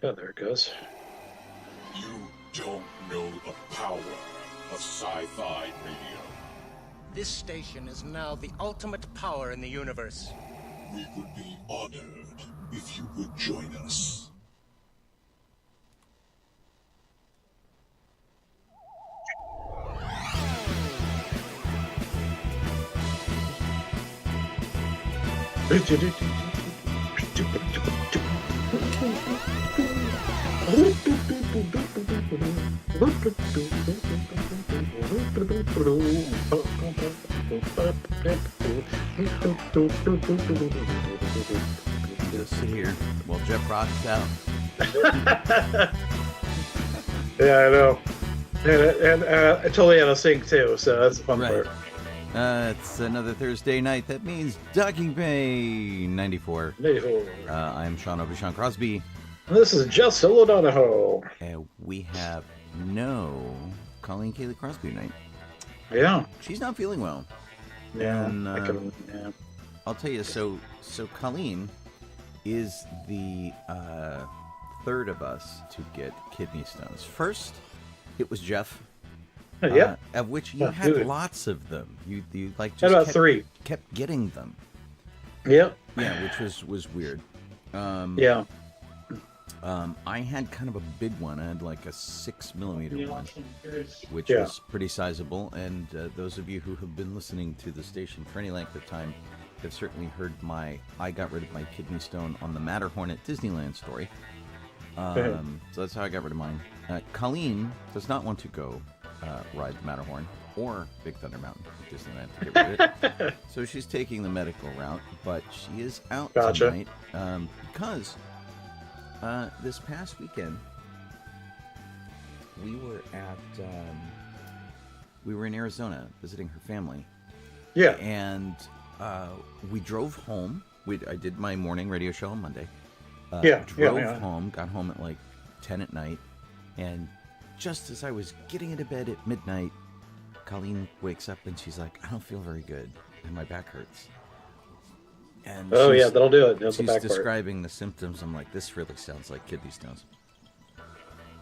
Yeah, there it goes. You don't know the power of sci-fi radio. This station is now the ultimate power in the universe. We would be honored if you would join us. Just sit here while Jeff rocks out. Yeah, I know. And I totally had a sync too, so that's the fun Right. part. It's another Thursday night. That means Docking Bay 94. I'm Sean Obi-Shawn Crosby. And this is just solo Donoho. And we have no Colleen Kaylee Crosby tonight. Yeah. She's not feeling well. Yeah. And, yeah. I'll tell you, so Colleen is the third of us to get kidney stones. First, it was Jeff. Yeah. Of which you had lots of them. You like Had just about three. Kept getting them. Yep. Yeah, which was weird. Yeah. I had kind of a big one. I had like a 6mm one, which Yeah. was pretty sizable. And those of you who have been listening to the station for any length of time have certainly heard I got rid of my kidney stone on the Matterhorn at Disneyland story. So that's how I got rid of mine. Colleen does not want to go ride the Matterhorn or Big Thunder Mountain at Disneyland to get rid of it. So she's taking the medical route, but she is out tonight because this past weekend we were in Arizona visiting her family. Yeah. And we drove home. I did my morning radio show on Monday. Drove home, got home at like 10 at night, and just as I was getting into bed at midnight, Colleen wakes up and she's like, I don't feel very good, and my back hurts. And that'll do it. That's she's the back describing the symptoms. I'm like, this really sounds like kidney stones.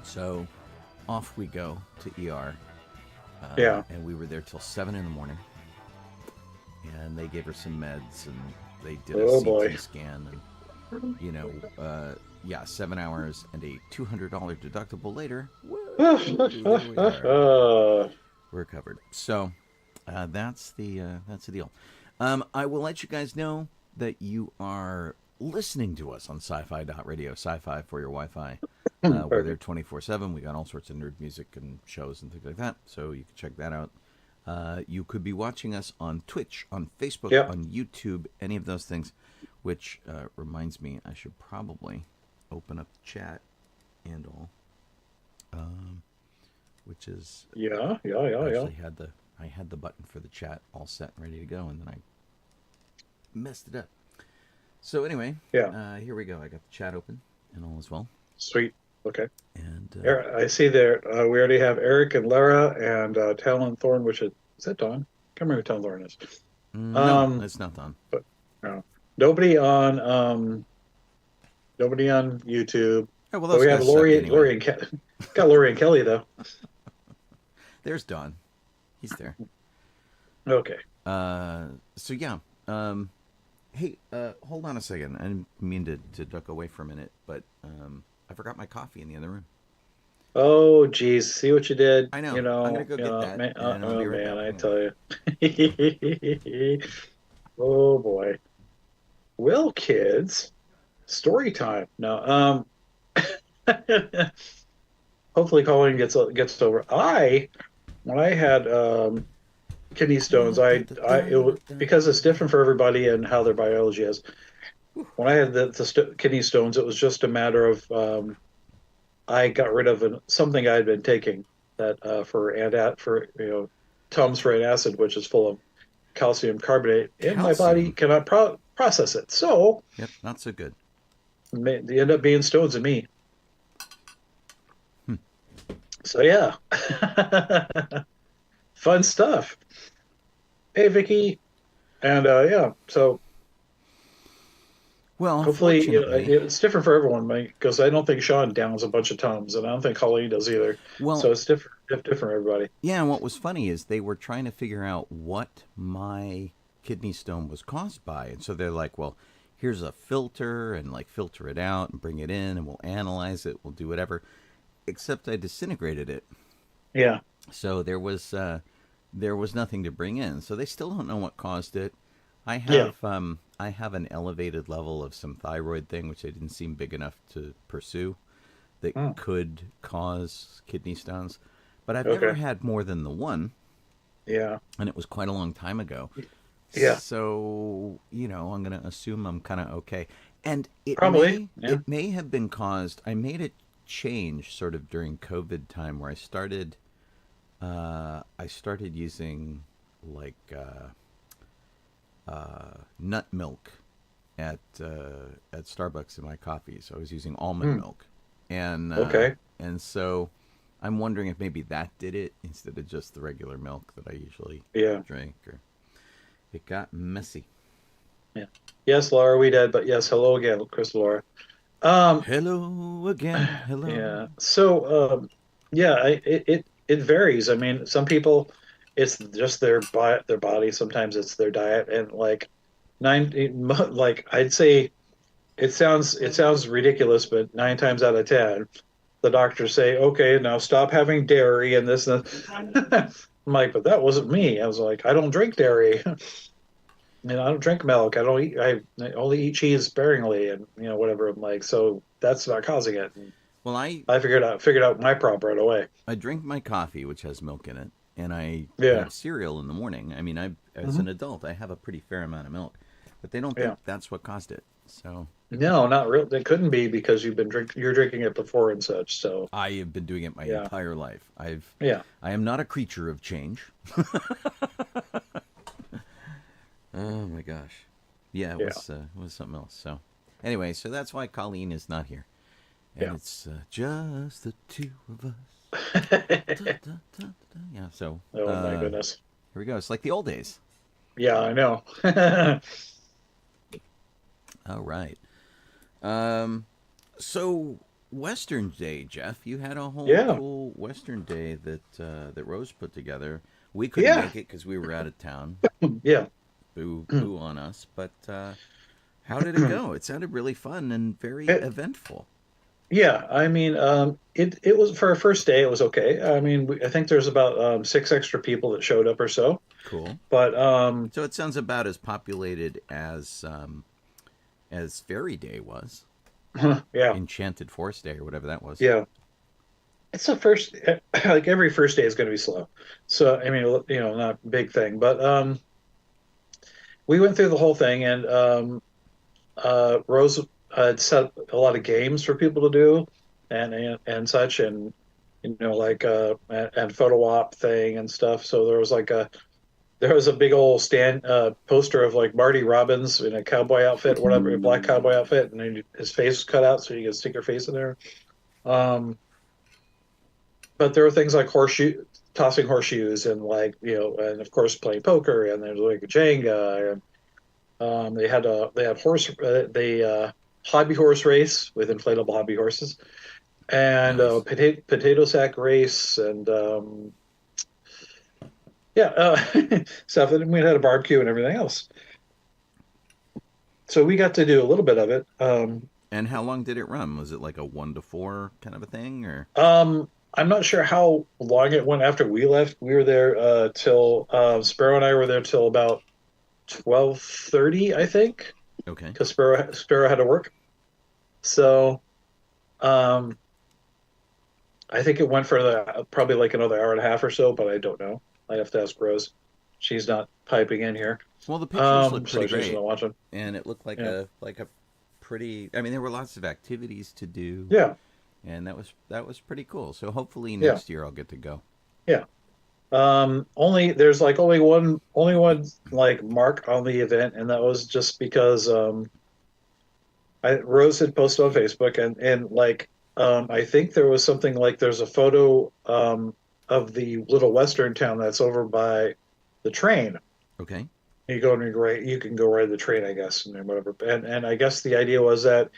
So off we go to ER. And we were there till 7 in the morning. And they gave her some meds, and they did a CT scan. And, 7 hours and a $200 deductible later. We're covered. So that's the deal. I will let you guys know that you are listening to us on sci-fi.radio, sci-fi for your Wi-Fi. We're there 24/7. We got all sorts of nerd music and shows and things like that, so you can check that out. You could be watching us on Twitch, on Facebook, on YouTube, any of those things, which reminds me, I should probably open up the chat and all, which is... Yeah. I had the button for the chat all set and ready to go, and then I messed it up. So anyway, here we go. I got the chat open and all as well. Sweet. Okay. And I see there we already have Eric and Lara and Talon Thorn, which is that Dawn? I can't remember who Talon Thorn is. No, it's not Dawn. But no, nobody on YouTube. Oh, well, but we have Lori and Kelly. Got Lori and Kelly though. There's Don. He's there. Okay. So yeah. Hey, hold on a second. I didn't mean to duck away for a minute, but I forgot my coffee in the other room. Oh, geez. See what you did? I know. I'm going to go get that. Man, I tell you. Oh, boy. Well, kids, story time. Now, hopefully Colleen gets over. When I had kidney stones, because it's different for everybody and how their biology is. When I had the kidney stones, it was just a matter of I got rid of something I had been taking that for Tums for antacid, which is full of calcium carbonate, and my body cannot process it. So not so good. They end up being stones in me. So yeah, fun stuff. Hey, Vicky, and so Well, Hopefully, unfortunately, it's different for everyone, because I don't think Sean downs a bunch of Tums, and I don't think Colleen does either. well, So it's different for everybody. yeah. And what was funny is they were trying to figure out what my kidney stone was caused by, and so they're like, "Well, here's a filter, and like filter it out and bring it in, and we'll analyze it. We'll do whatever." Except I disintegrated it, Yeah, so there was nothing to bring in. So they still don't know what caused it. yeah, I have an elevated level of some thyroid thing, which I didn't seem big enough to pursue, that mm, could cause kidney stones. But I've never okay, had more than the one, yeah, and it was quite a long time ago. yeah, So, I'm going to assume I'm kind of okay. And probably, yeah, it may have been caused, I made a change sort of during COVID time where I started using like nut milk at Starbucks in my coffee. So I was using almond mm, milk, and okay, so I'm wondering if maybe that did it instead of just the regular milk that I usually yeah, drink. Or it got messy. yeah. Yes, Laura, we did, but yes, hello again, Chris, Laura. Um, Hello again. Hello. yeah. So, yeah, it varies. I mean, some people, it's just their body. Sometimes it's their diet, and like like I'd say it sounds ridiculous, but 9 times out of 10, the doctors say, okay, now stop having dairy and this and that. I'm like, but that wasn't me. I was like, I don't drink dairy. I don't drink milk. I don't eat. I only eat cheese sparingly, and whatever. I'm like, so that's not causing it. And Well, I I figured out my problem right away. I drink my coffee, which has milk in it, and I Yeah. have cereal in the morning. I mean, as Hmm. an adult, I have a pretty fair amount of milk, but they don't Yeah. think that's what caused it. So No, not real. It couldn't be because you're drinking it before and such. So I have been doing it my yeah, entire life. yeah, I am not a creature of change. Oh my gosh. Yeah, yeah, it was something else. So anyway, so that's why Colleen is not here, and yeah. it's just the two of us. Da, da, da, da. Yeah. So Oh my goodness. here we go. It's like the old days. Yeah, I know. All right. So Western Day, Jeff, you had a whole Yeah, cool Western Day that Rose put together. We couldn't yeah, make it because we were out of town. yeah. Boo, boo on us. But how did it go? It sounded really fun and very It, eventful. yeah, I mean, it was for a first day. It was okay. I mean, I think there's about 6 extra people that showed up or so. Cool. But So it sounds about as populated as Fairy Day was, yeah, Enchanted Forest Day or whatever that was. yeah. It's the first, like every first day is going to be slow. So I mean, not a big thing, but we went through the whole thing, and Rose had set up a lot of games for people to do, and such, and like and photo op thing and stuff. So there was a big old stand poster of like Marty Robbins in a cowboy outfit, whatever, a black cowboy outfit, and then his face was cut out so you could stick your face in there. Um, but there were things like tossing horseshoes, and like and of course playing poker, and there's like a Jenga, and they had hobby horse race with inflatable hobby horses, and Nice. potato sack race, and yeah, stuff. And we had a barbecue and everything else. So we got to do a little bit of it. And how long did it run? Was it like a 1 to 4 kind of a thing, or I'm not sure how long it went after we left. We were there till Sparrow and I were there till about 12:30, I think, okay? because Sparrow had to work. So um, I think it went for probably like another hour and a half or so, but I don't know. I'd have to ask Rose. She's not piping in here, Well, the pictures look so pretty she's great, not watching. and it looked like Yeah, a pretty. I mean, there were lots of activities to do, yeah, and that was pretty cool. So hopefully yeah, next year I'll get to go. yeah. There's like only one like mark on the event, and that was just because Rose had posted on Facebook, and like I think there was something like there's a photo of the little western town that's over by the train, Okay. you can go ride the train, I guess, and whatever. And I guess the idea was that,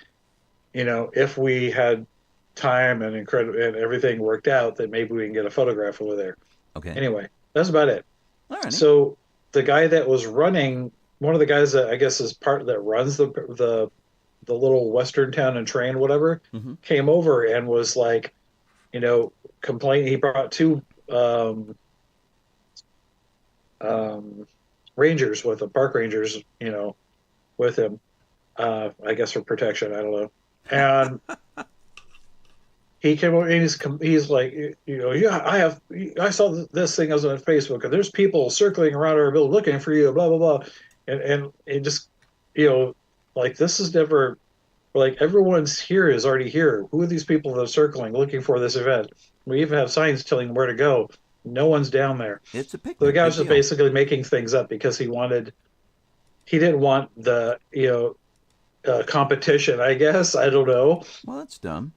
if we had time and and everything worked out, that maybe we can get a photograph over there. Okay. Anyway, that's about it. All righty. So the guy that was running, one of the guys that I guess is part that runs the little Western town and train, whatever, Mm-hmm. came over and was like, complaining. He brought two um, rangers with him, park rangers, with him. I guess for protection. I don't know. And he came over and he's like, yeah, I saw this thing. I was on Facebook, and there's people circling around our building looking for you, blah blah blah, and it just, like this is never, like everyone's here is already here. Who are these people that are circling looking for this event? We even have signs telling them where to go. No one's down there. It's a picnic. So the guy was Big just deal. basically making things up because he didn't want the competition. I guess I don't know. Well, that's dumb.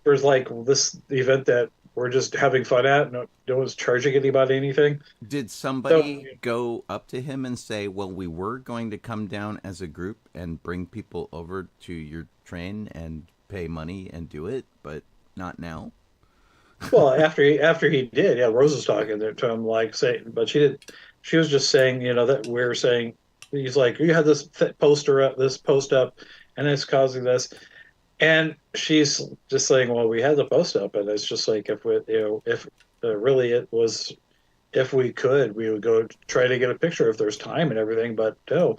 There's like this event that we're just having fun at. No one's charging anybody anything. Did somebody go up to him and say, well, we were going to come down as a group and bring people over to your train and pay money and do it, but not now? Well, after he did, yeah, Rose was talking to him, like saying, but she did. She was just saying, that we're saying, he's like, you had this poster up, this post up, and it's causing this, and she's just saying, well, we had the post up, and it's just like if really it was, if we could, we would go try to get a picture if there's time and everything, but no.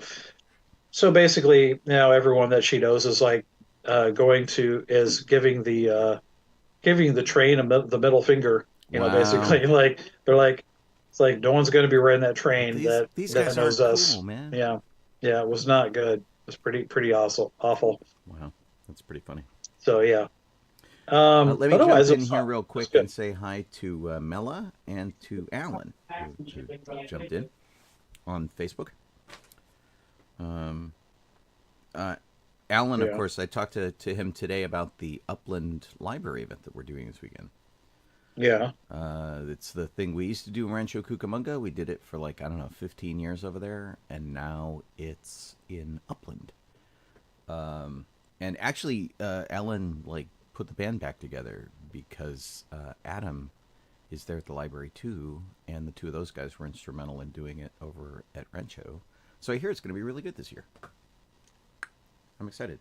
So basically, now everyone that she knows is like is giving the train the middle finger. Wow. Basically, like they're like, it's like no one's going to be riding that train These that guys knows aren't us. cool, man. Yeah, yeah, it was not good. It was pretty awful. Wow, that's pretty funny. So yeah. Let me but otherwise, jump in it's here fun. real It's quick good. and say hi to Mela and to Alan, who jumped in on Facebook. Alan, of Yeah. course, I talked to him today about the Upland Library event that we're doing this weekend. Yeah. It's the thing we used to do in Rancho Cucamonga. We did it for 15 years over there, and now it's in Upland. And actually, Alan put the band back together because Adam is there at the library too, and the two of those guys were instrumental in doing it over at Rancho. So I hear it's going to be really good this year. I'm excited.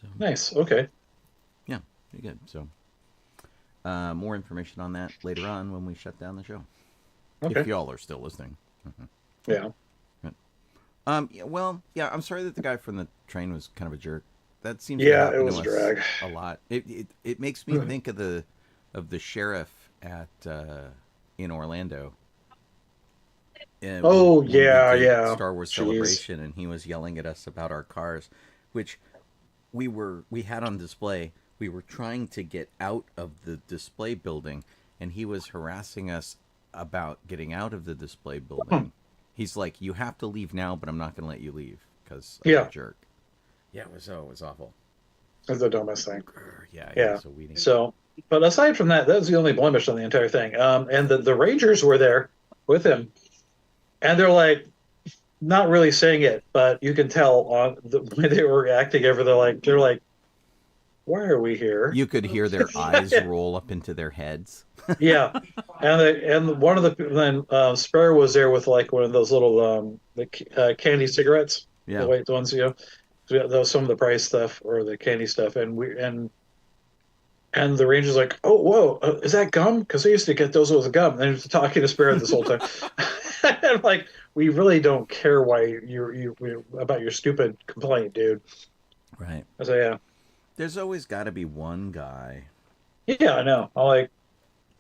So, Nice. Okay. yeah, pretty good. So more information on that later on when we shut down the show. Okay. If y'all are still listening. Yeah. Yeah, well, yeah, I'm sorry that the guy from the train was kind of a jerk. That seems Yeah, to happen it was to a us drag. a lot. It makes me think of the sheriff at in Orlando. Oh, When we yeah, did yeah. Star Wars Jeez. Celebration, and he was yelling at us about our cars, which we had on display. We were trying to get out of the display building, and he was harassing us about getting out of the display building. He's like, "You have to leave now, but I'm not going to let you leave because I'm Yeah. a jerk." Yeah, it was awful. That's the dumbest thing. Yeah, Yeah. So weedy. So, but aside from that, that was the only blemish on the entire thing. And the Rangers were there with him, and they're like not really saying it, but you can tell on the way they were acting. They're like, why are we here? You could hear their eyes roll up into their heads. Yeah, and one of then Spur was there with like one of those little candy cigarettes. Yeah. The white ones, those some of the price stuff or the candy stuff, and the Ranger's like, oh whoa, is that gum? Because I used to get those with gum. And he was talking to Spirit this whole time. And like, we really don't care why you about your stupid complaint, dude. Right. I say, yeah. There's always got to be one guy. Yeah, I know. I'm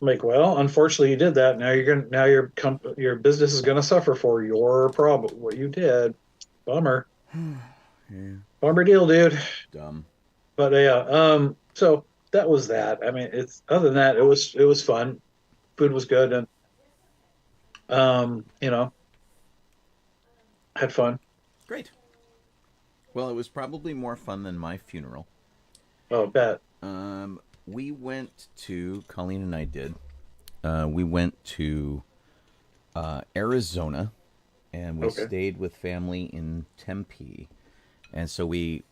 like, well, unfortunately, you did that. Now your business is gonna suffer for your problem. What you did, bummer. Yeah. Bummer deal, dude. Dumb. But yeah, so that was that. I mean, it's other than that, it was fun. Food was good, and had fun. Great. Well, it was probably more fun than my funeral. Oh, bet. We went to, Colleen and I did, we went to Arizona and we Okay. stayed with family in Tempe. And so we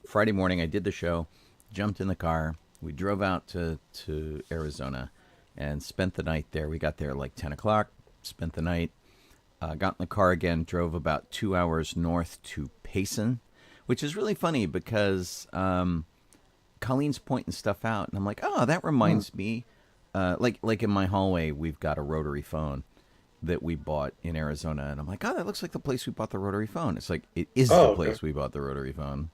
Friday morning I did the show, jumped in the car, we drove out to Arizona, and spent the night there. We got there like 10 o'clock, spent the night, got in the car again, drove about 2 hours north to Payson, which is really funny because Colleen's pointing stuff out, and I'm like, oh, that reminds me. Like in my hallway, we've got a rotary phone that we bought in Arizona, and I'm like, oh, that looks like the place we bought the rotary phone. It's like it is the Oh, okay. place we bought the rotary phone.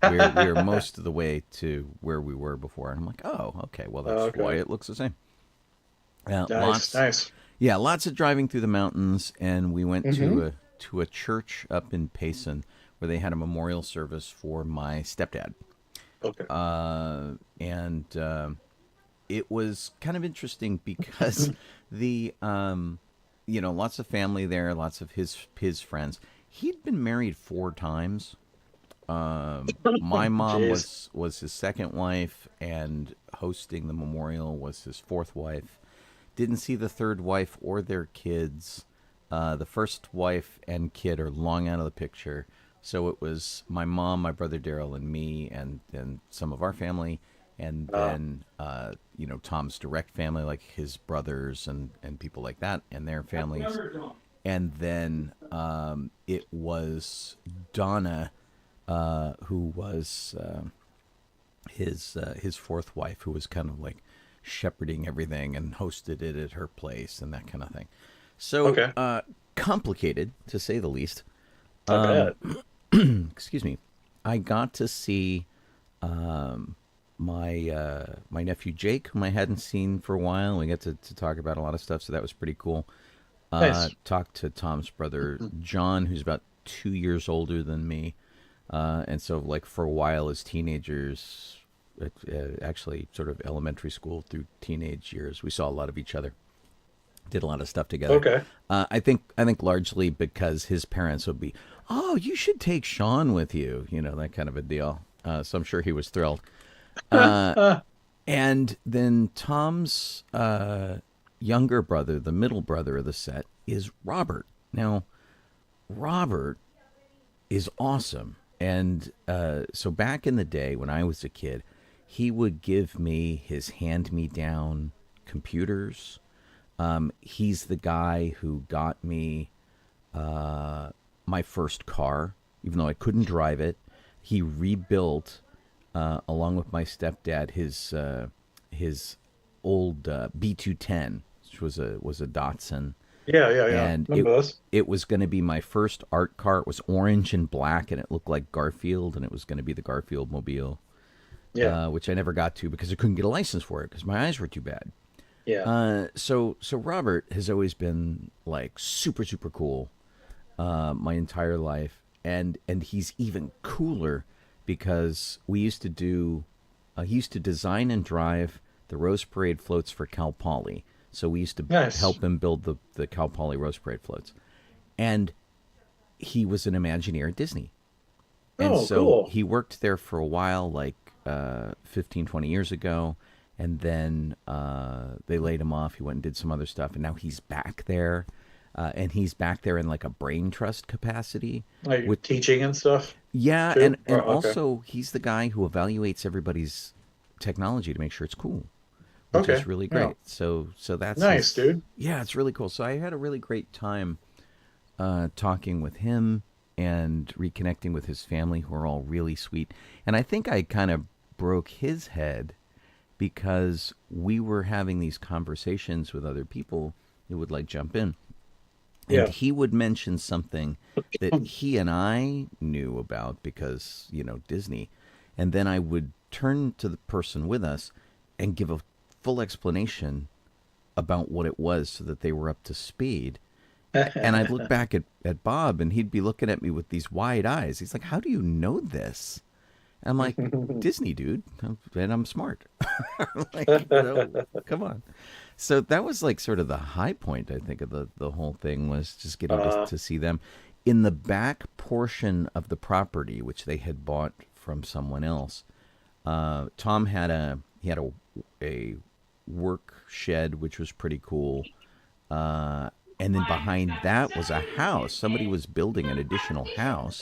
We're most of the way to where we were before, and I'm like, oh, okay, well that's Okay. why it looks the same. Nice, nice. Yeah, lots of driving through the mountains, and we went Mm-hmm. to a church up in Payson where they had a memorial service for my stepdad, Okay. and it was kind of interesting because the lots of family there, lots of his friends. He'd been married 4 times. My mom Jeez. was his second wife, and hosting the memorial was his fourth wife. Didn't see the third wife or their kids. The first wife and kid are long out of the picture. So it was my mom, my brother Daryl, and me, and then some of our family, and then Tom's direct family, like his brothers and people like that, and their families. And then it was Donna, who was his fourth wife, who was kind of like shepherding everything and hosted it at her place and that kind of thing. So Okay. complicated, to say the least. I bet. Excuse me. I got to see my nephew Jake, whom I hadn't seen for a while. We got to talk about a lot of stuff, so that was pretty cool. Nice. Talked to Tom's brother John, who's about 2 years older than me, and so like for a while as teenagers, actually sort of elementary school through teenage years, we saw a lot of each other. Did a lot of stuff together. Okay. I think largely because his parents would be, oh, you should take Sean with you, that kind of a deal. So I'm sure he was thrilled. And then Tom's younger brother, the middle brother of the set, is Robert. Now, Robert is awesome. And so back in the day when I was a kid, he would give me his hand-me-down computers. He's the guy who got me my first car, even though I couldn't drive it. He rebuilt, along with my stepdad, his old B210, which was a Datsun, Yeah, yeah, yeah. and Remember those? it was going to be my first art car. It was orange and black, and it looked like Garfield, and it was going to be the Garfield Mobile, Yeah. which I never got to because I couldn't get a license for it because my eyes were too bad. Yeah. So Robert has always been like super super cool, my entire life, and he's even cooler because we used to do, he used to design and drive the Rose Parade floats for Cal Poly. So we used to Nice. help him build the Cal Poly Rose Parade floats, and he was an Imagineer at Disney, and Oh, so cool. he worked there for a while, like 15, 20 years ago. And then they laid him off. He went and did some other stuff. And now he's back there. And he's back there in like a brain trust capacity. Like With teaching and stuff Yeah, too? and Oh, okay. also he's the guy who evaluates everybody's technology to make sure it's cool, which Okay. is really Yeah. great. So that's Nice, dude. Yeah, it's really cool. So I had a really great time talking with him and reconnecting with his family, who are all really sweet. And I think I kind of broke his head because we were having these conversations with other people who would like jump in. And Yeah. he would mention something that he and I knew about because, Disney. And then I would turn to the person with us and give a full explanation about what it was so that they were up to speed. And I'd look back at Bob, and he'd be looking at me with these wide eyes. He's like, how do you know this? I'm like, Disney, dude, and I'm smart. Like, come on. So that was like sort of the high point, I think, of the whole thing, was just getting to see them in the back portion of the property, which they had bought from someone else. Tom had a work shed, which was pretty cool. and then behind that was a house. Somebody was building an additional house.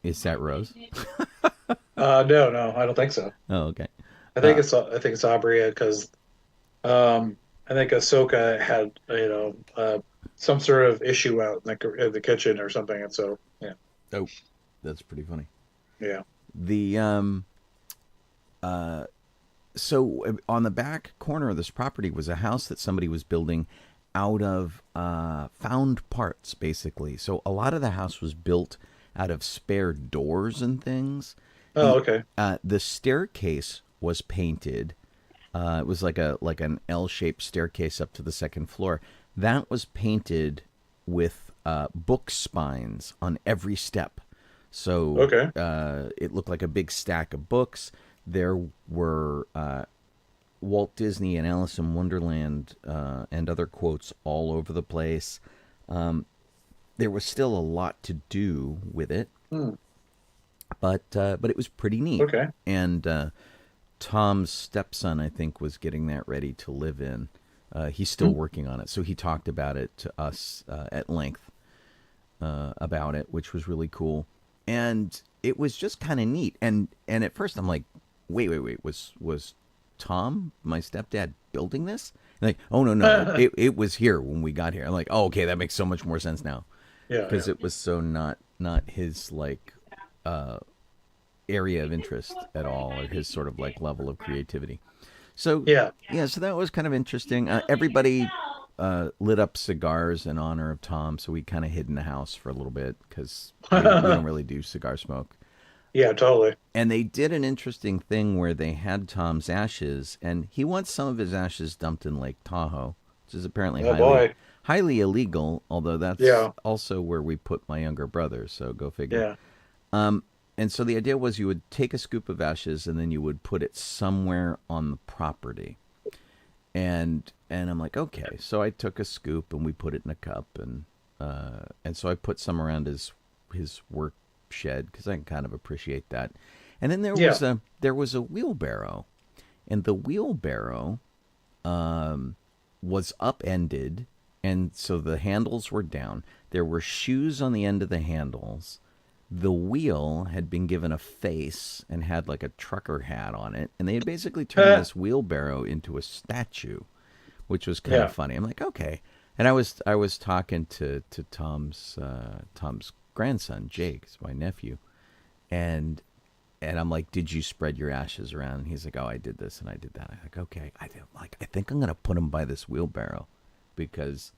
Is that Rose? No, I don't think so. Oh, okay. I think it's Abria because I think Ahsoka had some sort of issue out in the kitchen or something, and so yeah, Oh, that's pretty funny. yeah. The so on the back corner of this property was a house that somebody was building out of found parts, basically. So a lot of the house was built out of spare doors and things. Oh, okay. The staircase was painted. It was like an L-shaped staircase up to the second floor. That was painted with book spines on every step. So Okay. it looked like a big stack of books. There were Walt Disney and Alice in Wonderland and other quotes all over the place. There was still a lot to do with it, but it was pretty neat. Okay. And Tom's stepson, I think, was getting that ready to live in. He's still working on it, so he talked about it to us at length about it, which was really cool. And it was just kind of neat. And at first, I'm like, wait, was Tom, my stepdad, building this? Like, oh no, it was here when we got here. I'm like, oh, okay, that makes so much more sense now. Yeah. Because it was so not his like area of interest at all, or his sort of like level of creativity. So Yeah. so that was kind of interesting. Everybody lit up cigars in honor of Tom, so we kind of hid in the house for a little bit because we don't really do cigar smoke. Yeah, totally. And they did an interesting thing where they had Tom's ashes, and he wants some of his ashes dumped in Lake Tahoe, which is apparently highly illegal, although that's also where we put my younger brother, so go figure. Yeah. And so the idea was you would take a scoop of ashes and then you would put it somewhere on the property. And I'm like, okay. So I took a scoop and we put it in a cup, and so I put some around his work shed because I can kind of appreciate that. And then there was a wheelbarrow, and the wheelbarrow was upended, and so the handles were down. There were shoes on the end of the handles. The wheel had been given a face and had like a trucker hat on it, and they had basically turned this wheelbarrow into a statue, which was kind of funny. I'm like, okay. And I was talking to Tom's grandson, Jake, my nephew, and I'm like, did you spread your ashes around? And he's like, oh, I did this and I did that. I'm like, okay. I think I'm gonna put him by this wheelbarrow because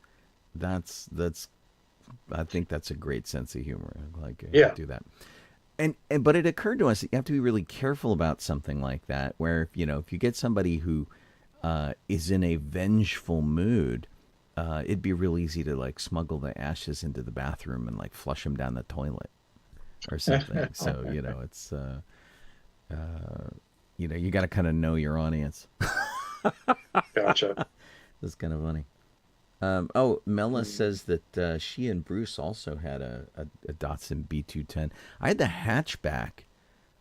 I think that's a great sense of humor. Like, do that. But it occurred to us that you have to be really careful about something like that, where if you get somebody who is in a vengeful mood, it'd be real easy to like smuggle the ashes into the bathroom and like flush them down the toilet or something. So it's you got to kind of know your audience. Gotcha. That's kind of funny. Mela says that she and Bruce also had a Datsun B210. I had the hatchback,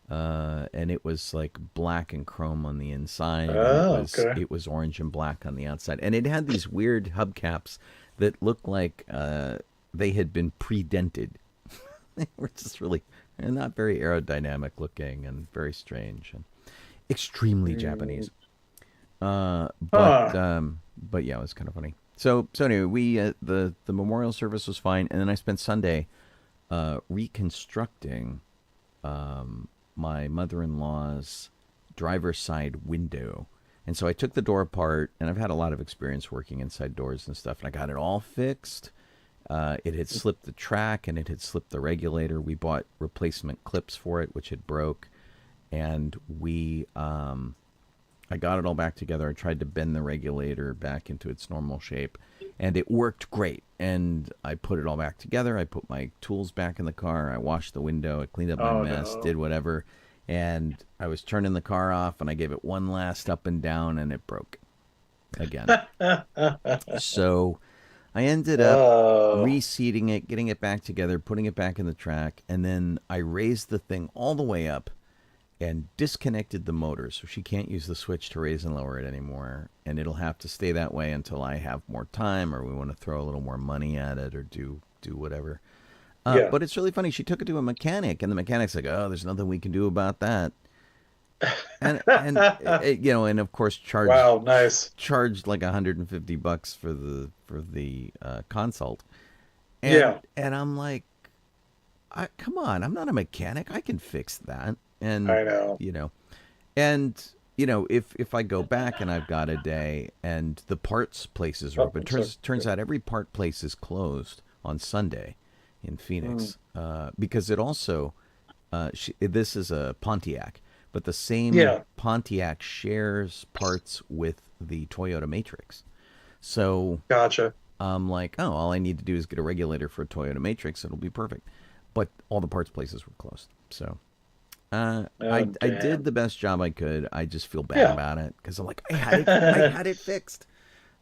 and it was like black and chrome on the inside. And it was orange and black on the outside. And it had these weird hubcaps that looked like they had been pre-dented. They were just really not very aerodynamic looking and very strange and extremely Japanese. But yeah, it was kind of funny. So anyway, we the memorial service was fine, and then I spent Sunday reconstructing my mother-in-law's driver's side window. And so I took the door apart, and I've had a lot of experience working inside doors and stuff, and I got it all fixed. It had slipped the track, and it had slipped the regulator. We bought replacement clips for it, which had broke, and I got it all back together. I tried to bend the regulator back into its normal shape, and it worked great. And I put it all back together. I put my tools back in the car. I washed the window. I cleaned up my mess, did whatever. And I was turning the car off, and I gave it one last up and down, and it broke again. So I ended up reseating it, getting it back together, putting it back in the track, and then I raised the thing all the way up. and disconnected the motor, so she can't use the switch to raise and lower it anymore. And it'll have to stay that way until I have more time, or we want to throw a little more money at it, or do whatever. Yeah. But it's really funny. She took it to a mechanic, and the mechanic's like, "Oh, there's nothing we can do about that." And of course Wow, nice. charged like $150 for the consult. Yeah. And I'm like, come on, I'm not a mechanic. I can fix that. And I know. if I go back and I've got a day and the parts places are Oh, open, I'm sorry. turns out every part place is closed on Sunday in Phoenix, because it also this is a Pontiac, but the same Yeah. Pontiac shares parts with the Toyota Matrix. So Gotcha. I'm like, oh, all I need to do is get a regulator for a Toyota Matrix. It'll be perfect. But all the parts places were closed. So I damn. did the best job I could. I just feel bad Yeah. about it because I'm like, I had it fixed.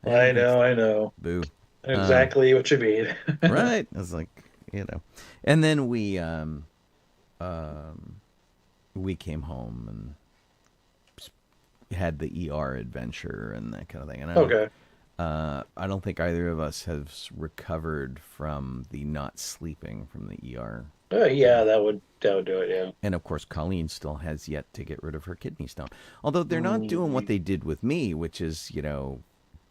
I know. Boo. Exactly what you mean. Right? I was like, And then we came home and had the ER adventure and that kind of thing. And Okay. I don't think either of us has recovered from the not sleeping from the ER. Yeah, that would do it. Yeah. And of course, Colleen still has yet to get rid of her kidney stone. Although they're not doing what they did with me, which is,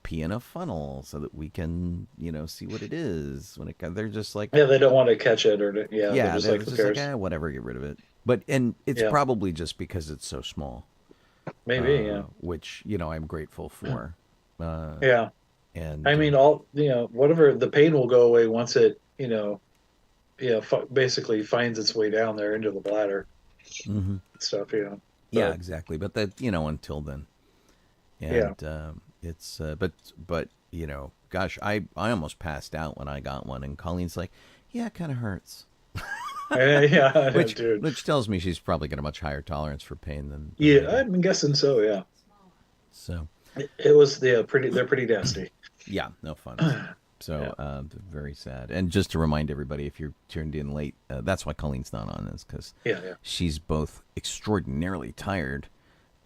pee in a funnel so that we can, see what it is. They're just like, Yeah, they don't want to catch it, or yeah, they're just they're like, just who like, cares? whatever, get rid of it. And it's Yeah. probably just because it's so small. Maybe. Yeah. Which, I'm grateful for. Yeah. And I mean, whatever, the pain will go away once it, basically finds its way down there into the bladder mhm. stuff. Yeah, But, exactly. But that, until then. And it's but gosh, I almost passed out when I got one, and Colleen's like, yeah, it kind of hurts. yeah, which dude. tells me she's probably got a much higher tolerance for pain than Yeah, I do. I'm guessing so. Yeah. So It was They're pretty nasty. yeah, no fun. So very sad. And just to remind everybody, if you're tuned in late, that's why Colleen's not on this, because Yeah. she's both extraordinarily tired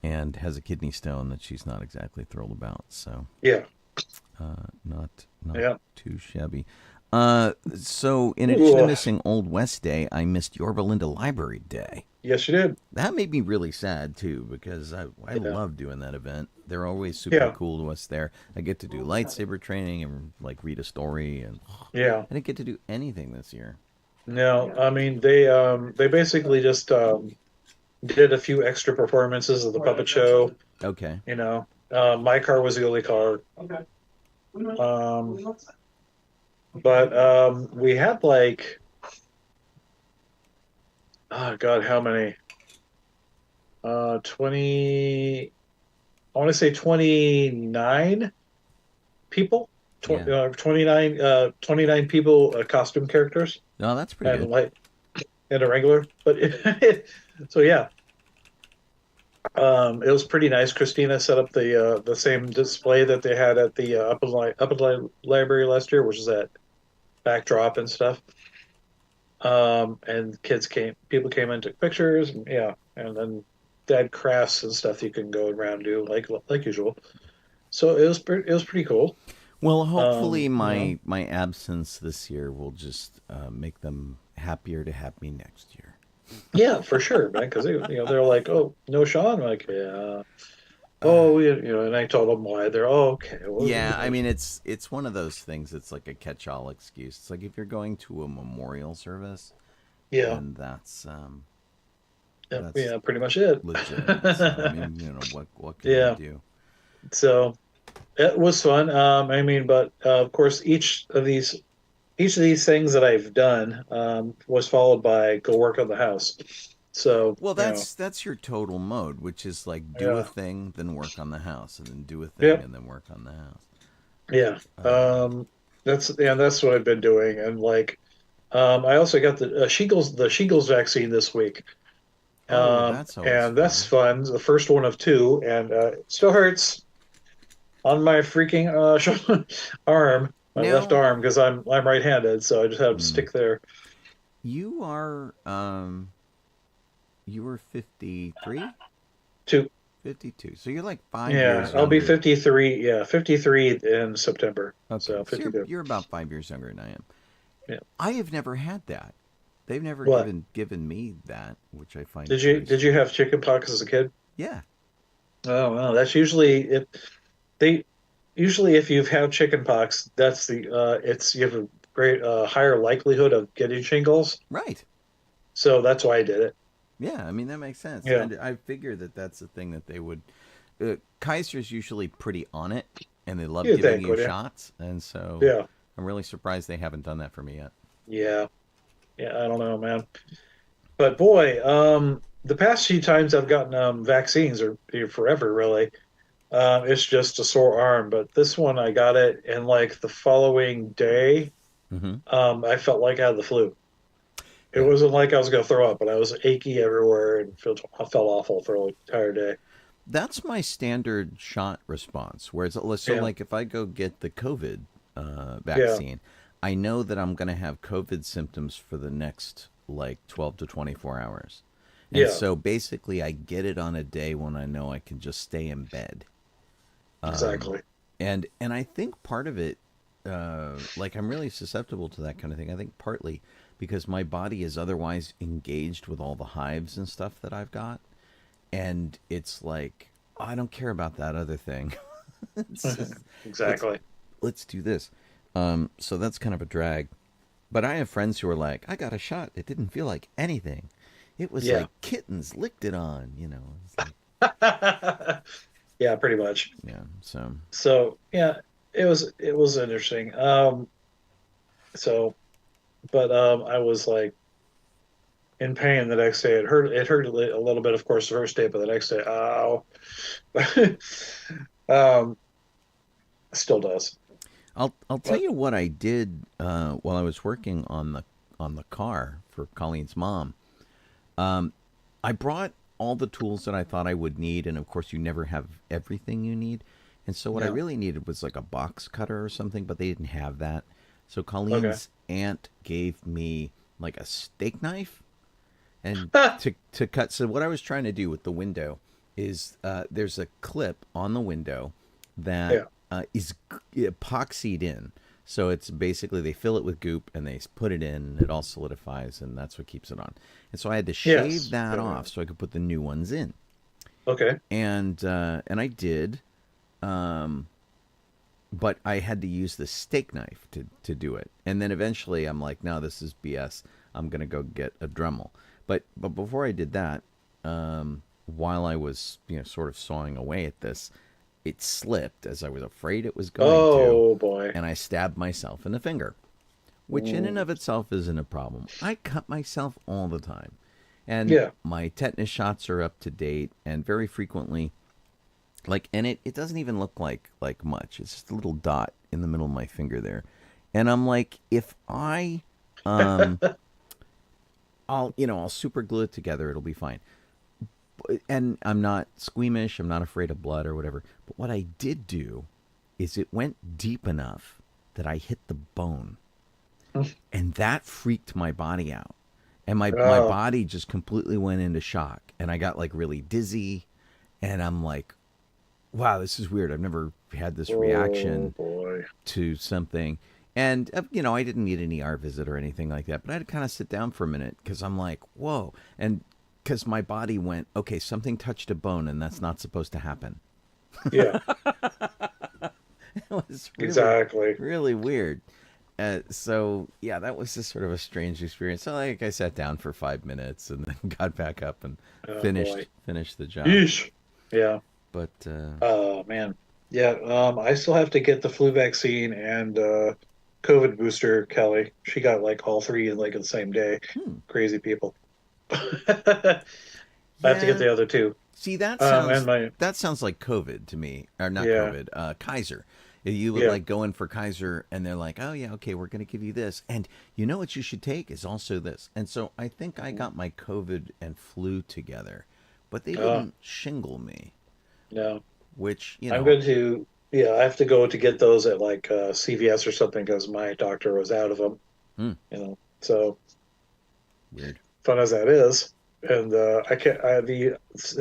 and has a kidney stone that she's not exactly thrilled about. So Yeah. not Yeah. too shabby. So in addition to Ugh. missing Old West Day, I missed Yorba Linda Library Day. Yes, you did. That made me really sad too, because I Yeah. love doing that event. They're always super Yeah. cool to us there. I get to do lightsaber training and like read a story, and Yeah. I didn't get to do anything this year. No, I mean, they basically just did a few extra performances of the puppet show. Okay. My car was the only car. But we had like, oh God, how many? 20. I want to say 29 people. Yeah. 29 people, costume characters, No, that's pretty and good. like and a regular. But so yeah, it was pretty nice. Christina set up the same display that they had at the Upland Library last year, which is that backdrop and stuff. And people came and took pictures, and yeah, and then they had crafts and stuff you can go around and do like usual. So it was pretty cool. Well, hopefully you my absence this year will just make them happier to have me next year. Yeah, for sure, man. Because they're like, oh, no, Sean. I'm like, yeah. Oh, and I told them why. They're okay. Well, Yeah, I mean it's one of those things. It's like a catch-all excuse. It's like if you're going to a memorial service, yeah, then that's yeah, pretty much it. legitimate. So, I mean, what can Yeah. you do? So it was fun. I mean, but of course, each of these things that I've done was followed by go work on the house. So Well, that's your total mode, which is like do a Yeah. thing, then work on the house, and then do a thing, Yep. and then work on the house. yeah, that's what I've been doing, and like I also got the shingles vaccine this week. Oh, that's always And that's fun. The first one of two, and it still hurts on my freaking arm, my Now- left arm, because I'm right-handed, so I just have to stick there. You are you were 53? Two. 52. So you're like 5 Yeah, years I'll be younger. 53. Yeah, 53 in September. Okay, So so 52. you're about 5 years younger than I am. Yeah. I have never had that. They've never What? given me that, which I find Did you very did you strange. have chicken pox as a kid? Yeah, Oh, well, that's usually it. They usually if you've had chicken pox, that's the it's you have a great higher likelihood of getting shingles. right. So that's why I did it. Yeah, I mean that makes sense. Yeah, I figure that that's the thing that they would. Kaiser's usually pretty on it, and they love you'd giving think, you would you? shots, and so Yeah, I'm really surprised they haven't done that for me yet. yeah, yeah. I don't know, man. But boy, the past few times I've gotten vaccines or forever really. It's just a sore arm, but this one I got it, and like the following day, Hmm. I felt like I had the flu. It Yeah, wasn't like I was gonna throw up, but I was achy everywhere and I felt awful for the entire day. that's my standard shot response. Whereas, so Yeah, like if I go get the COVID yeah, vaccine, I know that I'm going to have COVID symptoms for the next like 12 to 24 hours. And yeah, so basically, I get it on a day when I know I can just stay in bed. Um, exactly. and I think part of it, like I'm really susceptible to that kind of thing. I think partly because my body is otherwise engaged with all the hives and stuff that I've got, and it's like I don't care about that other thing. It's just let's Exactly. let's do this. So that's kind of a drag. But I have friends who are like, I got a shot. It didn't feel like anything. It was Yeah. like kittens licked it on. It's like Yeah, pretty much. yeah. So So yeah, it was interesting. So but I was like in pain the next day. It hurt a little bit, of course, the first day, but the next day, ow. um, still does. I'll tell But you what I did while I was working on the car for Colleen's mom. I brought all the tools that I thought I would need, and of course, you never have everything you need. And so, what I yeah, really needed was like a box cutter or something, but they didn't have that. So, okay. Colleen's aunt gave me like a steak knife and to cut. So, what I was trying to do with the window is there's a clip on the window that Yeah. is epoxied in. So it's basically they fill it with goop and they put it in. It all solidifies, and that's what keeps it on. And so I had to shave Yes. that Yeah. off so I could put the new ones in. Okay. And I did, but I had to use the steak knife to do it. And then eventually I'm like, no, this is BS. I'm gonna go get a Dremel. But before I did that, while I was sort of sawing away at this, it slipped as I was afraid it was going to, Oh boy. and I stabbed myself in the finger, which in and Mm. of itself isn't a problem. I cut myself all the time, and Yeah. my tetanus shots are up to date, and very frequently, like, and it doesn't even look like much. It's just a little dot in the middle of my finger there, and I'm like, if I, um, I'll super glue it together, it'll be fine. And I'm not squeamish. I'm not afraid of blood or whatever. But what I did do is it went deep enough that I hit the bone, and that freaked my body out. And my Oh, body just completely went into shock, and I got like really dizzy, and I'm like, wow, this is weird. I've never had this oh reaction boy. to something. And I didn't need an ER visit or anything like that, but I had to kind of sit down for a minute because I'm like, whoa, and because my body went, okay, something touched a bone, and that's not supposed to happen. Yeah. It was really, Exactly. really weird. So yeah, that was just sort of a strange experience. So like I sat down for 5 minutes and then got back up and Oh boy. finished the job. Yeesh. Yeah. But Oh man. Yeah. I still have to get the flu vaccine and COVID booster. Kelly, she got like all three in like the same day. hmm, Crazy people. I have to get yeah. the other two. See, And my that sounds like COVID to me, or not yeah, COVID, Kaiser. You would yeah. like go in for Kaiser, and they're like, "Oh yeah, okay, we're going to give you this, and you know what you should take is also this." And so I think I got my COVID and flu together, but they Uh, didn't shingle me, no, which I'm going to. Yeah, I have to go to get those at like CVS or something because my doctor was out of them. hmm, So weird. fun as that is. and I can't. In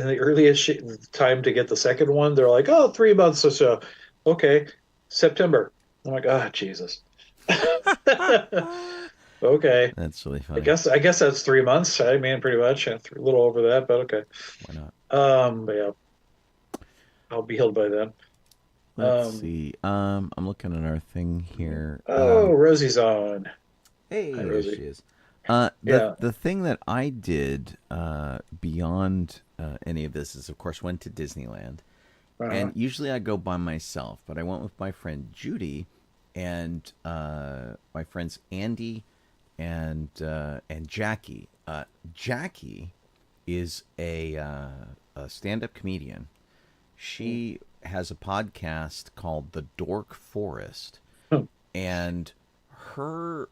the earliest time to get the second one, they're like, oh, 3 months or so. Okay, September. I'm like, ah, Jesus. Okay, That's really I funny. guess that's 3 months. I mean, pretty much a little over that, but okay. Why not? But yeah, I'll be healed by then. Let's Um, see. I'm looking at our thing here. oh, Rosie's on. Hi, Hey, there she Rosie. is. The Yeah. thing that I did beyond any of this is, of course, went to Disneyland, Uh-huh. and usually I go by myself, but I went with my friend Judy and my friends Andy and Jackie. Jackie is a stand-up comedian. She has a podcast called The Dork Forest, and her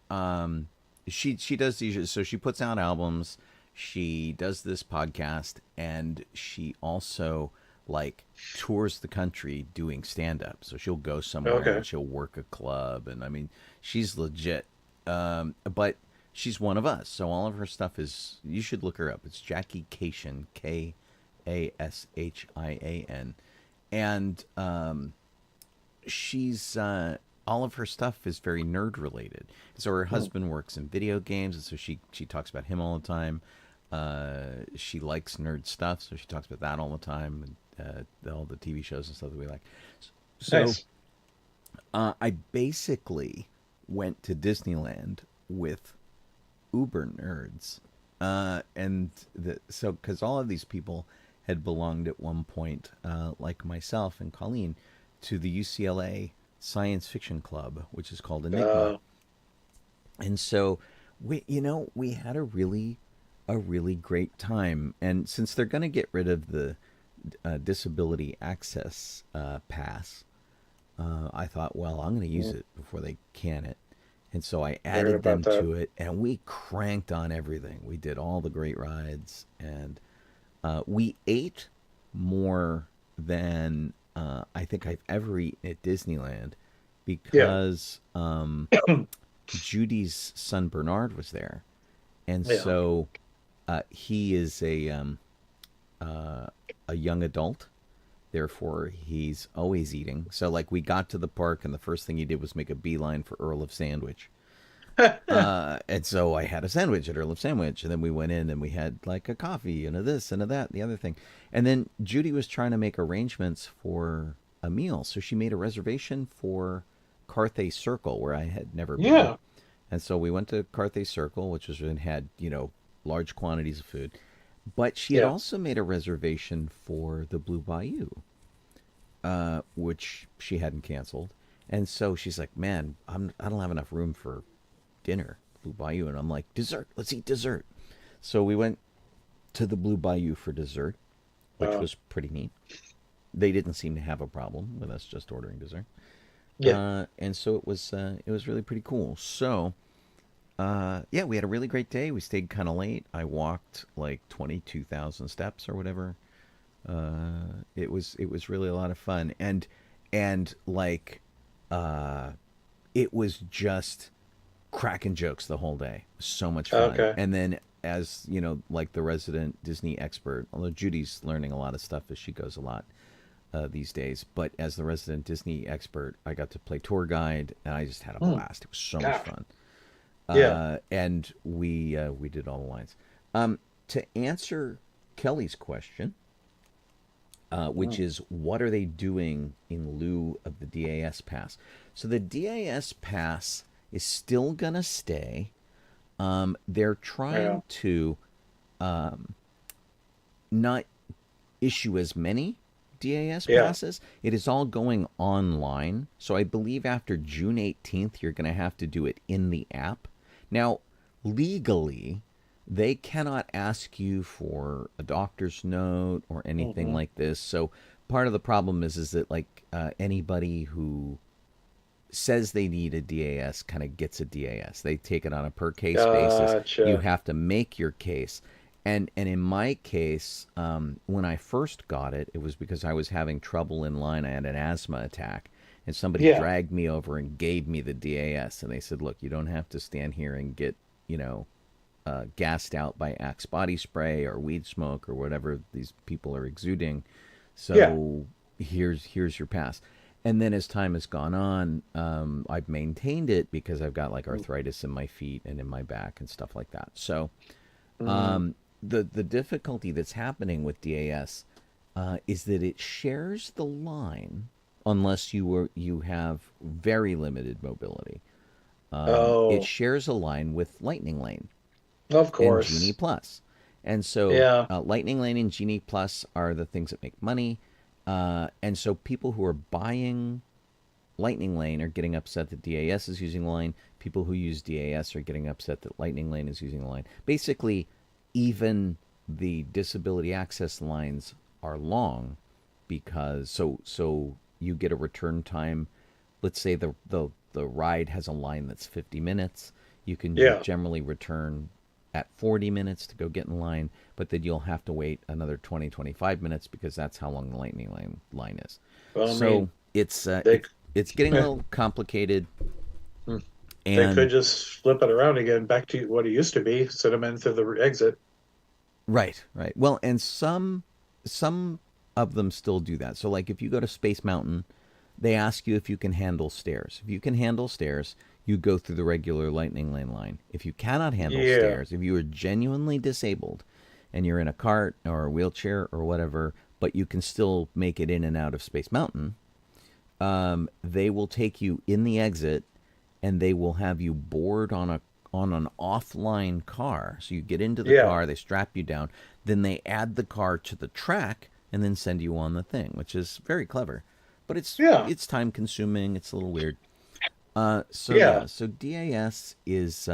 she does these, so she puts out albums, she does this podcast, and she also like tours the country doing stand up. So she'll go somewhere Okay. and she'll work a club, and I mean, she's legit. But she's one of us, so all of her stuff is, you should look her up. It's Jackie Cation, Kashian, and she's all of her stuff is very nerd related. So her Hmm. husband works in video games, and so she talks about him all the time. She likes nerd stuff, so she talks about that all the time, and all the TV shows and stuff that we like. So Nice. I basically went to Disneyland with uber nerds, so because all of these people had belonged at one point, like myself and Colleen, to the UCLA Science Fiction Club, which is called Enigma. Uh, And so we had a really great time. And since they're going to get rid of the disability access pass, I thought, well, I'm going to use it before they can it. And so I I heard added about them that. to it, and we cranked on everything. We did all the great rides, and we ate more than I think I've ever eaten at Disneyland, Yeah. because Judy's son Bernard was there, and Yeah. so he is a young adult. Therefore, he's always eating. So, like, we got to the park, and the first thing he did was make a beeline for Earl of Sandwich. And so I had a sandwich at Earl of Sandwich, and then we went in and we had like a coffee and a this and a that and the other thing. And then Judy was trying to make arrangements for a meal, so she made a reservation for Carthay Circle, where I had never been. Yeah. And so we went to Carthay Circle, which was, and had, large quantities of food. But she had Yeah. also made a reservation for the Blue Bayou, which she hadn't canceled. And so she's like, "Man, I don't have enough room for dinner, Blue Bayou." And I'm like, "Dessert, let's eat dessert." So we went to the Blue Bayou for dessert, which Uh, was pretty neat. They didn't seem to have a problem with us just ordering dessert. yeah. And so it was really pretty cool. So yeah, we had a really great day. We stayed kind of late. I walked like 22,000 steps or whatever. It was really a lot of fun, and like it was just cracking jokes the whole day. So much fun. Okay. And then, as you know, like the resident Disney expert, although Judy's learning a lot of stuff as she goes a lot these days, but as the resident Disney expert, I got to play tour guide, and I just had a Hmm. blast. It was so much Gosh. fun. Yeah. And we did all the lines. To answer Kelly's question, which Hmm. is what are they doing in lieu of the DAS pass? So the DAS pass is still gonna stay. They're Yeah. trying to not issue as many DAS Yeah. passes. It is all going online. So I believe after June 18th, you're going to have to do it in the app. Now, legally, they cannot ask you for a doctor's note or anything Hmm. like this. So part of the problem is that like anybody who says they need a DAS kind of gets a DAS. They take it on a per case basis. You Gotcha. have to make your case. And in my case, when I first got it, it was because I was having trouble in line. I had an asthma attack, and somebody Yeah. dragged me over and gave me the DAS. And they said, "Look, you don't have to stand here and get, you know, gassed out by Axe body spray or weed smoke or whatever these people are exuding. Yeah. So here's your pass. And then as time has gone on, I've maintained it because I've got like arthritis in my feet and in my back and stuff like that. So Mm. the difficulty that's happening with DAS is that it shares the line unless you have very limited mobility. It Oh, shares a line with Lightning Lane of and Genie course. Plus. And so Yeah. Lightning Lane and Genie Plus are the things that make money. And so people who are buying Lightning Lane are getting upset that DAS is using the line. People who use DAS are getting upset that Lightning Lane is using the line. Basically, even the disability access lines are long because so you get a return time. Let's say the ride has a line that's 50 minutes. You can Yeah. generally return at 40 minutes to go get in line, but then you'll have to wait another 20-25 minutes because that's how long the lightning line is. Well, I So mean, it's they it's getting a little complicated, they could and just flip it around again back to what it used to be. Send them in through the exit. right. Well, and some of them still do that. So like if you go to Space Mountain, they ask you if you can handle stairs. If you can handle stairs, you go through the regular lightning lane line. If you cannot handle Yeah. stairs, if you are genuinely disabled and you're in a cart or a wheelchair or whatever, but you can still make it in and out of Space Mountain, they will take you in the exit and they will have you board on an offline car. So you get into the Yeah. car, they strap you down, then they add the car to the track and then send you on the thing, which is very clever. But Yeah. it's time consuming. It's a little weird. So Yeah. yeah, so DAS is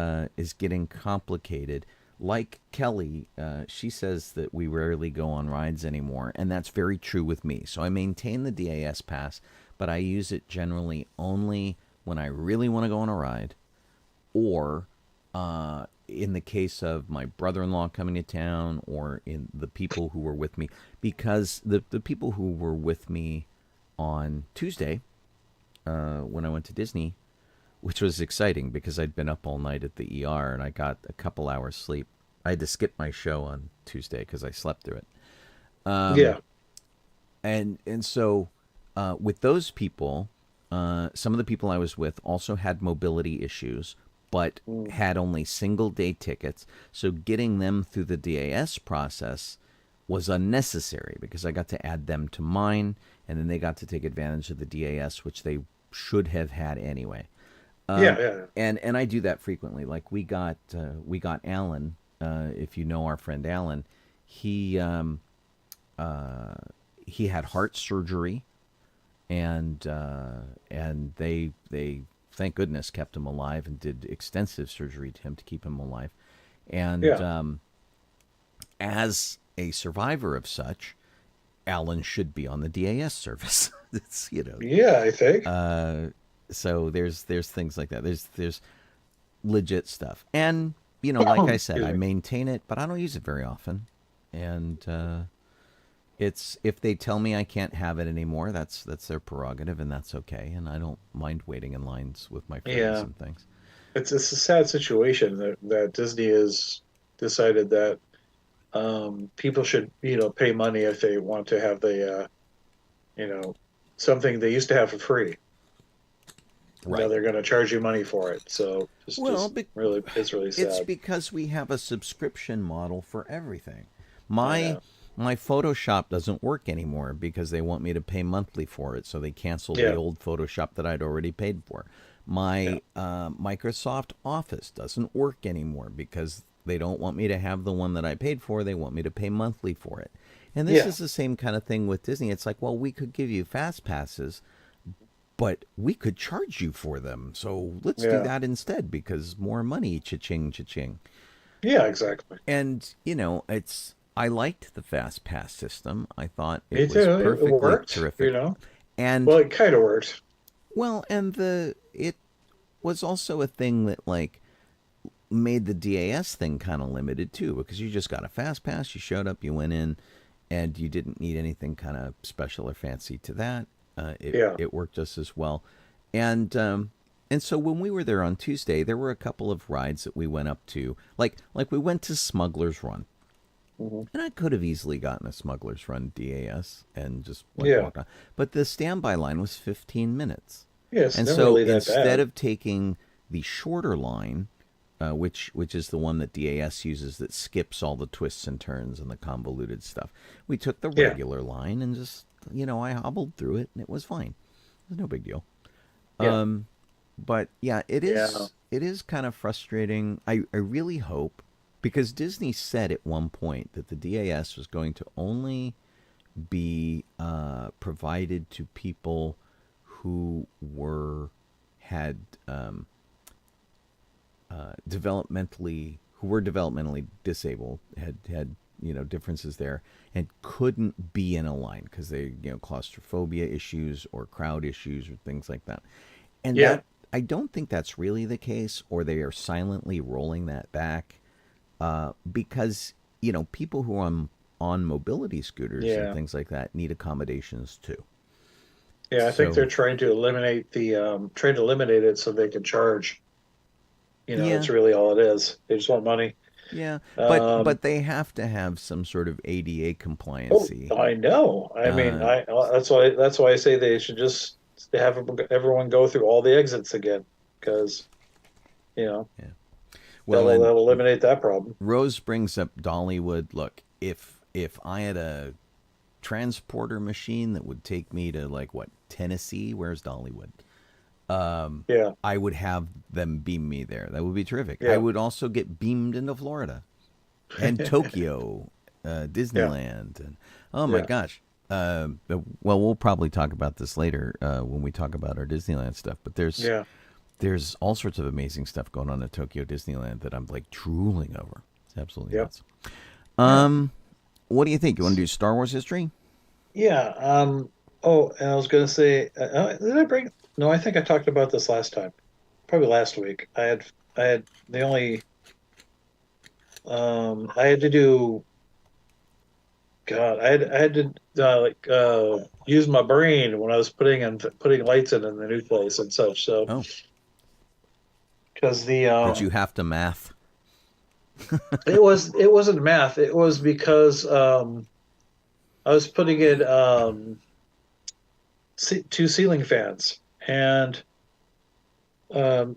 getting complicated. Like Kelly, she says that we rarely go on rides anymore, and that's very true with me. So I maintain the DAS pass, but I use it generally only when I really want to go on a ride, or in the case of my brother-in-law coming to town, or in the people who were with me, because the people who were with me on Tuesday when I went to Disney, which was exciting because I'd been up all night at the ER and I got a couple hours sleep. I had to skip my show on Tuesday because I slept through it. Yeah. And so with those people, some of the people I was with also had mobility issues, but Mm. had only single day tickets. So getting them through the DAS process was unnecessary because I got to add them to mine, and then they got to take advantage of the DAS, which they should have had anyway. Yeah. Yeah. And I do that frequently. Like we got Alan. If you know our friend Alan, he he had heart surgery, and they thank goodness kept him alive and did extensive surgery to him to keep him alive. And Yeah. as a survivor of such, Alan should be on the DAS service. It's Yeah. I think. so there's things like that. There's legit stuff, and like I said, Excuse I me. maintain it, but I don't use it very often. And it's if they tell me I can't have it anymore, that's their prerogative, and that's okay. And I don't mind waiting in lines with my friends Yeah. and things. It's a sad situation that Disney has decided that people should pay money if they want to have the you know something they used to have for free. Now Right. they're going to charge you money for it. So Well, just really it's really it's sad. because we have a subscription model for everything. I My know. my Photoshop doesn't work anymore because they want me to pay monthly for it, so they canceled the Yeah. old Photoshop that I'd already paid for. Yeah. My Microsoft Office doesn't work anymore because they don't want me to have the one that I paid for. They want me to pay monthly for it. And this Yeah. is the same kind of thing with Disney. It's like, well, we could give you fast passes, but we could charge you for them. So let's do Yeah. that instead because more money, cha-ching, cha-ching. Yeah, exactly. And, it's I liked the fast pass system. I thought Me it was too. It perfectly worked, terrific. And Well, it kind of worked. well, and it was also a thing that like made the DAS thing kind of limited too because you just got a fast pass, you showed up, you went in, and you didn't need anything kind of special or fancy to that. It Yeah. it worked just as well. And And so when we were there on Tuesday, there were a couple of rides that we went up to. Like we went to Smuggler's Run. Mhm. And I could have easily gotten a Smuggler's Run DAS and just like Yeah. walked on. But the standby line was 15 minutes. Yeah, it's And never so really that instead bad. of taking the shorter line, which is the one that DAS uses that skips all the twists and turns and the convoluted stuff, we took the Yeah. regular line and just, I hobbled through it and it was fine. It was no big deal. Yeah. But yeah, it Yeah. is kind of frustrating. I really hope, because Disney said at one point that the DAS was going to only be provided to people who had developmentally disabled, had differences there, and couldn't be in a line because they claustrophobia issues or crowd issues or things like that. And Yeah. that, I don't think that's really the case, or they are silently rolling that back, because people who are on mobility scooters and Yeah. things like that need accommodations too. Yeah, I think So they're trying to eliminate it so they can charge. yeah, That's really all it is. They just want money. yeah, but Um, they have to have some sort of ADA oh, compliancy. I know. I mean, Uh, that's why I say they should just have everyone go through all the exits again, because you know yeah. Well, that'll and eliminate that problem. Rose brings up Dollywood. Look, if I had a transporter machine that would take me to like what, Tennessee, where's Dollywood? Yeah, I would have them beam me there. That would be terrific. I yeah, would also get beamed into Florida and Tokyo, yeah, Disneyland, and oh my yeah, gosh. Well, we'll probably talk about this later when we talk about our Disneyland stuff. But yeah. there's all sorts of amazing stuff going on at Tokyo Disneyland that I'm like drooling over. It's absolutely Yep. nuts. Yeah. What do you think? You want to do Star Wars history? Yeah. Oh, and I was gonna say, did I bring? No, I think I talked about this last time, probably last week. I had the only, I had to do. God, I had to use my brain when I was putting lights in the new place and such. So Oh, because did you have to math? it wasn't math. It was because I was putting in two ceiling fans, um,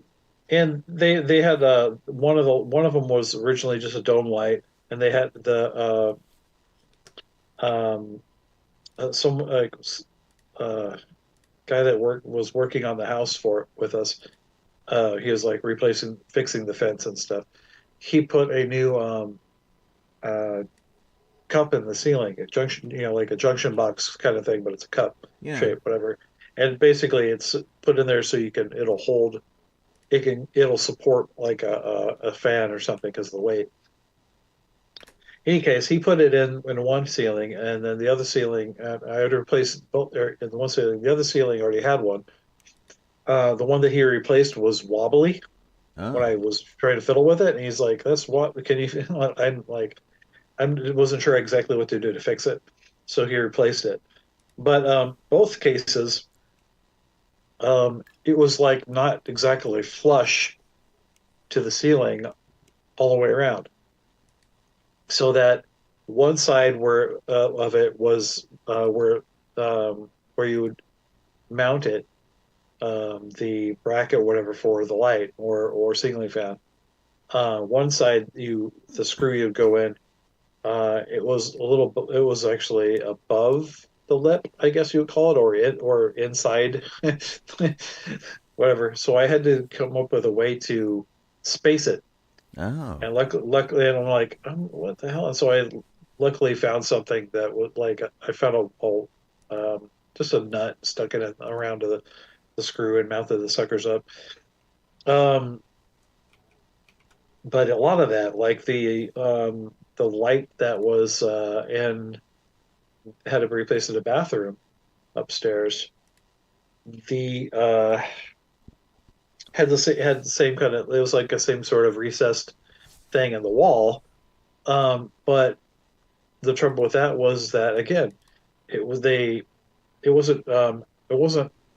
and they had one of them was originally just a dome light, and they had the some uh, guy that was working on the house for with us. He was like fixing the fence and stuff. He put a new uh, cup in the ceiling, a junction, like a junction box kind of thing, but it's a cup Yeah. shape, whatever. And basically, it's put in there so it'll support like a fan or something because of the weight. In any case, he put it in one ceiling, and then the other ceiling, I had to replace both. In the one ceiling, the other ceiling already had one. The one that he replaced was wobbly when Oh, I was trying to fiddle with it, and he's like, "That's what? Can you?" I'm like, I wasn't sure exactly what to do to fix it, so he replaced it. But both cases, it was like not exactly flush to the ceiling all the way around, so that one side where of it was where you would mount it, the bracket, or whatever, for the light or ceiling fan. One side, the screw you'd go in. It was It was actually above the lip, I guess you would call it, or inside, whatever. So I had to come up with a way to space it, oh, and luckily, and I'm like, what the hell? And so I luckily found something that would like I found just a nut, stuck it around to the screw and mounted the suckers up. Um, but a lot of that, like the light that was in had to be replaced in the bathroom upstairs. The had the same kind of, it was like a same sort of recessed thing in the wall. But the trouble with that was that, again, it was they it wasn't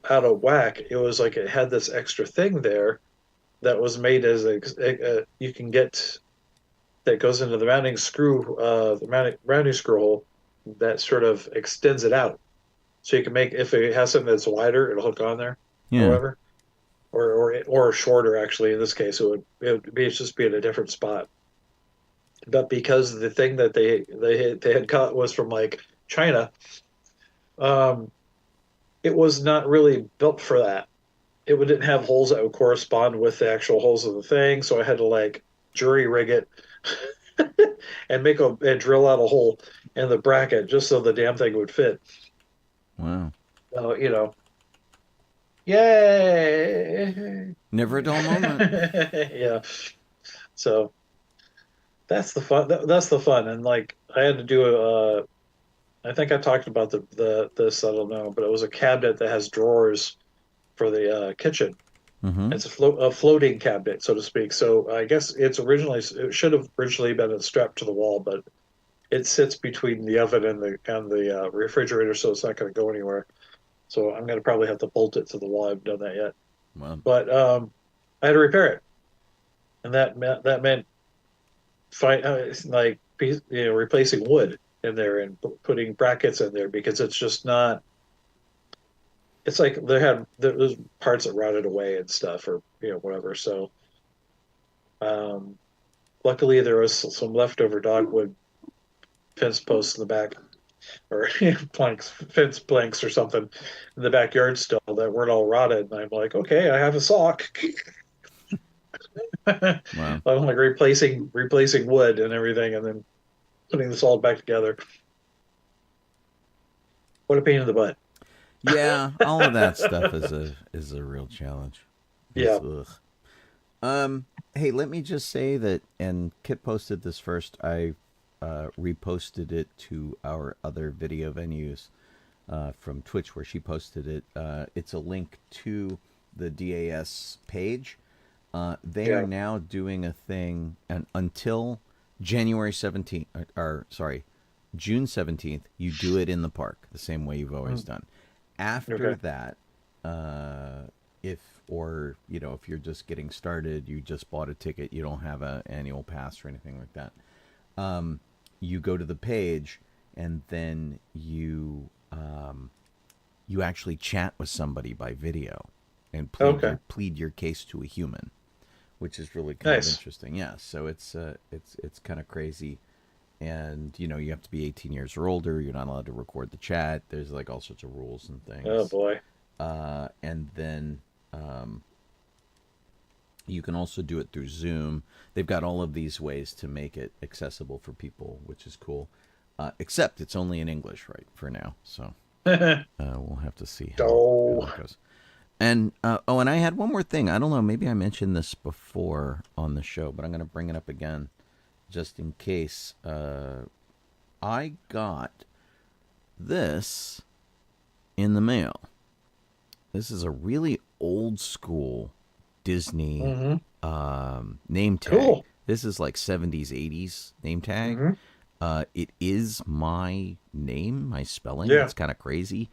out of whack. It was like it had this extra thing there that was made as you can get that goes into the mounting screw, mounting screw hole that sort of extends it out. So you can make if it has something that's wider, it'll hook on there or Yeah. whatever, or shorter. Actually, in this case, it would be just be in a different spot. But because the thing that they had cut was from like China, um, it was not really built for that. Didn't have holes that would correspond with the actual holes of the thing, so I had to like jury rig it and drill out a hole in the bracket just so the damn thing would fit. Wow. You know, yay! Never a dull moment. Yeah. So that's the fun. That's the fun, and like I had to do a. I think I talked about this. I don't know, but it was a cabinet that has drawers for the kitchen. Mm-hmm. It's a floating cabinet, so to speak. So I guess it should have originally been strapped to the wall, but it sits between the oven and the refrigerator, so it's not going to go anywhere. So I'm going to probably have to bolt it to the wall. I haven't done that yet, Wow. but I had to repair it, and that meant replacing wood in there and putting brackets in there because it's just not. It's like there's parts that rotted away and stuff, or whatever. So, um, luckily there was some leftover dogwood fence posts in the back, or fence planks or something in the backyard still that weren't all rotted. And I'm like, okay, I have a sock. Wow. I'm like replacing wood and everything, and then putting this all back together. What a pain in the butt. Yeah, all of that stuff is a real challenge. Yeah. Ugh. Hey, let me just say that, and Kit posted this first. I reposted it to our other video venues from Twitch where she posted it. It's a link to the DAS page. They are now doing a thing, and until January 17th, or sorry, June 17th, you do it in the park the same way you've always done. After that, if you're just getting started, you just bought a ticket, you don't have an annual pass or anything like that, you go to the page and then you actually chat with somebody by video and plead your case to a human, which is really kind of interesting. Yeah, so it's kind of crazy. And you have to be 18 years or older. You're not allowed to record the chat. There's like all sorts of rules and things. Oh boy. And then you can also do it through Zoom. They've got all of these ways to make it accessible for people, which is cool. Except it's only in English right for now. So we'll have to see how it goes. And and I had one more thing. I don't know. Maybe I mentioned this before on the show, but I'm going to bring it up again, just in case. I got this in the mail. This is a really old school Disney name tag. Cool. This is like 70s, 80s name tag. It is my name, my spelling. Yeah. It's kind of crazy.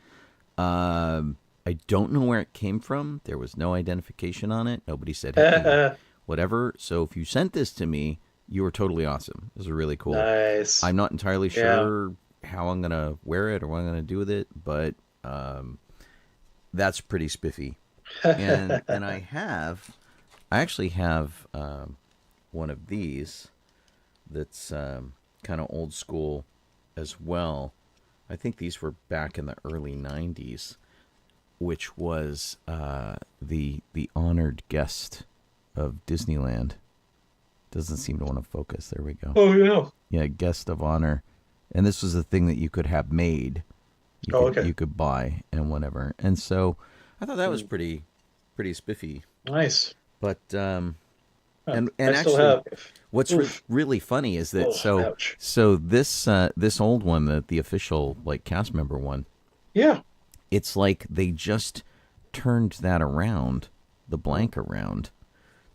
I don't know where it came from. There was no identification on it. Nobody said hey, whatever. So if you sent this to me, you were totally awesome. This is really cool. Nice. I'm not entirely sure how I'm going to wear it or what I'm going to do with it, but that's pretty spiffy. And I actually have one of these that's kind of old school as well. I think these were back in the early 90s, which was the honored guest of Disneyland. Doesn't seem to want to focus. There we go. Oh, yeah. Yeah, guest of honor. And this was a thing that you could have made. You could buy and whatever. And so I thought that was pretty spiffy. Nice. But and I actually still have. what's really funny is that ouch. so this old one, the official like cast member one, Yeah. it's like they just turned that around, the blank around,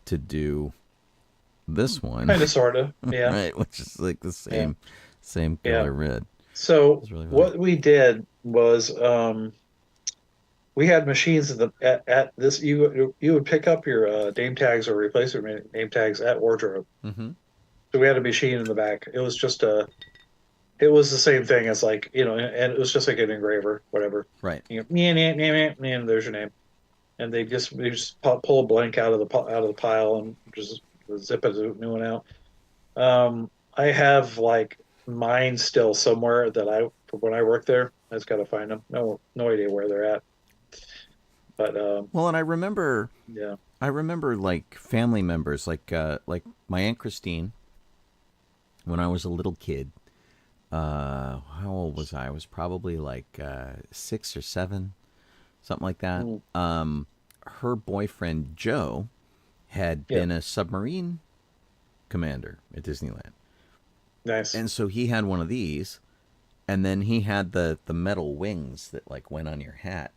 to do this one. Kind of, sort of. Yeah. Right, which is like the same color red. So Really what we did was we had machines at this. You would pick up your name tags or replacement name tags at wardrobe. Mm-hmm. So we had a machine in the back. It was just it was the same thing as like, and it was just like an engraver, whatever. Right. There's your name, and they just pull a blank out of the pile and just zip a new one out. I have like mine still somewhere that when I work there. I just got to find them. No idea where they're at. But Well, and yeah, I remember like family members, like my Aunt Christine, when I was a little kid. How old was I? I was probably like 6 or 7, something like that. Her boyfriend Joe had yeah, been a submarine commander at Disneyland, nice. and so he had one of these, and then he had the metal wings that like went on your hat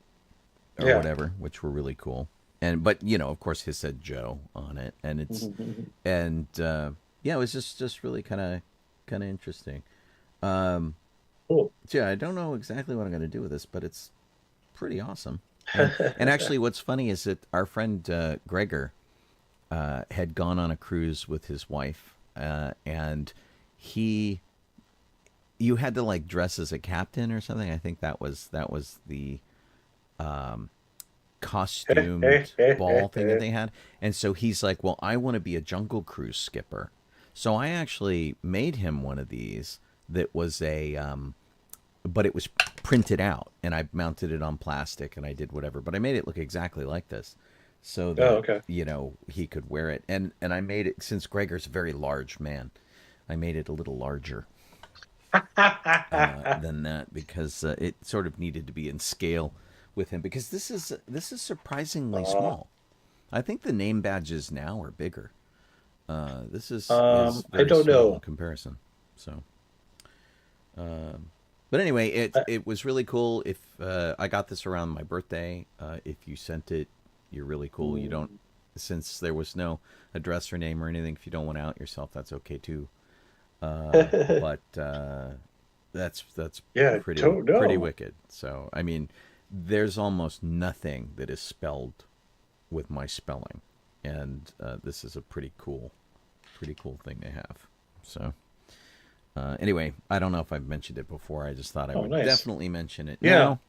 or Yeah. whatever, which were really cool. And but of course, his said Joe on it, and it's and yeah, it was just really kind of interesting. Cool. So yeah, I don't know exactly what I'm going to do with this, but it's pretty awesome. And actually, what's funny is that our friend Gregor had gone on a cruise with his wife, and you had to like dress as a captain or something. I think that was the costumed ball thing that they had. And so he's like, well, I want to be a jungle cruise skipper. So I actually made him one of these that was but it was printed out, and I mounted it on plastic, and I did whatever. But I made it look exactly like this, so that Okay. he could wear it. And I made it, since Gregor's a very large man, I made it a little larger than that because it sort of needed to be in scale with him, because this is surprisingly small. I think the name badges now are bigger. This is I very don't small know. in comparison. So, but anyway, it was really cool. If I got this around my birthday, if you sent it, you're really cool. You don't, since there was no address or name or anything. If you don't want to out yourself, that's okay too. But that's Yeah, don't know. pretty wicked. So I mean, there's almost nothing that is spelled with my spelling, and this is a pretty cool thing to have. So anyway, I don't know if I've mentioned it before. I just thought I would Nice. definitely mention it Yeah. now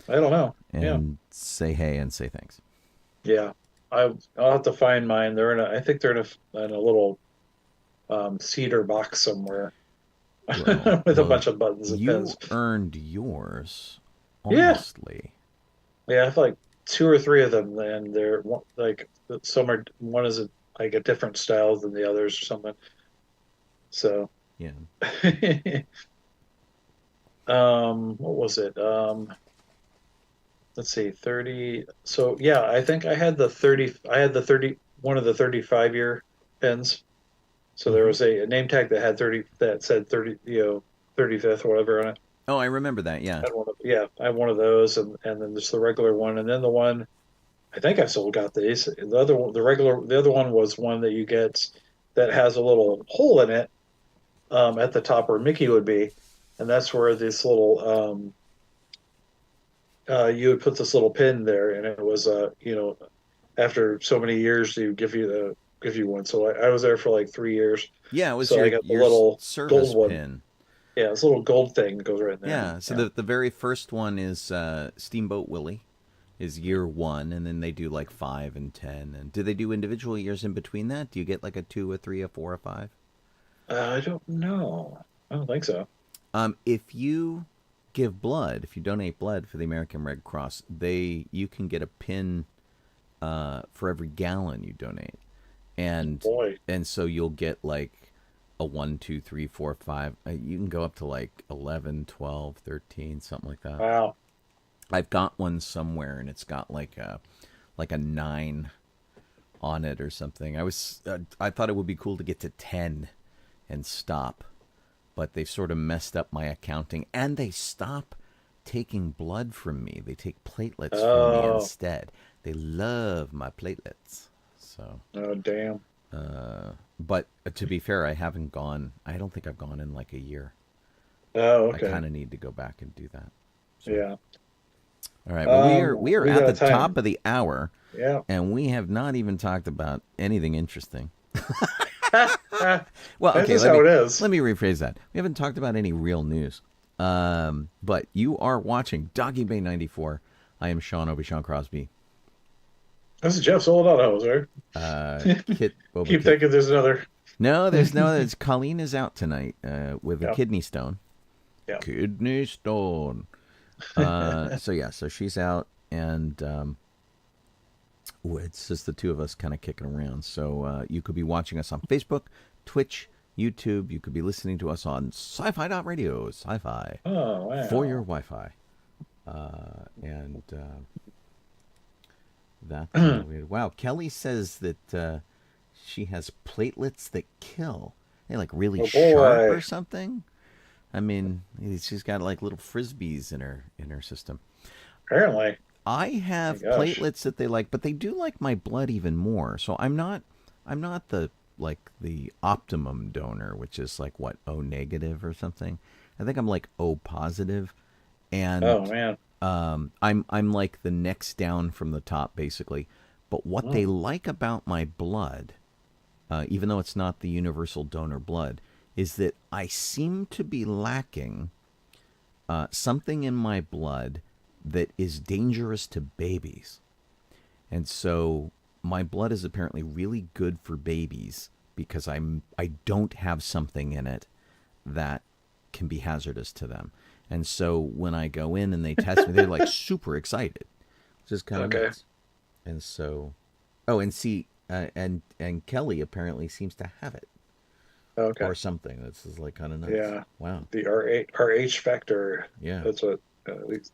I don't know. and say hey and say thanks. Yeah. I'll have to find mine. I think they're in a little cedar box somewhere Well, with a bunch of buttons and you pins. earned yours Yeah. honestly. Yeah, I have like 2 or 3 of them, and they're like one is like a different style than the others or something. So, Yeah. what was it? Let's see, 30. So yeah, I think I had the 30. I had the 30. One of the 35-year pins. So there Mhm. was a name tag that had 30, that said 30, 35th or whatever on it. Oh, I remember that. Yeah. I had one of those, and then there's the regular one, and then the one I think I've still got these. The other one was one that you get that has a little hole in it at the top where Mickey would be, and that's where this little you would put this little pin there, and it was after so many years they would give you one. So I was there for like 3 years, Yeah, it was so I got the your little service gold one. pin. Yeah, this little gold thing that goes right in there. Yeah, so Yeah. the very first one is Steamboat Willie, is year 1, and then they do like 5 and 10. And do they do individual years in between that? Do you get like a 2, a 3, a 4, a 5? I don't know. I don't think so. If you give blood, if you donate blood for the American Red Cross, you can get a pin for every gallon you donate, and Boy. so you'll get like a 1, 2, 3, 4, 5. You can go up to like 11, 12, 13, something like that. Wow. I've got one somewhere, and it's got like a 9 on it or something. I thought it would be cool to get to 10 and stop, but they sort of messed up my accounting, and they stop taking blood from me. They take platelets from me Oh. instead. They love my platelets. So, Oh, damn. but to be fair, I haven't gone. I don't think I've gone in like a year. Oh, I okay. kind of need to go back and do that. So, Yeah. All right. Well, we are We at got the a time. top of the hour, Yeah. and we have not even talked about anything interesting. That's Well, okay. just how it is. Let me rephrase that. We haven't talked about any real news. But you are watching Doggy Bay 94. I am Sean Obi-Shawn Crosby. This is Jeff's old Donoho, sir. Kit Boba Keep Kit. thinking there's another. No, there's no. There's Colleen is out tonight with a Yeah. kidney stone. Yeah. Kidney stone. So she's out, and it's just the two of us kind of kicking around. So you could be watching us on Facebook, Twitch, YouTube. You could be listening to us on sci-fi.radio, sci-fi Oh, wow. for your Wi-Fi. And that weird. Wow, Kelly says that she has platelets that kill. They like really Oh, sharp boy. or something. I mean, she's got like little frisbees in her system. Apparently. I have My gosh. platelets that they like, but they do like my blood even more. So I'm not the the optimum donor, which is like what, O negative or something. I think I'm like O positive, and Oh, man. I'm like the next down from the top basically. But what they like about my blood, even though it's not the universal donor blood, is that I seem to be lacking something in my blood that is dangerous to babies. And so my blood is apparently really good for babies because I don't have something in it that can be hazardous to them. And so when I go in and they test me, they're like super excited, which is kind of Okay. nuts. And so, and Kelly apparently seems to have it Okay. or something. This is like kind of nuts. Yeah. Wow. The RH factor. Yeah. That's what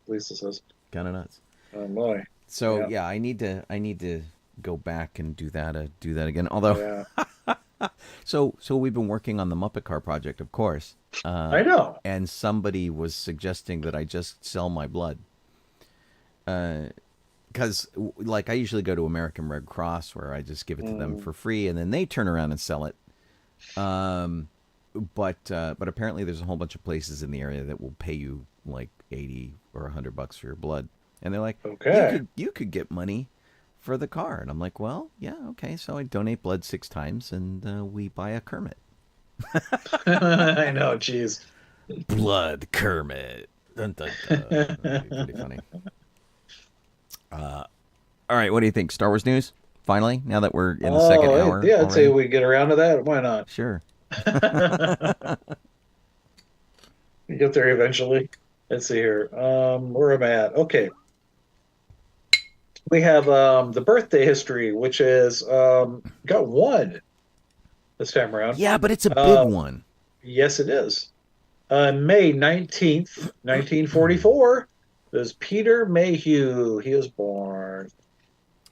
Lisa says. Kind of nuts. Oh, boy. So Yeah. I need to go back and do that again. Although, Yeah. so we've been working on the Muppet Car project, of course. I know. And somebody was suggesting that I just sell my blood. Because like I usually go to American Red Cross where I just give it to them for free, and then they turn around and sell it. But apparently there's a whole bunch of places in the area that will pay you like $80 or $100 for your blood, and they're like, Okay. you could get money for the car, and I'm like, well, yeah, okay. So I donate blood 6 times, and we buy a Kermit. I know. Jeez. Blood Kermit. Dun, dun, dun. That'd be pretty funny. All right, what do you think? Star Wars news? Finally, now that we're in the second hour. Yeah, I'd say already? we get around to that. Why not? Sure. You get there eventually. Let's see here. Where am I at? Okay. We have the birthday history, which is got one this time around. Yeah, but it's a big one. Yes, it is. May 19th, 1944, was Peter Mayhew. He was born.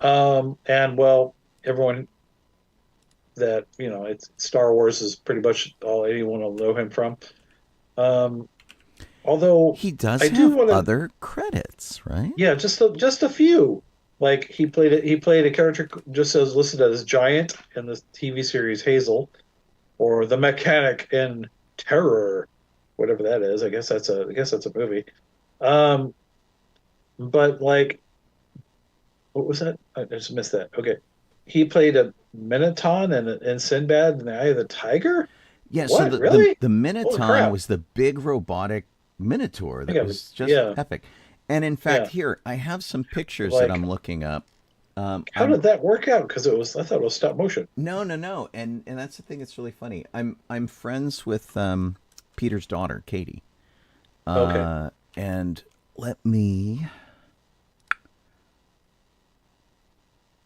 And well, everyone that, it's Star Wars is pretty much all anyone will know him from. Although He does I have do wanna- other credits, right? yeah, just a few. Like he played a character just as listed as Giant in the TV series Hazel, or the mechanic in Terror, whatever that is. I guess that's a movie. But like, what was that? I just missed that. Okay, he played a Minotaur in Sinbad and the Eye of the Tiger. Yeah, What, so the really? the Holy Minotaur crap. was the big robotic Minotaur that Yeah, was just yeah. epic. And in fact, Yeah. here I have some pictures Like- that I'm looking up. How I'm- did that work out? Because I thought it was stop motion. No, and that's the thing that's really funny. I'm friends with Peter's daughter, Katie. Okay. And let me.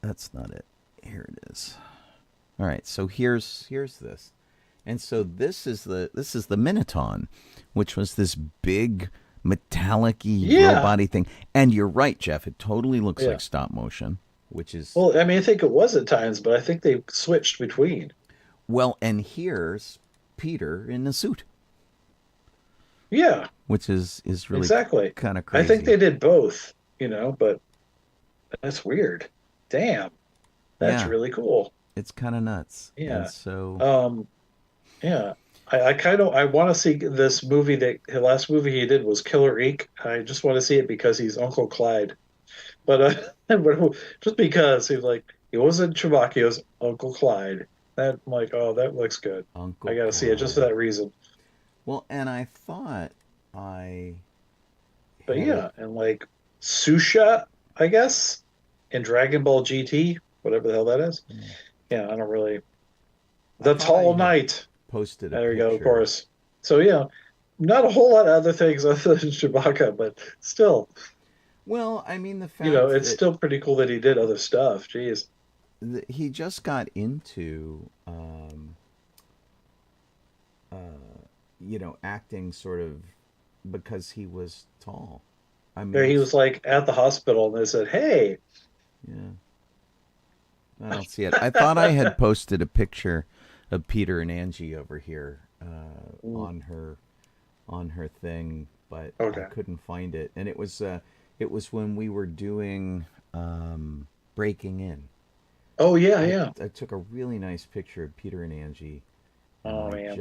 That's not it. Here it is. All right, so here's this, and so this is the Minotaur, which was this big metallic-y Yeah. robot-y thing. And you're right, Jeff. It totally looks Yeah. like stop motion, which is Well, I mean, I think it was at times, but I think they switched between. well. And here's Peter in the suit, Yeah, which is really exactly. kind of crazy. I think they did both, but that's weird. Damn, that's Yeah. really cool. It's kind of nuts. Yeah. And so Yeah, I want to see this movie. That the last movie he did was Killer Inc. I just want to see it because he's Uncle Clyde. But just because he wasn't Chewbacca, he was Uncle Clyde. That I'm like, oh, that looks good. Uncle I gotta see it just for Clyde. that reason. Well, and I thought I But had it. yeah, and like Susha, I guess, in Dragon Ball GT, whatever the hell that is. Yeah. Yeah, I don't really. I The thought I Tall had Knight. posted a There we go, of picture. course. So yeah, not a whole lot of other things other than Chewbacca, but still, Well, I mean, the fact it's that still pretty cool that he did other stuff. Jeez. he just got into, acting sort of because he was tall. I mean, There he that's, was like at the hospital, and they said, "Hey." yeah, I don't see it. I thought I had posted a picture of Peter and Angie over here Mm, on her thing, but I okay. couldn't find it. And it was when we were doing Breaking In. Oh yeah, I yeah. I took a really nice picture of Peter and Angie, and Oh man.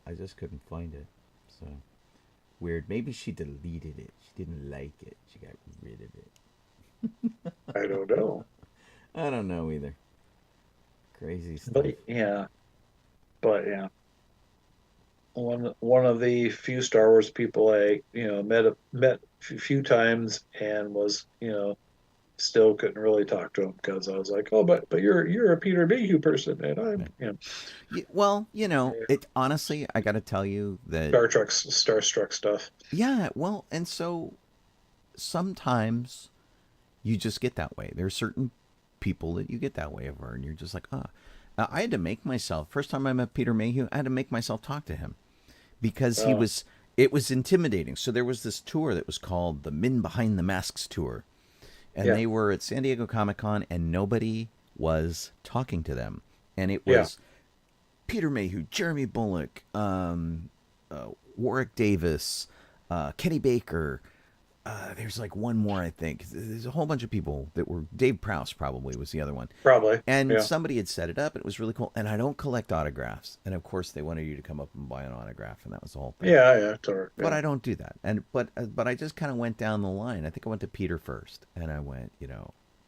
I just couldn't find it. So weird. Maybe she deleted it. She didn't like it. She got rid of it. I don't know, I don't know either. Crazy but stuff. yeah, but yeah. One of the few Star Wars people I met a few times and was still couldn't really talk to him because I was like, oh, but you're a Peter Mayhew person, and I'm Right. Well, yeah, it honestly, I got to tell you that Star Trek Starstruck stuff. yeah, well, and so sometimes you just get that way. There are certain people that you get that way over, and you're just like, ah. I had to make myself. First time I met Peter Mayhew, I had to make myself talk to him because he Oh was. It was intimidating. So there was this tour that was called the Men Behind the Masks tour, and yeah, they were at San Diego Comic Con, and nobody was talking to them, and it yeah. was Peter Mayhew, Jeremy Bulloch, Warwick Davis, Kenny Baker. There's like one more, I think. There's a whole bunch of people that were. Dave Prowse probably was the other one. Probably. And Yeah, somebody had set it up, and it was really cool. And I don't collect autographs. And of course, they wanted you to come up and buy an autograph, and that was the whole thing. yeah. Tor, But yeah. I don't do that. And but I just kind of went down the line. I think I went to Peter first, and I went,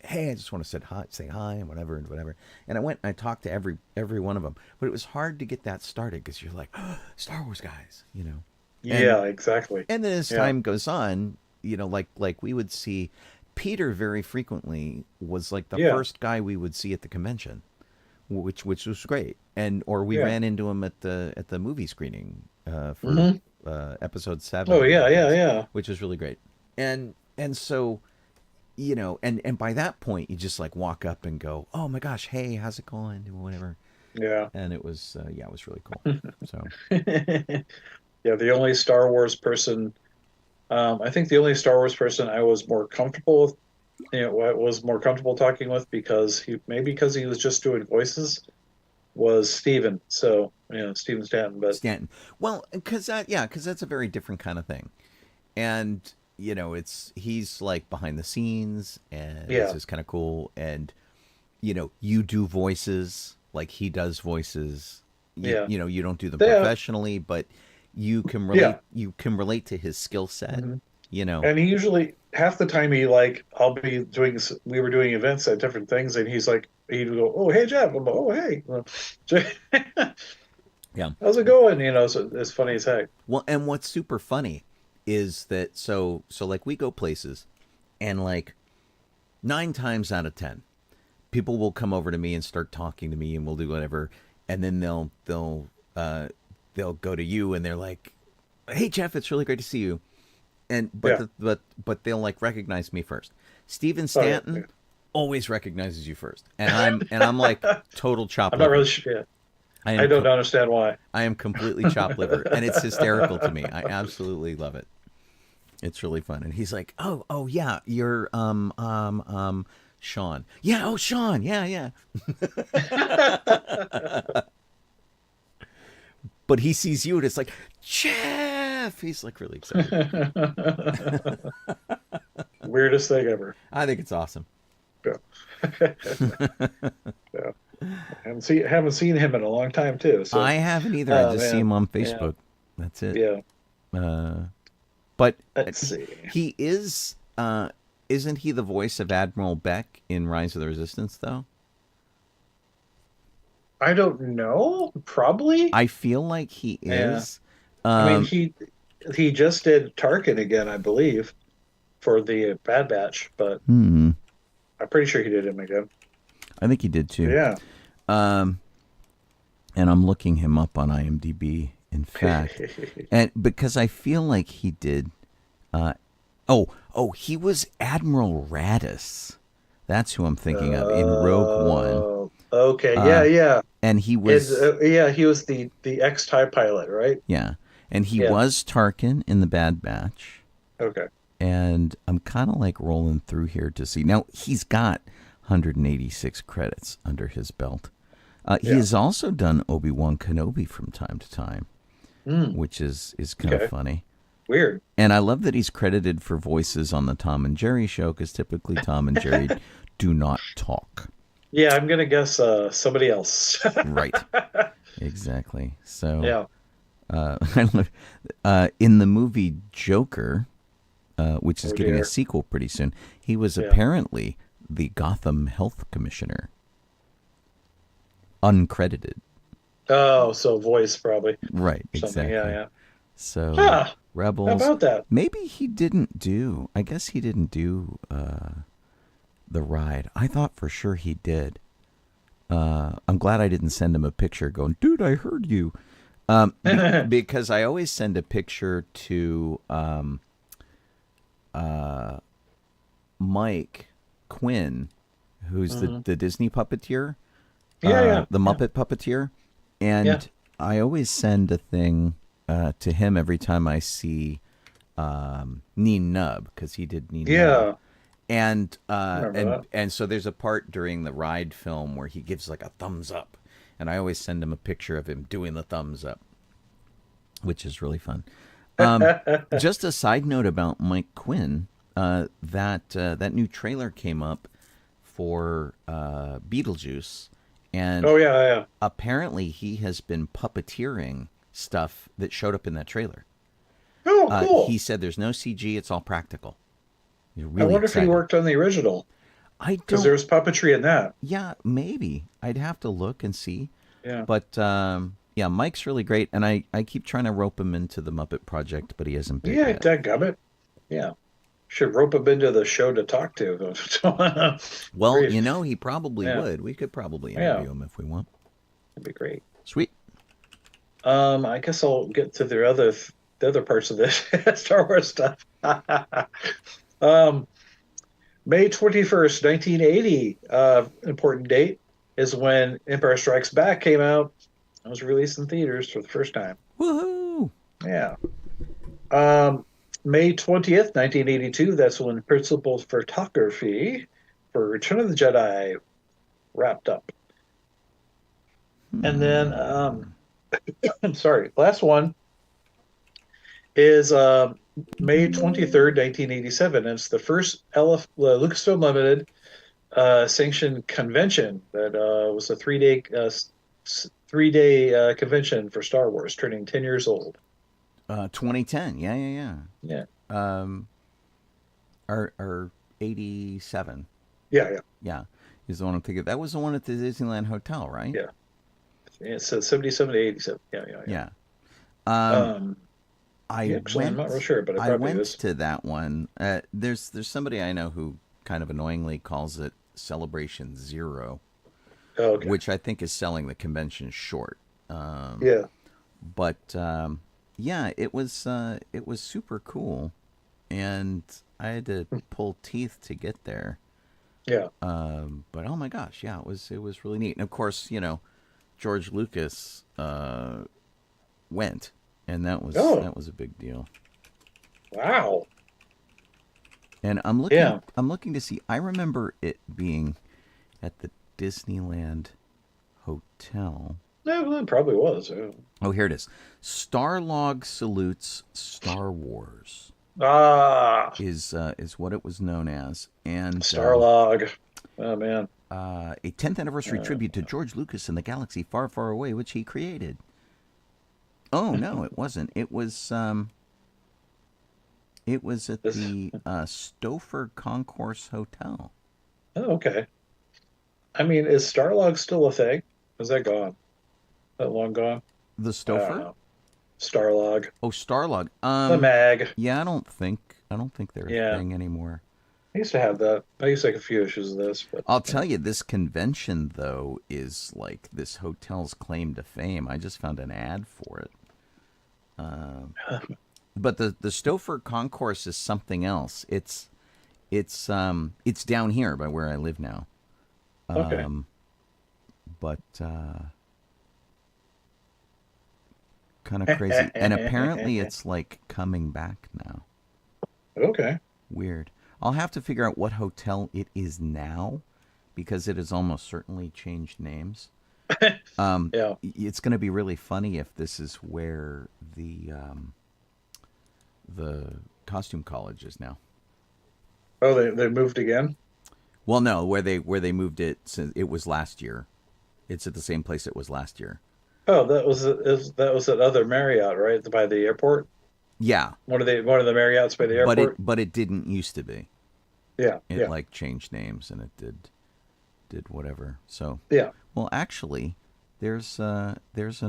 hey, I just want to say hi, and whatever and whatever. And I went and I talked to every one of them. But it was hard to get that started because you're like, oh, Star Wars guys. And Yeah, exactly. and then as Yeah. time goes on, like we would see Peter very frequently was like the Yeah. first guy we would see at the convention, which was great. And or we Yeah. ran into him at the movie screening for Hmm. episode 7, Oh I think yeah, it yeah, was, yeah. which was really great. And so and by that point you just like walk up and go, oh my gosh, hey, how's it going, or whatever. Yeah. And it was it was really cool. So Yeah, the only Star Wars person, I think the only Star Wars person I was more comfortable with, I was more comfortable talking with because he was just doing voices was Steven. So, Steven Stanton. But Stanton, well, because that's a very different kind of thing. And he's like behind the scenes, and it's yeah, just kind of cool. And you do voices like he does voices. yeah, You don't do them yeah, professionally, but yeah. you can relate to his skill set. Hmm. you know And he usually half the time I'll be doing, we were doing events at different things, and he'd go, oh hey Jeff, I'm like, oh hey, yeah. how's it going? So it's funny as heck. Well, and what's super funny is that so like we go places, and like 9 times out of 10 people will come over to me and start talking to me, and we'll do whatever, and then they'll go to you, and they're like, hey Jeff, it's really great to see you. And Yeah. but they'll like recognize me first. Steven Oh yeah, yeah. Stanton always recognizes you first, and I'm like total chop I'm not really liver. sure. Yeah. I I am don't understand why. I am completely chop liver, and it's hysterical to me. I absolutely love it. It's really fun. And he's like, oh yeah, you're Sean. Yeah, oh Sean, yeah, yeah. But he sees you, and it's like, Jeff. He's like really excited. Weirdest thing ever. I think it's awesome. Yeah. Yeah. Haven't seen him in a long time too. So, I haven't either. I oh just see man, him on yeah, Facebook. That's it. yeah. Uh, but Let's see. he is. Isn't he the voice of Admiral Beck in Rise of the Resistance, though? I don't know. Probably. I feel like he Yeah. is. I mean, Um, he just did Tarkin again, I believe, for the Bad Batch, but hmm, I'm pretty sure he did him again. I think he did too. Yeah. Um, and I'm looking him up on IMDb. In fact, and because I feel like he did. Uh, he was Admiral Radis. That's who I'm thinking of in Rogue One. Okay. Yeah, Uh, yeah. and he Is was yeah, he was the ex-TIE pilot, right? yeah, and he Yeah. was Tarkin in the Bad Batch. Okay. And I'm kind of like rolling through here to see. Now he's got 186 credits under his belt. He Yeah. has also done Obi-Wan Kenobi from time to time, Hmm. which is kind Okay. of funny. Weird. And I love that he's credited for voices on the Tom and Jerry show because typically Tom and Jerry do not talk. Yeah, I'm gonna guess somebody else. Right. Exactly. So Yeah. I love, in the movie Joker, which is Oh getting a dear. sequel pretty soon, he was Yeah. apparently the Gotham Health Commissioner, uncredited. Oh, so voice probably Right. something. Exactly. Yeah, yeah. So Huh. How Rebels. about that? Maybe he didn't do. I guess he didn't do the ride. I thought for sure he did. I'm glad I didn't send him a picture going, dude, I heard you. Because I always send a picture to Mike Quinn, who's the Disney puppeteer, Yeah, yeah. the Muppet puppeteer. And Yeah. I always send a thing to him every time I see Neen Nub, because he did Neen Nub. Yeah. And Remember that. and so there's a part during the ride film where he gives like a thumbs up, and I always send him a picture of him doing the thumbs up, which is really fun. Just a side note about Mike Quinn, that new trailer came up for Beetlejuice, and Oh yeah, yeah. apparently he has been puppeteering stuff that showed up in that trailer. Oh, cool. He said there's no CG; it's all practical. You're I really wonder if he excited. worked on the original I because don't. there's puppetry in that. Yeah, maybe. I'd have to look and see. Yeah. But yeah, Mike's really great, and I keep trying to rope him into the Muppet Project, but he hasn't been Yeah, yet. dadgummit. Yeah. Should rope him into the show to talk to. Well, Great. you know, he probably Yeah. would. We could probably Yeah. interview him if we want. That'd be great. Sweet. I guess I'll get to the other parts of this Star Wars stuff. um, May 21st, 1980, important date, is when Empire Strikes Back came out. It was released in theaters for the first time. Woohoo! Yeah. May 20th, 1982, that's when principal photography for Return of the Jedi wrapped up. And then, I'm sorry, last one is May 23rd, 1987. And it's the first Lucasfilm Limited sanctioned convention that was a three-day convention for Star Wars, turning 10 years old. 2010. Yeah. Yeah. Or 87. Yeah. Yeah, is the one I'm thinking of. That was the one at the Disneyland Hotel, right? Yeah. It says 77 to 87. Yeah. Yeah. I Yeah, actually, I'm went. not real sure, but it I probably went is. to that one. There's somebody I know who kind of annoyingly calls it Celebration Zero, Oh, okay. which I think is selling the convention short. Yeah. But yeah, it was super cool, and I had to pull teeth to get there. Yeah. But oh my gosh, yeah, it was really neat. And of course, you know, George Lucas went, and that was a big deal. Wow. And I'm looking Yeah. to see. I remember it being at the Disneyland Hotel. Yeah, well, it probably was. Yeah. Oh, here it is. Starlog salutes Star Wars Ah, is what it was known as, and Starlog. Oh man. A 10th anniversary tribute to George Lucas and the galaxy far, far away, which he created. Oh no, it wasn't. It was at This. the Stouffer Concourse Hotel. Oh, okay. I mean, is Starlog still a thing? Is that gone? That long gone? The I don't Stouffer? know. Starlog. Oh, Starlog. The mag. Yeah, I don't think they're a Yeah. thing anymore. I used to have that. I used to take a few issues of this, but I'll tell you, this convention though is like this hotel's claim to fame. I just found an ad for it. But the Stouffer Concourse is something else. It's down here by where I live now. okay. But kind of crazy. And apparently it's like coming back now. Okay. Weird. I'll have to figure out what hotel it is now because it has almost certainly changed names. Yeah. It's going to be really funny if this is where the costume college is now. Oh, they moved again? Well, no, where they moved it since it was last year. It's at the same place it was last year. Oh, that was that other Marriott, right? By the airport? Yeah, One of the Marriotts by the airport? but it didn't used to be. Yeah. It Yeah. like changed names and it did whatever. So Yeah. well, actually, there's an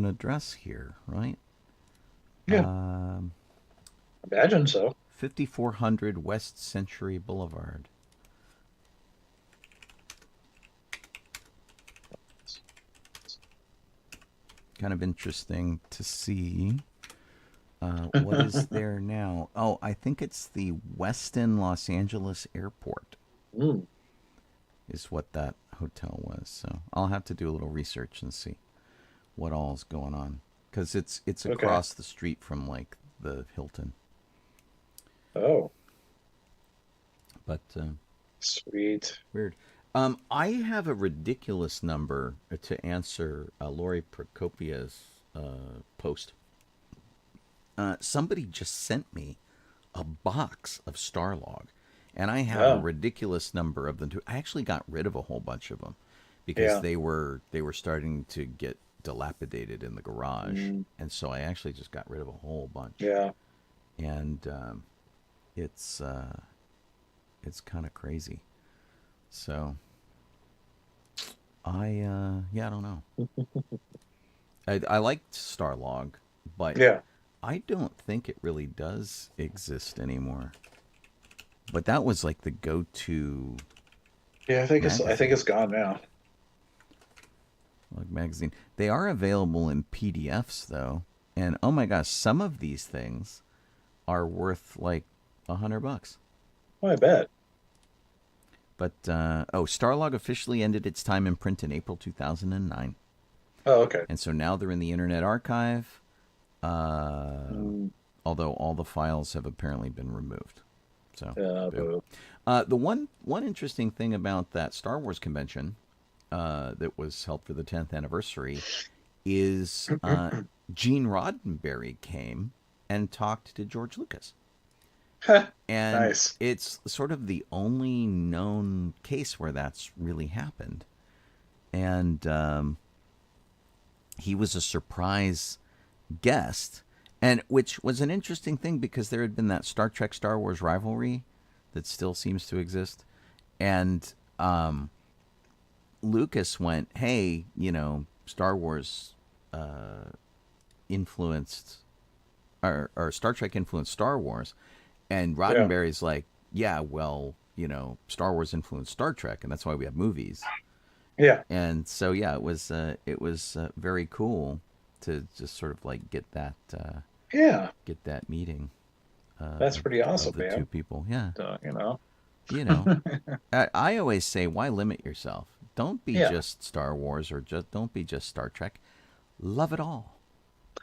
address here, right? Yeah. Imagine so. 5400 West Century Boulevard. Kind of interesting to see what is there now. Oh, I think it's the Westin Los Angeles Airport Mm. is what that hotel was. So I'll have to do a little research and see what all's going on because it's Okay. across the street from like the Hilton. Oh, But sweet. weird. I have a ridiculous number to answer Lori Prokopia's post. Somebody just sent me a box of Starlog, and I have a Oh. ridiculous number of them too. I actually got rid of a whole bunch of them because Yeah. they were starting to get dilapidated in the garage, and so I actually just got rid of a whole bunch. Yeah. And it's kind of crazy. So I don't know. I liked Starlog, but Yeah. I don't think it really does exist anymore. But that was like the go-to Yeah, I think it's gone now. like magazine. They are available in PDFs though, and oh my gosh, some of these things are worth like $100. Well, I bet. But Starlog officially ended its time in print in April 2009, Oh, okay. and so now they're in the Internet Archive. Although all the files have apparently been removed. So Yeah, boo. The one interesting thing about that Star Wars convention that was held for the 10th anniversary is Gene Roddenberry came and talked to George Lucas. but And nice. it's sort of the only known case where that's really happened. And he was a surprise guest, and which was an interesting thing because there had been that Star Trek Star Wars rivalry that still seems to exist. And Lucas went, hey, Star Wars influenced or Star Trek influenced Star Wars. And Roddenberry's like, yeah, well, Star Wars influenced Star Trek, and that's why we have movies. Yeah. And so, yeah, it was very cool to just sort of like get that Yeah. meeting. That's pretty awesome, of the man. two people. Yeah, You know. I always say, why limit yourself? Don't be Yeah. just Star Wars or don't be just Star Trek. Love it all.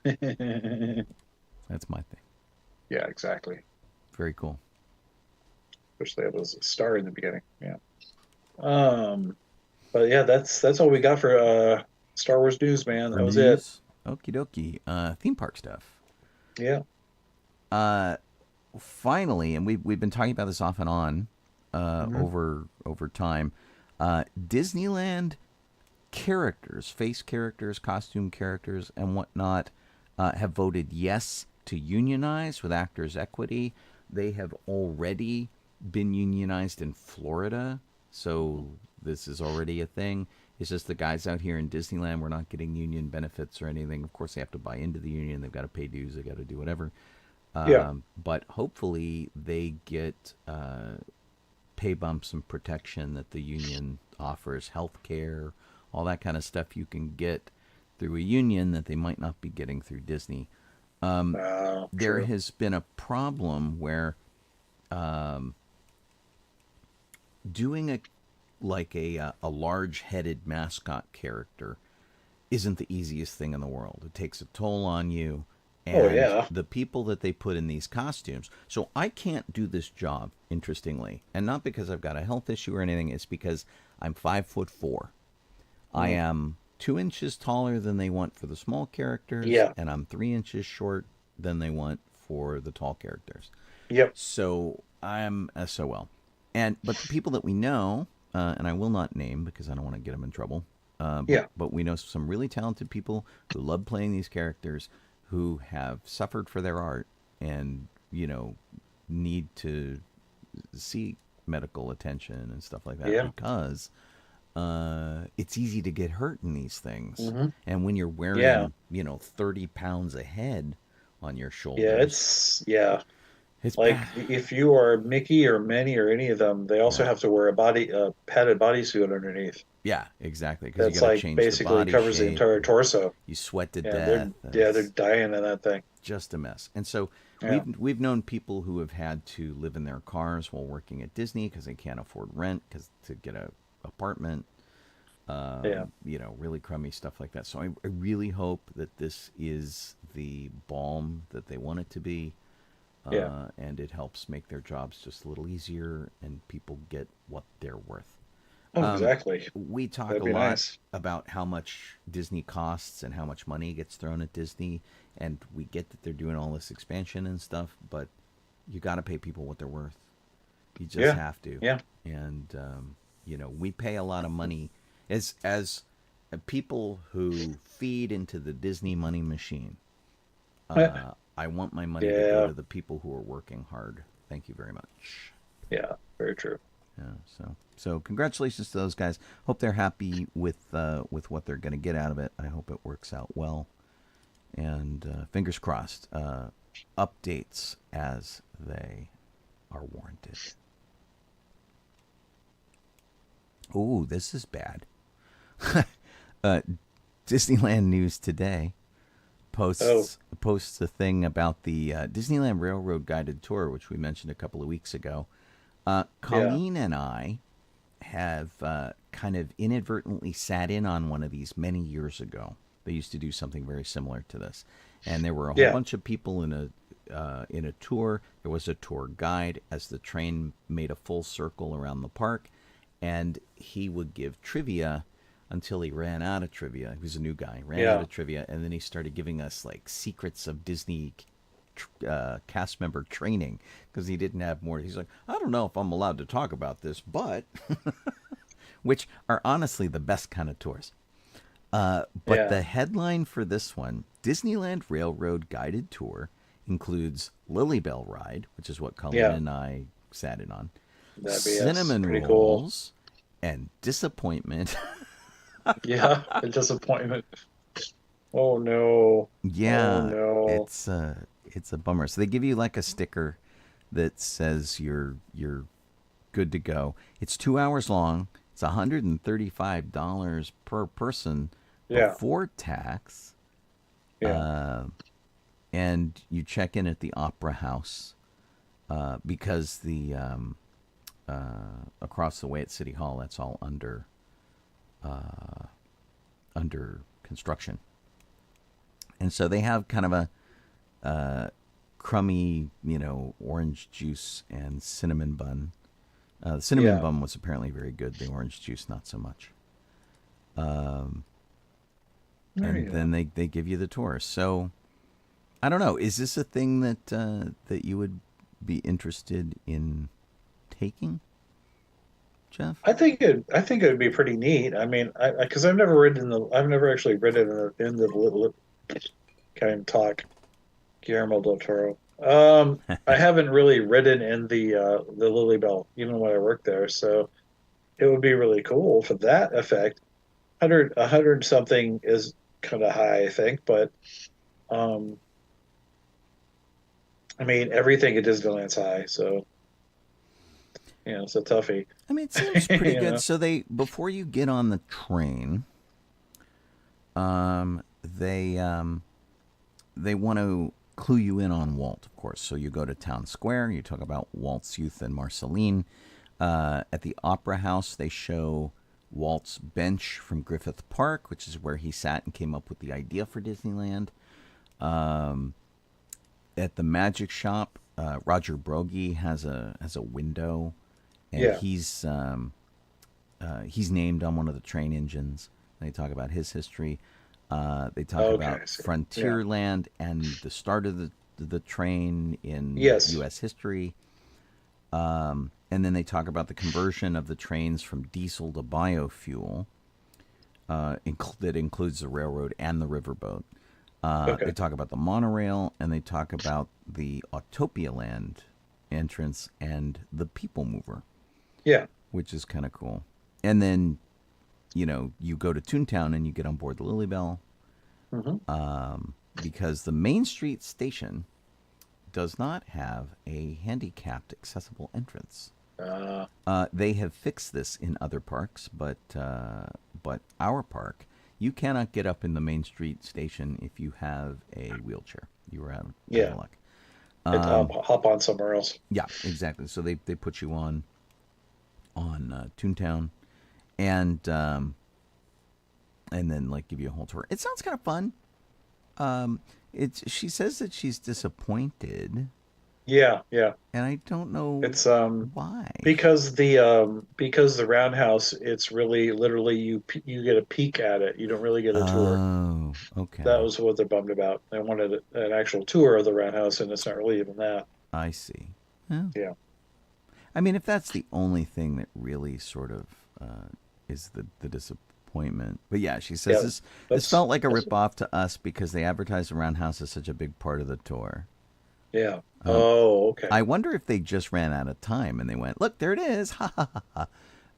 Yeah, That's my thing. exactly. Very cool. Wish there was a star in the beginning. Yeah. But yeah, that's all we got for Star Wars news, man. That was it. Okie dokie. Theme park stuff. Yeah. Finally, and we've been talking about this off and on Mm-hmm. over time. Disneyland characters, face characters, costume characters, and whatnot have voted yes to unionize with Actors Equity. They have already been unionized in Florida, so this is already a thing. It's just the guys out here in Disneyland, we're not getting union benefits or anything. Of course, they have to buy into the union. They've got to pay dues. They've got to do whatever. Yeah. But hopefully they get pay bumps and protection that the union offers, health care, all that kind of stuff you can get through a union that they might not be getting through Disney. There True. has been a problem where doing a large-headed mascot character isn't the easiest thing in the world. It takes a toll on you. And Oh, yeah. the people that they put in these costumes. So I can't do this job, interestingly. And not because I've got a health issue or anything. It's because I'm 5'4". I am 2 inches taller than they want for the small characters. Yeah. And I'm 3 inches short than they want for the tall characters. Yep. So I'm SOL. But the people that we know, and I will not name because I don't want to get them in trouble. But we know some really talented people who love playing these characters, who have suffered for their art and, need to seek medical attention and stuff like that because it's easy to get hurt in these things. Mm-hmm. And when you're wearing, 30 pounds a head on your shoulders. It's Like bad. if you are Mickey or Minnie or any of them, they also have to wear a padded bodysuit underneath. Yeah, exactly. Because you That's got to like change the basically body covers the shape. entire torso. You sweat to Yeah, death. they're dying in that thing. Just a mess. And so Yeah. we've known people who have had to live in their cars while working at Disney because they can't afford rent to get a apartment. Really crummy stuff like that. So I really hope that this is the balm that they want it to be. And it helps make their jobs just a little easier and people get what they're worth. Oh, exactly. We talk That'd a be lot nice. about how much Disney costs and how much money gets thrown at Disney, and we get that they're doing all this expansion and stuff, but you got to pay people what they're worth. You just have to. Yeah. And we pay a lot of money as people who feed into the Disney money machine. I want my money to go to the people who are working hard. Thank you very much. Yeah, very true. Yeah, so congratulations to those guys. Hope they're happy with what they're going to get out of it. I hope it works out well, and fingers crossed. Updates as they are warranted. Ooh, this is bad. Disneyland News Today posts a thing about the Disneyland Railroad guided tour, which we mentioned a couple of weeks ago. Colleen and I have kind of inadvertently sat in on one of these many years ago. They used to do something very similar to this, and there were a whole bunch of people in a tour. There was a tour guide as the train made a full circle around the park, and he would give trivia until he ran out of trivia. He was a new guy, ran out of trivia, and then he started giving us like secrets of Disney cast member training because he didn't have more. He's like, I don't know if I'm allowed to talk about this, but which are honestly the best kind of tours. But the headline for this one, Disneyland Railroad Guided Tour, includes Lily Bell Ride, which is what Colleen and I sat in on, cinnamon rolls, and disappointment. Yeah, a disappointment. Oh no. Yeah, oh, no. It's a bummer. So they give you like a sticker that says you're good to go. It's 2 hours long. It's $135 per person before tax. And you check in at the Opera House because the across the way at City Hall, that's all under construction. And so they have kind of a crummy, orange juice and cinnamon bun. The cinnamon bun was apparently very good. The orange juice, not so much. And then they give you the tour. So I don't know. Is this a thing that you would be interested in taking? Jeff? I think it would be pretty neat. I mean, because I've never actually ridden in the kind of talk Guillermo del Toro. I haven't really ridden in the Lily Bell, even when I worked there. So it would be really cool for that effect. 100 something is kind of high, I think, but um, I mean, everything at Disneyland's high, so it's a toughie. I mean, it seems pretty you good. know? So before you get on the train, they want to clue you in on Walt, of course. So you go to Town Square. You talk about Walt's youth and Marceline. At the Opera House, they show Walt's bench from Griffith Park, which is where he sat and came up with the idea for Disneyland. At the Magic Shop, Roger Brogy has a window, and Yeah. he's named on one of the train engines. They talk about his history. They talk Okay, about I see. Frontierland and the start of the train in Yes. U.S. history. And then they talk about the conversion of the trains from diesel to biofuel. That includes the railroad and the riverboat. Okay. They talk about the monorail, and they talk about the Autopia Land entrance and the People Mover, Yeah. which is kind of cool. And then, you go to Toontown and you get on board the Lily Bell, because the Main Street station does not have a handicapped accessible entrance. They have fixed this in other parks, but our park, you cannot get up in the Main Street station if you have a wheelchair. You are out of luck. It's hop on somewhere else. Yeah, exactly. So they put you on Toontown, and then like give you a whole tour. It sounds kind of fun. She says that she's disappointed, Yeah, yeah. and I don't know It's why. because the roundhouse, it's really literally you get a peek at it. You don't really get a tour. Oh, okay. That was what they're bummed about. They wanted an actual tour of the roundhouse, and it's not really even that. I see. Well, Yeah. I mean, if that's the only thing that really sort of is the disappointment. But yeah, she says Yeah, this that's- felt like a that's- ripoff to us because they advertised the roundhouse as such a big part of the tour. Yeah. Oh, okay. I wonder if they just ran out of time and they went, look, there it is. Ha ha ha ha.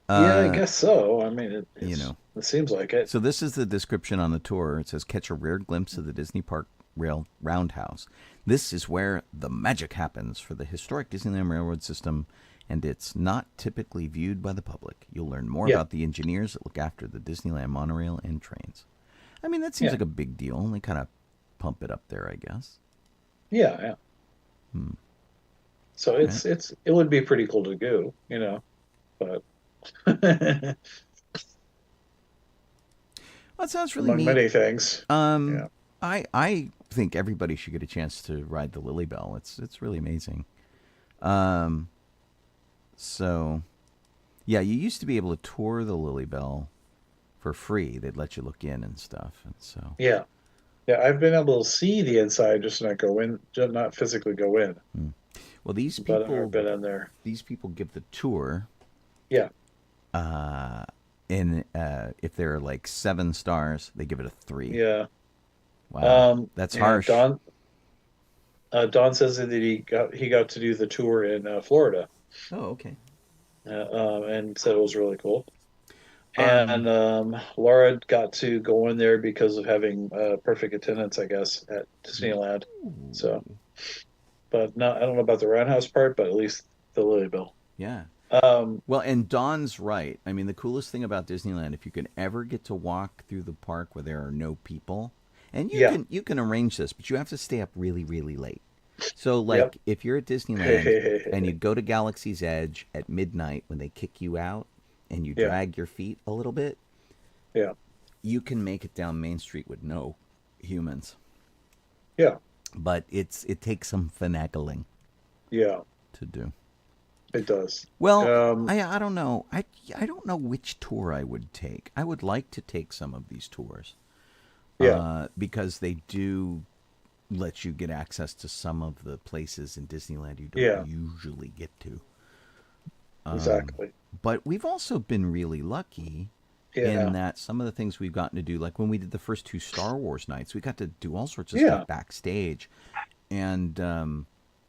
Yeah, I guess so. I mean, it seems like it. So this is the description on the tour. It says, catch a rare glimpse of the Disney Park Rail Roundhouse. This is where the magic happens for the historic Disneyland Railroad system, and it's not typically viewed by the public. You'll learn more Yeah. about the engineers that look after the Disneyland monorail and trains. I mean, that seems Yeah. like a big deal. They kind of pump it up there, I guess. Yeah, yeah. So it would be pretty cool to go, but Well, that sounds really among neat. many things. Yeah. I think everybody should get a chance to ride the Lily Bell. It's really amazing. So, yeah, you used to be able to tour the Lily Bell for free. They'd let you look in and stuff, and so Yeah. Yeah, I've been able to see the inside, just not go in, just not physically go in. well these But I've never people been in there. these people give the tour, Yeah. and if they're like 7 stars, they give it a 3. Yeah. Wow, that's yeah, harsh. Don says that he got to do the tour in Florida, Oh, okay. and said it was really cool. And Laura got to go in there because of having perfect attendance, I guess, at Disneyland. So, but I don't know about the roundhouse part, but at least the Lily Bell. Yeah. Um, Well, and Don's right. I mean, the coolest thing about Disneyland, if you can ever get to walk through the park where there are no people, and you can arrange this, but you have to stay up really, really late. So, like, Yep. if you're at Disneyland and you go to Galaxy's Edge at midnight when they kick you out and you Yeah. drag your feet a little bit, yeah, you can make it down Main Street with no humans. yeah, But it takes some finagling yeah. to do. It does. Well, I don't know. I don't know which tour I would take. I would like to take some of these tours. Yeah. Because they do let you get access to some of the places in Disneyland you don't Yeah. usually get to. Exactly. But we've also been really lucky Yeah. in that some of the things we've gotten to do, like when we did the first 2 Star Wars nights, we got to do all sorts of Yeah. stuff backstage. And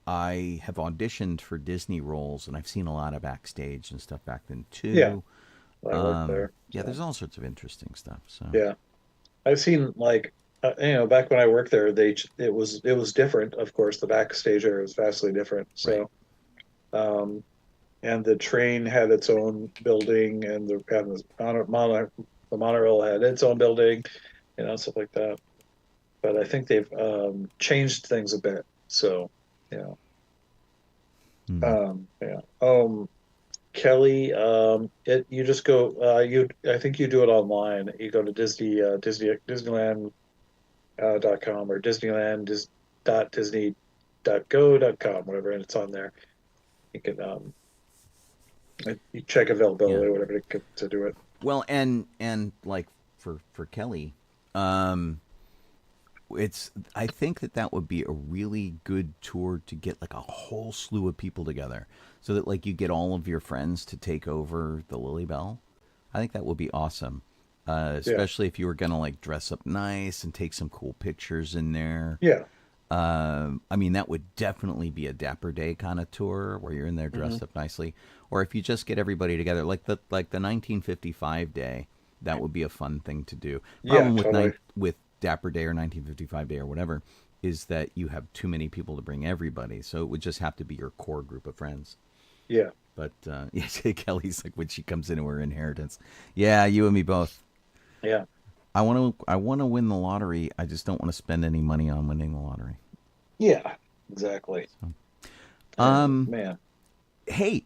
I have auditioned for Disney roles, and I've seen a lot of backstage and stuff back then Yeah. too. I worked there. Yeah, So, there's all sorts of interesting stuff. So yeah. I've seen like back when I worked there, it was different. Of course, the backstage area was vastly different. right, So, um, and the train had its own building, and the monorail had its own building, stuff like that. But I think they've changed things a bit. So, yeah, hmm. yeah. Kelly, you just go. I think you do it online. You go to Disneyland .com or Disney.go.com, whatever, and it's on there. You can you check Yeah. availability, whatever, to do it. Well, and like for Kelly, um, it's I think that would be a really good tour to get like a whole slew of people together, so that like you get all of your friends to take over the Lily Bell. I think that would be awesome, Yeah, especially if you were gonna like dress up nice and take some cool pictures in there. yeah, I mean, that would definitely be a Dapper Day kind of tour where you're in there hmm dressed up nicely. Or if you just get everybody together, like the 1955 day, that would be a fun thing to do. yeah, Problem with totally. with Dapper Day or 1955 Day or whatever is that you have too many people to bring everybody, so it would just have to be your core group of friends. Yeah, But yeah, Kelly's like when she comes into her inheritance. Yeah, you and me both. yeah, I want to win the lottery. I just don't want to spend any money on winning the lottery. yeah, exactly. And Um, man, Hey,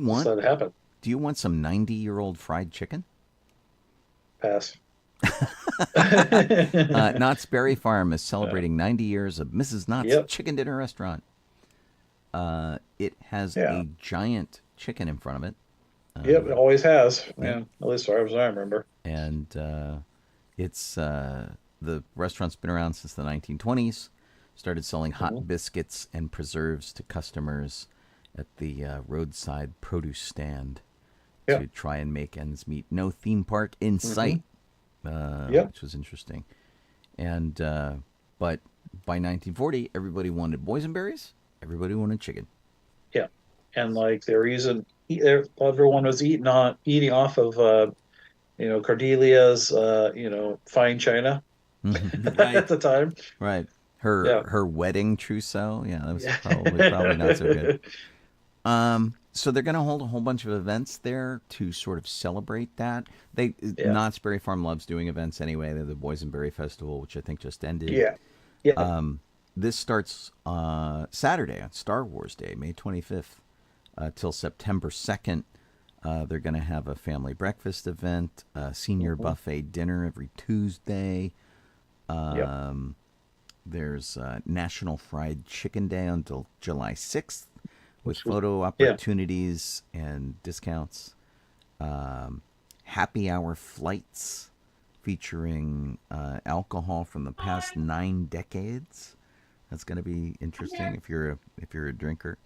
just let it happen. do you want some 90-year-old fried chicken? Pass. Knott's Berry Farm is Uh, celebrating 90 years of Mrs. Knott's yep, Chicken Dinner Restaurant. It has yeah, a giant chicken in front of it, yep. It always has. yep, Yeah, at least as far as I remember. and it's the restaurant's been around since the 1920s. Started selling Hmm hot biscuits and preserves to customers at the roadside produce stand Yeah. to try and make ends meet. No theme park in hmm sight, Yep. which was interesting. And but by 1940, everybody wanted boysenberries. Everybody wanted chicken. Yeah. And like they're using, everyone was eating off of, Cordelia's, fine china Right, at the time. right. Yeah. Her wedding trousseau. Yeah, that was Yeah. probably not so good. So they're going to hold a whole bunch of events there to sort of celebrate that. Yeah. Knott's Berry Farm loves doing events anyway. They have the Boysenberry Festival, which I think just ended. Yeah. Yeah. This starts Saturday on Star Wars Day, May 25th, till September 2nd. They're going to have a family breakfast event, a senior hmm buffet dinner every Tuesday. Yep. There's National Fried Chicken Day until July 6th with Which was, photo yeah. opportunities and discounts. Happy hour flights featuring alcohol from the past 9 decades. That's going to be interesting if you're a drinker.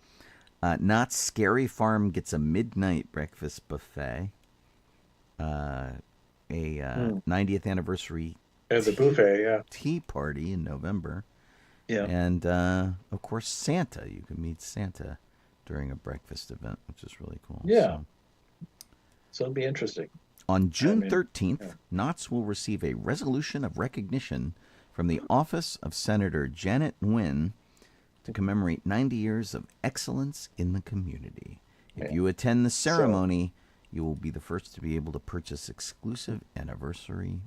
Not Scary Farm gets a midnight breakfast buffet. A Mm. 90th anniversary And the buffet. Yeah. tea party in November. Yeah. And of course, Santa. You can meet Santa during a breakfast event, which is really cool. Yeah. So, So it'd be interesting. on I June mean, 13th, yeah. Knott's will receive a resolution of recognition from the Office of Senator Janet Nguyen to commemorate 90 years of excellence in the community. If Yeah. you attend the So, ceremony, you will be the first to be able to purchase exclusive anniversary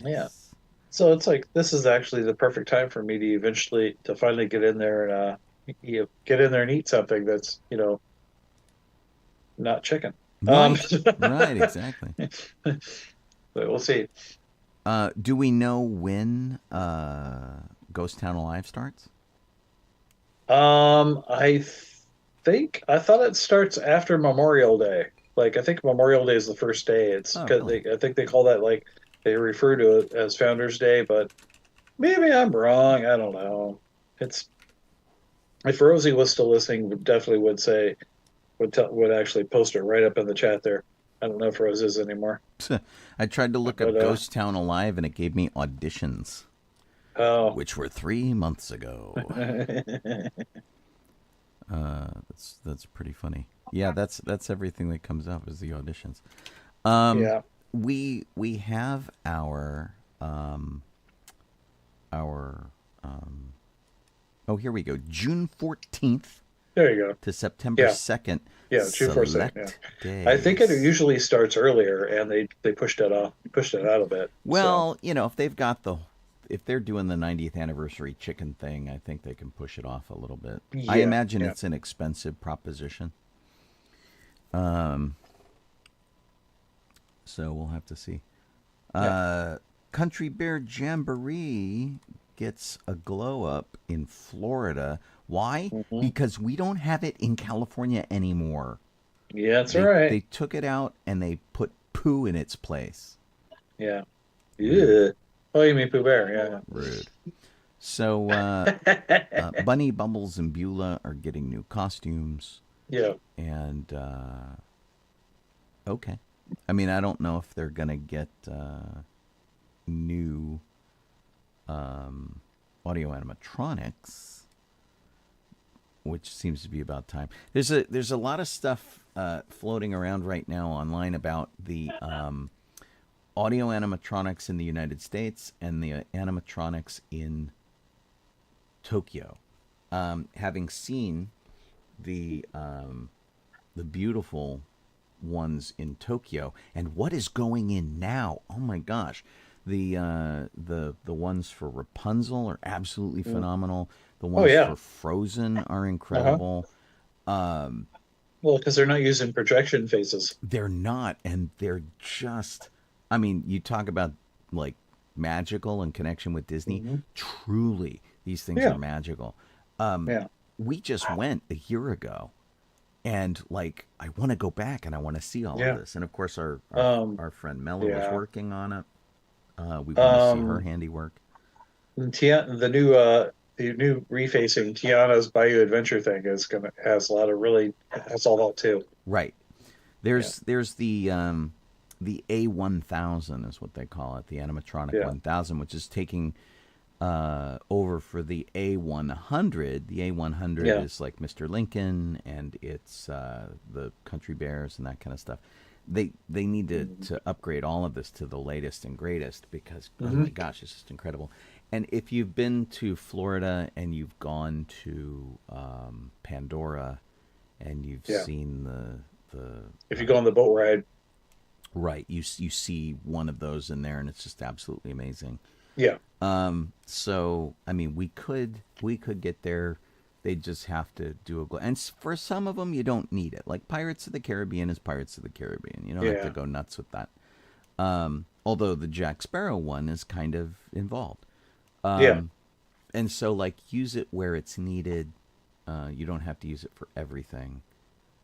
yeah. merchandise. So it's like this is actually the perfect time for me to finally get in there and get in there and eat something that's not chicken. Right, So right, exactly. we'll see. Do we know when Ghost Town Alive starts? I I thought it starts after Memorial Day. Like I think Memorial Day is the first day. It's Oh, because really? I think they call that like they refer to it as Founders Day, but maybe I'm wrong. I don't know. It's if Rosie was still listening, definitely would say would actually post it right up in the chat there. I don't know if Rose is anymore. I tried to look up But, Ghost Town Alive, and it gave me auditions, Oh, which were 3 months ago. That's pretty funny. Yeah, that's everything that comes up is the auditions. yeah. We have our oh, here we go. June 14th There you go. to September Yeah. 2nd. Yeah, June 4th. Yeah. Select days. I think it usually starts earlier, and they pushed it out a bit. Well, if they're doing the 90th anniversary chicken thing, I think they can push it off a little bit. I imagine it's an expensive proposition. So we'll have to see. Country Bear Jamboree gets a glow up in Florida. Why? Because we don't have it in California anymore. Yeah, that's right. They took it out and they put poo in its place. Yeah. Yeah. Oh, you mean Pooh Bear? Yeah. Rude. So Bunny, Bumbles, and Beulah are getting new costumes. Yeah. And okay. I mean, I don't know if they're gonna get new audio animatronics, which seems to be about time. There's a lot of stuff floating around right now online about the audio animatronics in the United States and the animatronics in Tokyo. Having seen the beautiful ones in Tokyo and what is going in now, oh my gosh, the ones for Rapunzel are absolutely phenomenal. The ones for Frozen are incredible. Well, because they're not using projection faces. They're not, and they're just, I mean, you talk about like magical in connection with Disney. Truly, these things are magical. We just went a year ago, and like I want to go back and I want to see all of this. And of course, our friend Mella was working on it. We want to see her handiwork. The new refacing Tiana's Bayou Adventure thing has a lot of has all that too. Right. There's the A1000 is what they call it, the animatronic 1000, which is taking over for the A100. The A100 is like Mr. Lincoln, and it's the Country Bears and that kind of stuff. They need to upgrade all of this to the latest and greatest because oh my gosh, it's just incredible. And if you've been to Florida and you've gone to Pandora and you've seen the if you go on the boat ride, right, you see one of those in there, and it's just absolutely amazing. Yeah. So I mean, we could get there. They just have to do a and for some of them, you don't need it. Like Pirates of the Caribbean is Pirates of the Caribbean. You don't have to go nuts with that. Although the Jack Sparrow one is kind of involved. And so like use it where it's needed. You don't have to use it for everything.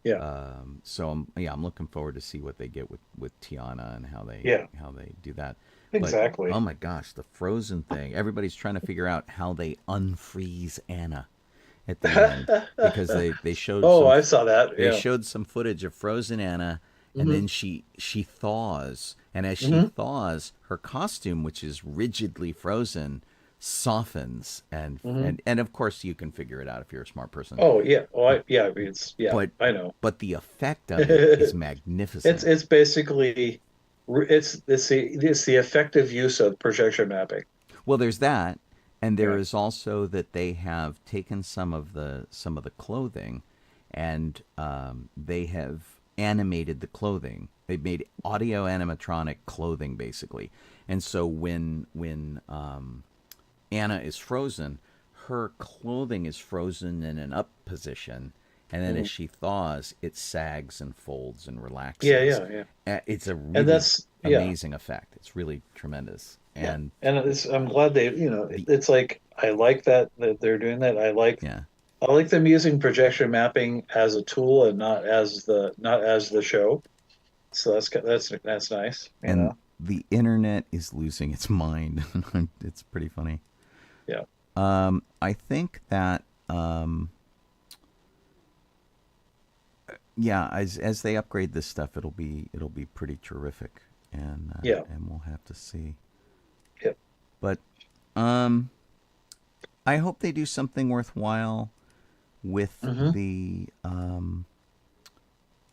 So I'm looking forward to see what they get with Tiana and how they do that. Exactly. But, oh my gosh, the Frozen thing. Everybody's trying to figure out how they unfreeze Anna at the end because they showed. I saw that. They showed some footage of frozen Anna, and then she thaws, and as she thaws, her costume, which is rigidly frozen, softens, and of course you can figure it out if you're a smart person. Oh yeah, I know. But the effect of it is magnificent. It's basically it's the effective use of projection mapping. Well, there's that. And there is also that they have taken some of the clothing, and they have animated the clothing. They've made audio animatronic clothing basically. And so when Anna is frozen, her clothing is frozen in an up position, and then as she thaws, it sags and folds and relaxes. It's a really amazing effect. It's really tremendous. And I'm glad they, it's like I like that they're doing that. I like them using projection mapping as a tool and not as the show. So that's nice. And the internet is losing its mind. It's pretty funny. Yeah. I think that yeah, as they upgrade this stuff, it'll be pretty terrific, Yeah. and we'll have to see. Yep. But um, I hope they do something worthwhile with Mm-hmm. the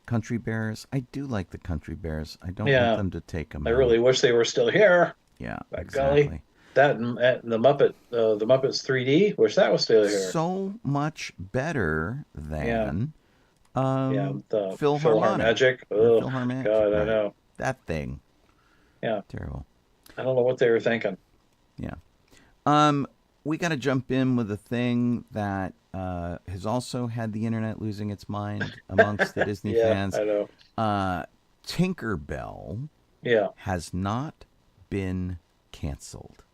Country Bears. I do like the Country Bears. I don't want Yeah. them to take them I out. really wish they were still here. Yeah, By exactly. golly. That and the Muppets 3D. Wish that was still here. So much better Yeah. than Yeah. The Philharmonic. Philharmagic. The Oh Philharmonic. God, I Right. know. That thing. Yeah. Terrible. I don't know what they were thinking. Yeah. We got to jump in with a thing that has also had the internet losing its mind amongst the Disney Yeah, fans. I know. Tinkerbell Yeah. has not been canceled.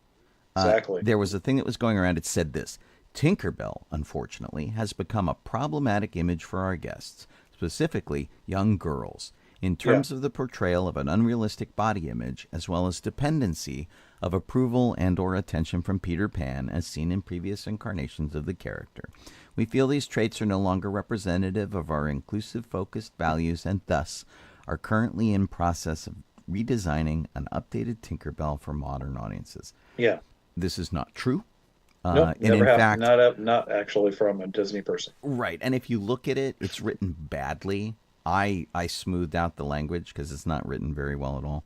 Exactly. There was a thing that was going around. It said this: Tinkerbell, unfortunately, has become a problematic image for our guests, specifically young girls, in terms of the portrayal of an unrealistic body image, as well as dependency of approval and or attention from Peter Pan, as seen in previous incarnations of the character. We feel these traits are no longer representative of our inclusive, focused values, and thus are currently in process of redesigning an updated Tinkerbell for modern audiences. Yeah. This is not true. Nope, And in never fact, happened. Not actually from a Disney person. right. And if you look at it, it's written badly. I smoothed out the language because it's not written very well at all.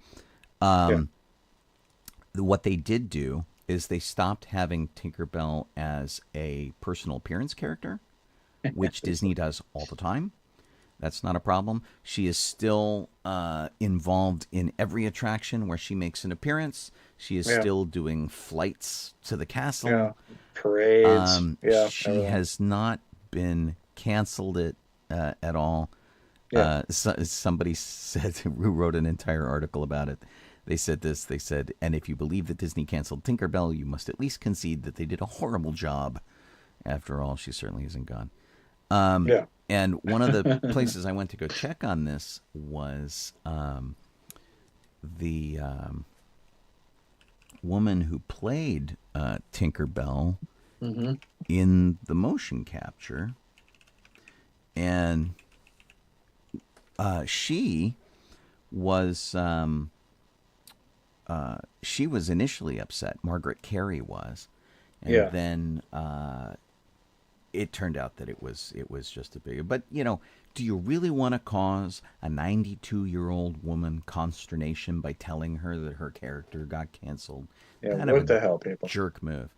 What they did do is they stopped having Tinkerbell as a personal appearance character, which Disney does all the time. That's not a problem. She is still involved in every attraction where she makes an appearance. She is still doing flights to the castle. Yeah. Parades. She everything. has not been canceled at all. Yeah. Somebody said, who wrote an entire article about it. They said this. They said, and if you believe that Disney canceled Tinkerbell, you must at least concede that they did a horrible job. After all, she certainly isn't gone. Yeah. And one of the places I went to go check on this was the woman who played Tinkerbell in the motion capture. And she was initially upset. Margaret Carey was. And then it turned out that it was just a big. But do you really want to cause a 92-year-old woman consternation by telling her that her character got canceled? Yeah. Kind of What a the hell, people? jerk move.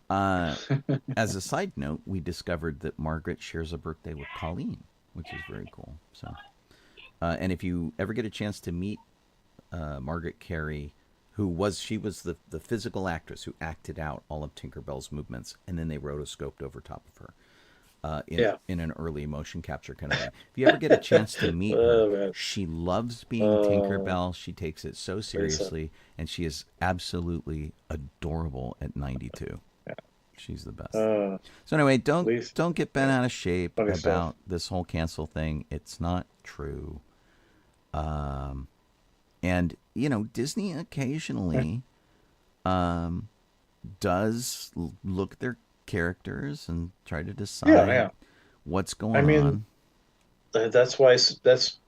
As a side note, we discovered that Margaret shares a birthday with Colleen, which is very cool. So, and if you ever get a chance to meet Margaret Carey, she was the physical actress who acted out all of Tinkerbell's movements, and then they rotoscoped over top of her in an early motion capture kind of thing. If you ever get a chance to meet her, she loves being Tinkerbell. She takes it so seriously, and she is absolutely adorable at 92. Yeah. She's the best. So anyway, don't get bent out of shape Funny about stuff. this whole cancel thing. It's not true. And Disney occasionally does look at their characters and try to decide what's going on. That's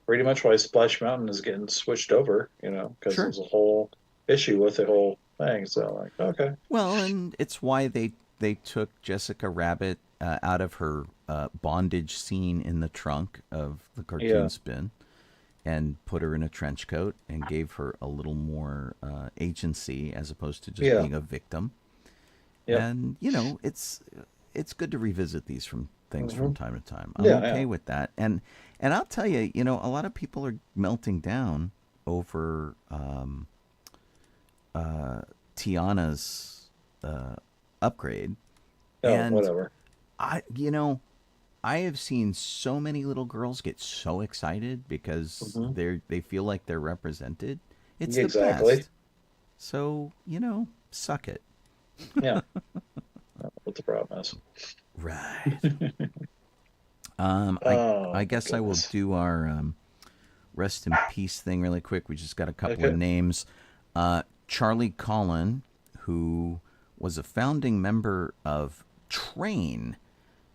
pretty much why Splash Mountain is getting switched over, because Sure. there's a whole issue with the whole thing. So, okay. Well, and it's why they took Jessica Rabbit out of her bondage scene in the trunk of the cartoon spin and put her in a trench coat and gave her a little more agency as opposed to just being a victim. Yep. And it's good to revisit these things from time to time. I'm Yeah, okay with that. And I'll tell you, a lot of people are melting down over Tiana's upgrade. Oh, and whatever. I have seen so many little girls get so excited because they feel like they're represented. It's the best. So, suck it. Yeah. What the problem is. Right. I guess I will do our rest in peace thing really quick. We just got a couple of names. Charlie Collin, who was a founding member of Train,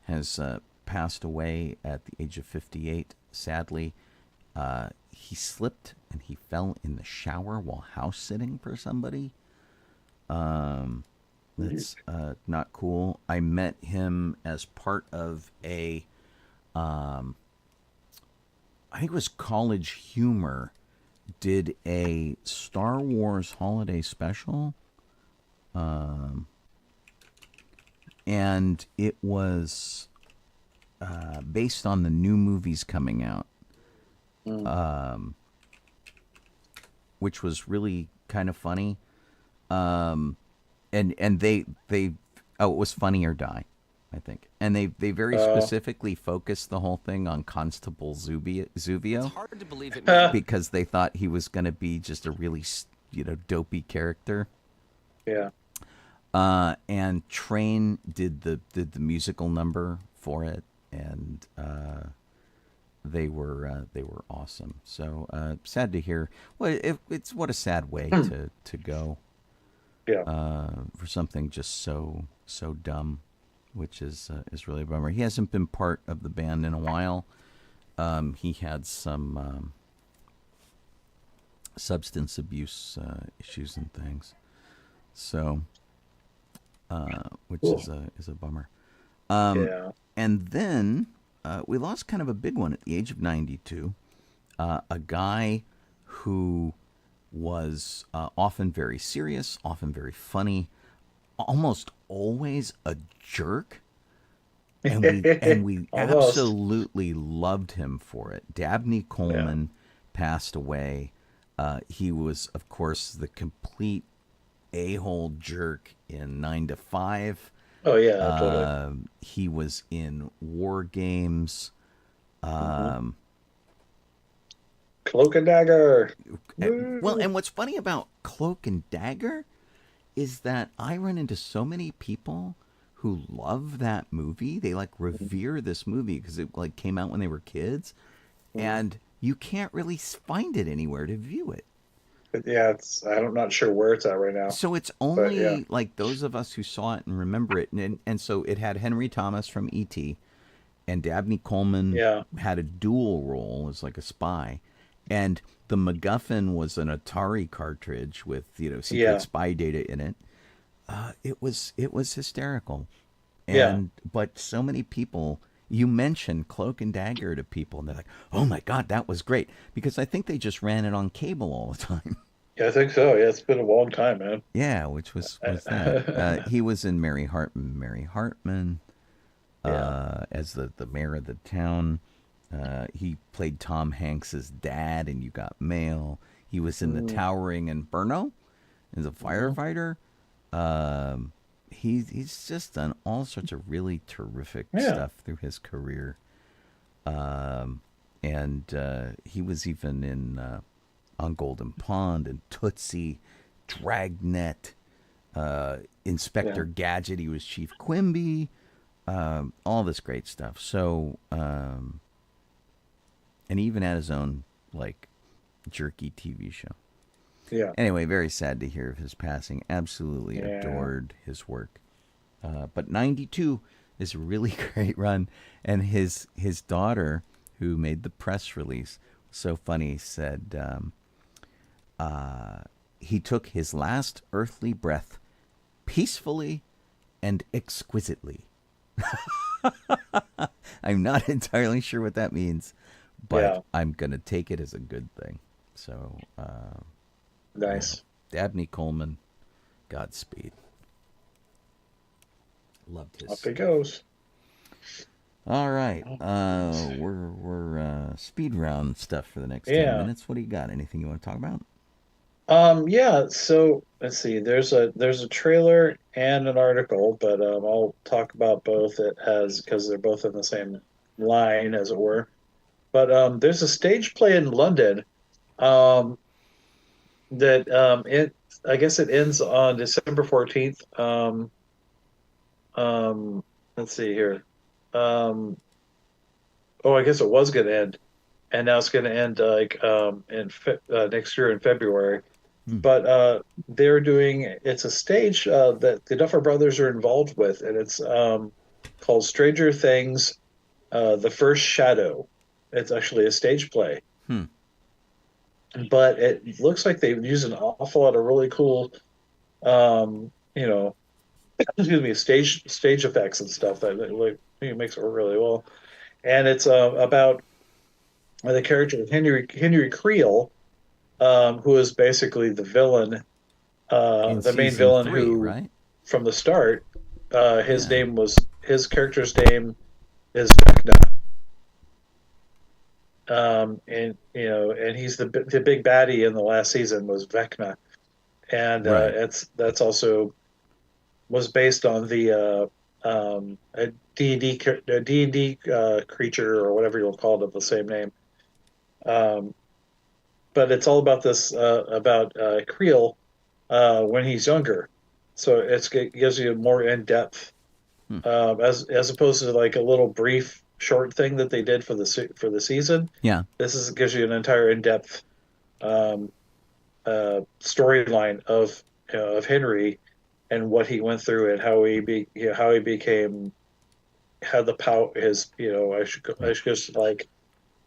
has passed away at the age of 58. sadly, he slipped and he fell in the shower while house sitting for somebody. That's not cool. I met him as part of a, I think it was College Humor, did a Star Wars holiday special. And it was based on the new movies coming out, which was really kind of funny. And they oh, it was Funny or Die, I think, and they very specifically focused the whole thing on Constable Zuvio. It's hard to believe it. Because they thought he was going to be just a really dopey character. Yeah. And Train did the musical number for it, and they were awesome. So sad to hear. Well, it's what a sad way to go. Yeah. For something just so dumb, which is really a bummer. He hasn't been part of the band in a while. He had some substance abuse issues and things. So. Which is a bummer. Yeah. And then we lost kind of a big one at the age of 92. A guy who was often very serious, often very funny, almost always a jerk. And we Almost. absolutely loved him for it. Dabney Coleman passed away. He was, of course, the complete a-hole jerk in 9 to 5. Oh yeah, totally. He was in War Games. Cloak and Dagger. Well, and what's funny about Cloak and Dagger is that I run into so many people who love that movie. They revere this movie because it came out when they were kids, and you can't really find it anywhere to view it. Yeah, I'm not sure where it's at right now. So it's only those of us who saw it and remember it, and so it had Henry Thomas from E.T. and Dabney Coleman had a dual role as a spy, and the MacGuffin was an Atari cartridge with secret spy data in it. It was hysterical, but so many people. You mentioned Cloak and Dagger to people, and they're like, "Oh my God, that was great!" Because I think they just ran it on cable all the time. Yeah, I think so. Yeah, it's been a long time, man. Yeah, which was that. He was in Mary Hartman, as the mayor of the town. He played Tom Hanks's dad in You Got Mail. He was in The Towering Inferno as a firefighter. He's just done all sorts of really terrific stuff through his career. And he was even in On Golden Pond and Tootsie, Dragnet, Inspector Gadget. He was Chief Quimby. All this great stuff. So, and he even had his own jerky TV show. Yeah. Anyway, very sad to hear of his passing. Absolutely adored his work. But 92 is a really great run. And his daughter, who made the press release, so funny, said he took his last earthly breath peacefully and exquisitely. I'm not entirely sure what that means, but I'm going to take it as a good thing. So, nice. Dabney Coleman, Godspeed. Loved his. Up he goes. All right. We're speed round stuff for the next 10 minutes. What do you got? Anything you want to talk about? Yeah, so let's see. There's a trailer and an article, but I'll talk about both. It has because they're both in the same line, as it were. But there's a stage play in London that I guess it ends on December 14th. Let's see here. I guess it was going to end, and now it's going to end next year in February. But they're doing it's a stage that the Duffer Brothers are involved with, and it's called Stranger Things: The First Shadow. It's actually a stage play. Hmm. But it looks like they've used an awful lot of really cool, you know, excuse me, stage effects and stuff that like makes it work really well. And it's about the character of Henry Creel, who is basically the villain, In the main season villain 3, who, right? from the start, Yeah. his character's name is Vecna. And and he's the big baddie in the last season was Vecna, and Right. that's also was based on the a D&D creature or whatever you want to call it of the same name. Um, but it's all about this about Creel when he's younger. So it gives you more in depth Hmm. as opposed to like a little brief short thing that they did for the season. Yeah. This is gives you an entire in depth um, storyline of Henry and what he went through and how he became had the power his I Right. should just like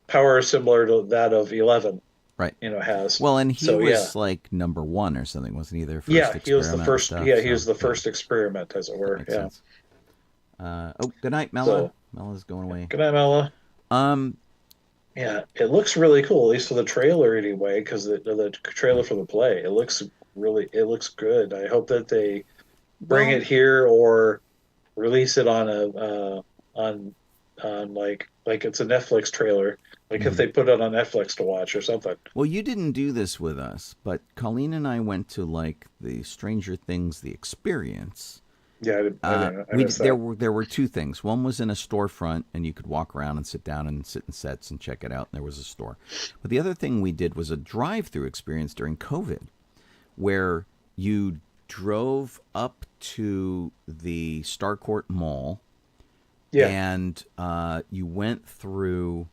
power similar to that of 11 Right. has. Well, and he So yeah. was like number one or something, wasn't he? Their first Yeah, he was the experiment and first. stuff. Yeah, he So was the yeah, first experiment, as it that were. makes Yeah. sense. Oh, good night, Mela. So Mela's going away. good night, Mela. Um, Yeah, it looks really cool, at least for the trailer anyway, because the trailer for the play, it looks good. I hope that they bring well, it here or release it on a on like it's a Netflix trailer. Like if mhm. they put it on Netflix to watch or something. Well, you didn't do this with us, but Colleen and I went to like the Stranger Things, the experience. Yeah, I We missed that. there were two things. One was in a storefront, and you could walk around and sit down and sit in sets and check it out. And there was a store. But the other thing we did was a drive-through experience during COVID, where you drove up to the Starcourt Mall Yeah, and you went through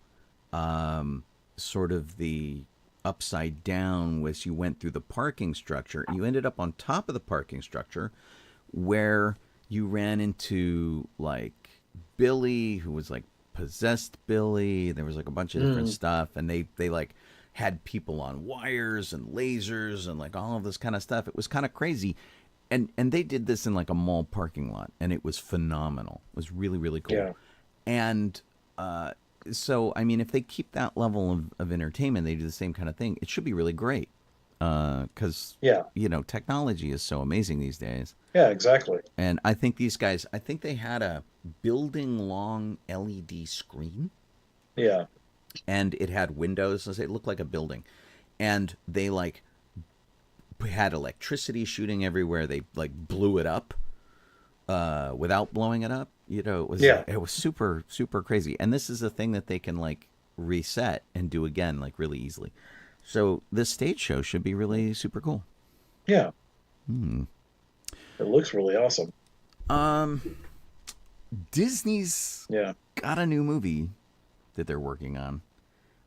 sort of the upside down was you went through the parking structure and you ended up on top of the parking structure where you ran into like Billy, who was like possessed Billy. There was like a bunch of different mm, stuff, and they like had people on wires and lasers and like all of this kind of stuff. It was kind of crazy, and they did this in like a mall parking lot, and it was phenomenal. It was really really cool, yeah, and so I mean, if they keep that level of entertainment, they do the same kind of thing. It should be really great because yeah, you know technology is so amazing these days. yeah, exactly. And I think these guys, I think they had a building long LED screen Yeah, and it had windows. It looked like a building. And they like had electricity shooting everywhere. They like blew it up without blowing it up. You know, yeah, it was super, super crazy. And this is a thing that they can like reset and do again like really easily. So this stage show should be really super cool. yeah. Hmm. It looks really awesome. Um, Disney's Yeah. got a new movie that they're working on.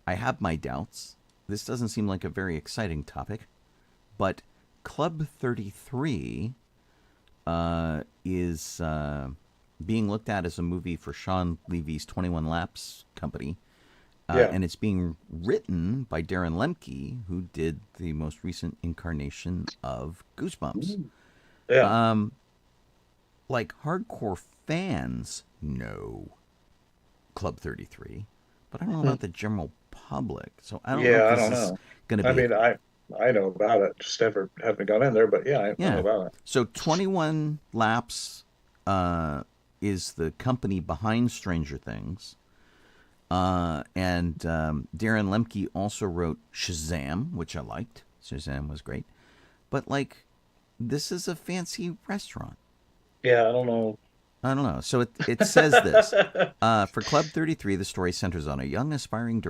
I have my doubts. This doesn't seem like a very exciting topic, but Club 33 is being looked at as a movie for Sean Levy's 21 Laps company. Yeah. And it's being written by Darren Lemke, who did the most recent incarnation of Goosebumps. Yeah. Um, like hardcore fans know Club 33, but I don't know about the general public. So I don't know Yeah, I if don't this is know. going to I be mean, I know about it, just never haven't gone in there, but yeah, I know yeah. about it. So 21 Laps is the company behind Stranger Things. And Darren Lemke also wrote Shazam, which I liked. Shazam was great. But like, this is a fancy restaurant. Yeah, I don't know. I don't know. So it says this. For Club 33, the story centers on a young aspiring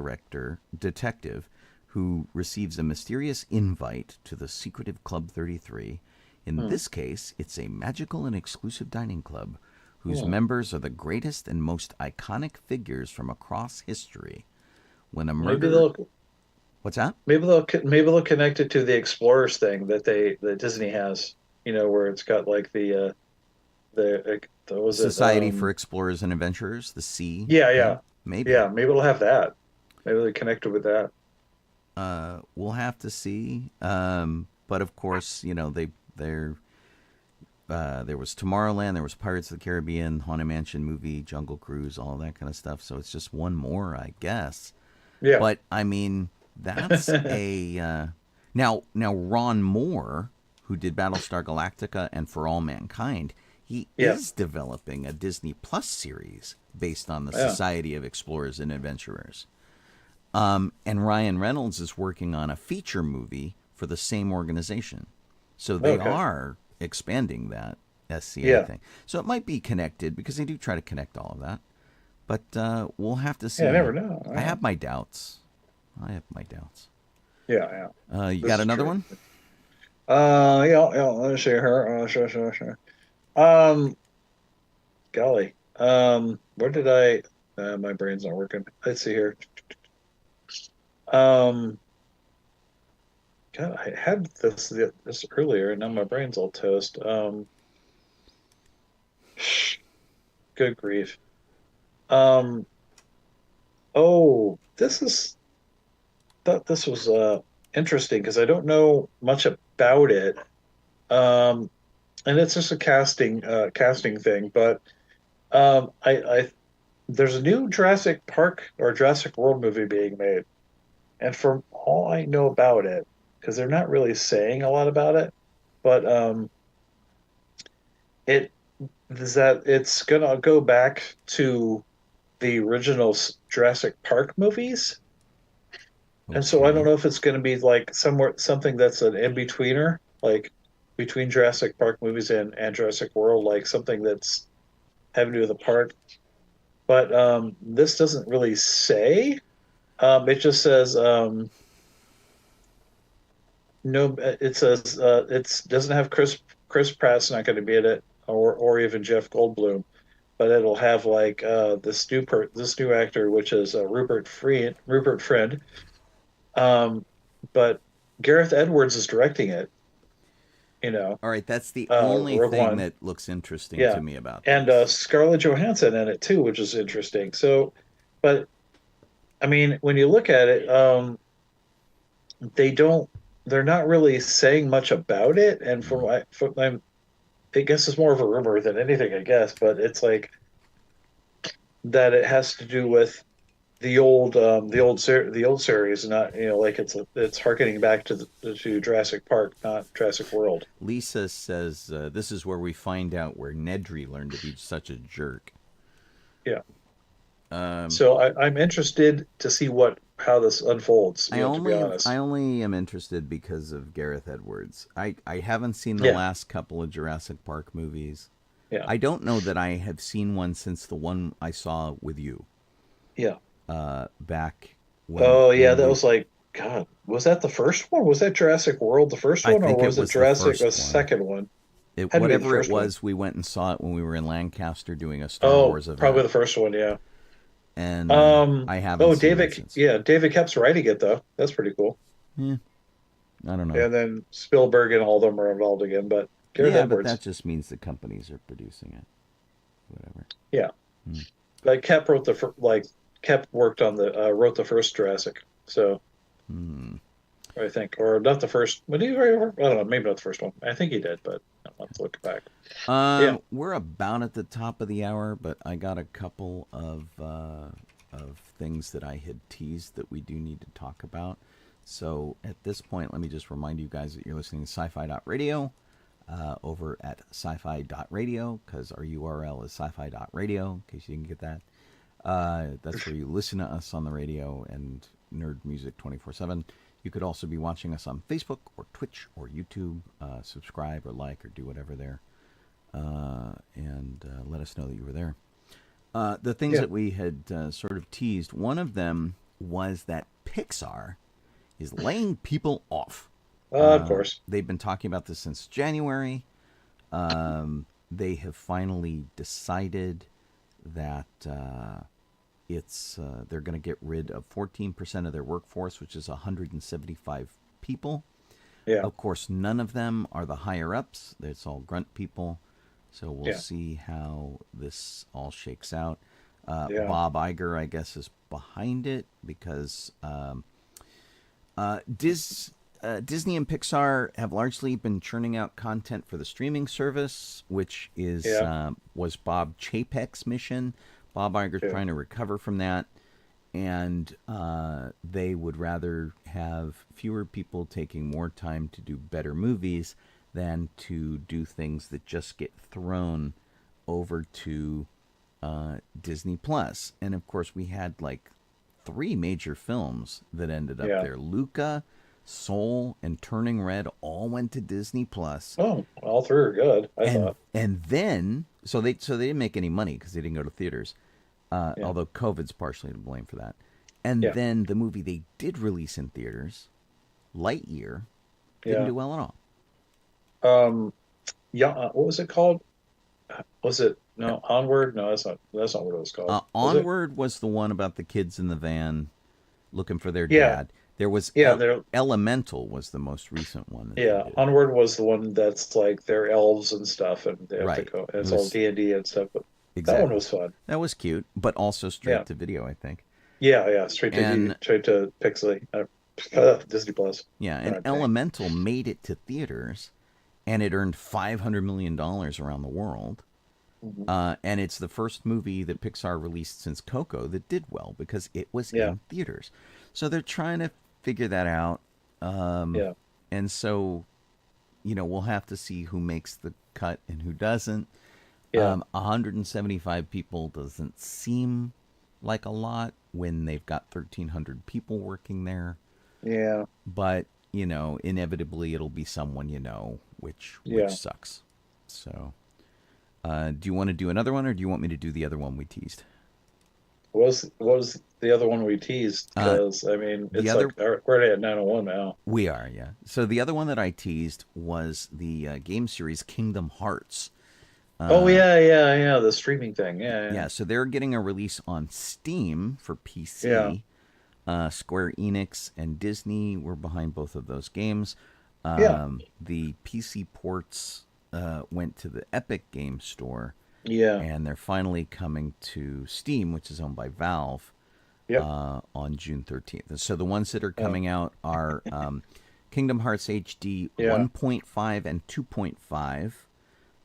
detective who receives a mysterious invite to the secretive Club 33. In Hmm. this case, it's a magical and exclusive dining club whose Hmm. members are the greatest and most iconic figures from across history. When a Maybe murder... they'll What's that? maybe they'll connect it to the Explorers thing that Disney has. You know, where it's got like the was it Society for Explorers and Adventurers, the C yeah, thing? yeah. Maybe. Yeah, maybe it'll have that. Maybe they connected with that. We'll have to see. But of course, there was Tomorrowland, there was Pirates of the Caribbean, Haunted Mansion movie, Jungle Cruise, all that kind of stuff. So it's just one more, I guess. Yeah. But I mean, that's a now Ron Moore, who did Battlestar Galactica and For All Mankind, he Yeah. is developing a Disney Plus series based on the Yeah. Society of Explorers and Adventurers. And Ryan Reynolds is working on a feature movie for the same organization. So they Okay. are expanding that SCA Yeah. thing. So it might be connected because they do try to connect all of that. But we'll have to see. Yeah, I never know. I have my doubts. Yeah, yeah. You This got is another true. one? Yeah. Let's see her. Sure. Golly. Where did I? My brain's not working. Let's see here. Um, God, I had this earlier, and now my brain's all toast. Good grief. Um, oh, thought this was interesting because I don't know much about it. Um, and it's just a casting thing, but I there's a new Jurassic Park or Jurassic World movie being made, and from all I know about it, because they're not really saying a lot about it, but it is that it's gonna go back to the original Jurassic Park movies, and so I don't Okay. know if it's gonna be like something that's an in-betweener, like between Jurassic Park movies and Jurassic World, like something that's having to do with the park. But this doesn't really say. It just says no. It says it doesn't have Chris Pratt's not going to be in it, or even Jeff Goldblum, but it'll have like this new actor, which is Rupert Friend. Um, but Gareth Edwards is directing it. You know, All right, that's the only Rogue thing One, that looks interesting yeah, to me about and this. Scarlett Johansson in it too, which is interesting. So, but I mean, when you look at it, they don't they're not really saying much about it, and Mm. I guess it's more of a rumor than anything, I guess, but it's like that it has to do with the old series, not like it's harkening back to Jurassic Park, not Jurassic World. Lisa says this is where we find out where Nedry learned to be such a jerk. Yeah, Um, so I'm interested to see what how this unfolds, to be I honest. only am interested because of Gareth Edwards. I haven't seen the Yeah, last couple of Jurassic Park movies. yeah, I don't know that I have seen one since the one I saw with you yeah. back Oh yeah, when that we. was like, God, was that the first one? Was that Jurassic World the first I one, or think it was it was the Jurassic the first one. second one? Had to be the Whatever it first one. was, we went and saw it when we were in Lancaster doing a Star Oh, Wars probably event, the first one, yeah. and I haven't Oh, seen one since. David Kep's writing it though. That's pretty cool. Yeah, I don't know. And then Spielberg and all of them are involved again, but Gareth Yeah, but that Edwards, just means the companies are producing it. Whatever. yeah. Hmm. Like Kep worked on the wrote the first Jurassic, so Hmm. I think, or not the first. But he write? I don't know, maybe not the first one. I think he did, but I'll have to look back. Yeah, We're about at the top of the hour, but I got a couple of things that I had teased that we do need to talk about. So at this point, let me just remind you guys that you're listening to sci-fi.radio over at sci-fi.radio because our URL is sci-fi.radio, in case you didn't get that. That's where you listen to us on the radio and nerd music 24/7. You could also be watching us on Facebook or Twitch or YouTube. Subscribe or like or do whatever there. And let us know that you were there. The things yeah. that we had sort of teased, one of them was that Pixar is laying people off. Of course. They've been talking about this since January. They have finally decided that they're going to get rid of 14% of their workforce, which is 175 people. Yeah, Of course, none of them are the higher ups. It's all grunt people. So we'll yeah, see how this all shakes out. Yeah. Bob Iger, I guess, is behind it because Disney and Pixar have largely been churning out content for the streaming service, which is Yeah. was Bob Chapek's mission. Bob Iger's Yeah. trying to recover from that, and they would rather have fewer people taking more time to do better movies than to do things that just get thrown over to Disney Plus. And of course, we had like 3 major films that ended up Yeah. there. Luca, Soul, and Turning Red all went to Disney Plus. Oh, all three are good, I And thought. and then they didn't make any money because they didn't go to theaters. Yeah. Although COVID's partially to blame for that. And Yeah. then the movie they did release in theaters, Lightyear, didn't Yeah. do well at all. Yeah. What was it called? Was it no Onward? No, that's not what it was called. Was it? Onward was the one about the kids in the van looking for their Yeah. dad. There was Yeah. They're Elemental was the most recent one. That they yeah. did. Onward was the one that's like they're elves and stuff, and they have to Right. go. And It it's was- all D&D and stuff. But that Exactly. one was fun. That was cute, but also straight Yeah. to video, I think. Yeah. Yeah. Straight to Pixley, Disney Plus. Yeah, and God dang. Elemental made it to theaters, and it earned $500 million around the world. Mhm. And it's the first movie that Pixar released since Coco that did well because it was Yeah. in theaters. So they're trying to figure that out. Yeah. And so, we'll have to see who makes the cut and who doesn't. Yeah. 175 people doesn't seem like a lot when they've got 1,300 people working there. Yeah. But, inevitably it'll be someone which Yeah. sucks. So, do you want to do another one, or do you want me to do the other one we teased? What was the other one we teased? Because I mean, the it's other- like we're already at 901 now. We are, yeah. So the other one that I teased was the game series Kingdom Hearts. Oh yeah, the streaming thing. Yeah. Yeah, so they're getting a release on Steam for PC. Yeah. Square Enix and Disney were behind both of those games. Yeah. The PC ports went to the Epic Game Store, Yeah. and they're finally coming to Steam, which is owned by Valve, Yep. on June 13th. So the ones that are coming out are Kingdom Hearts HD Yeah. 1.5 and 2.5,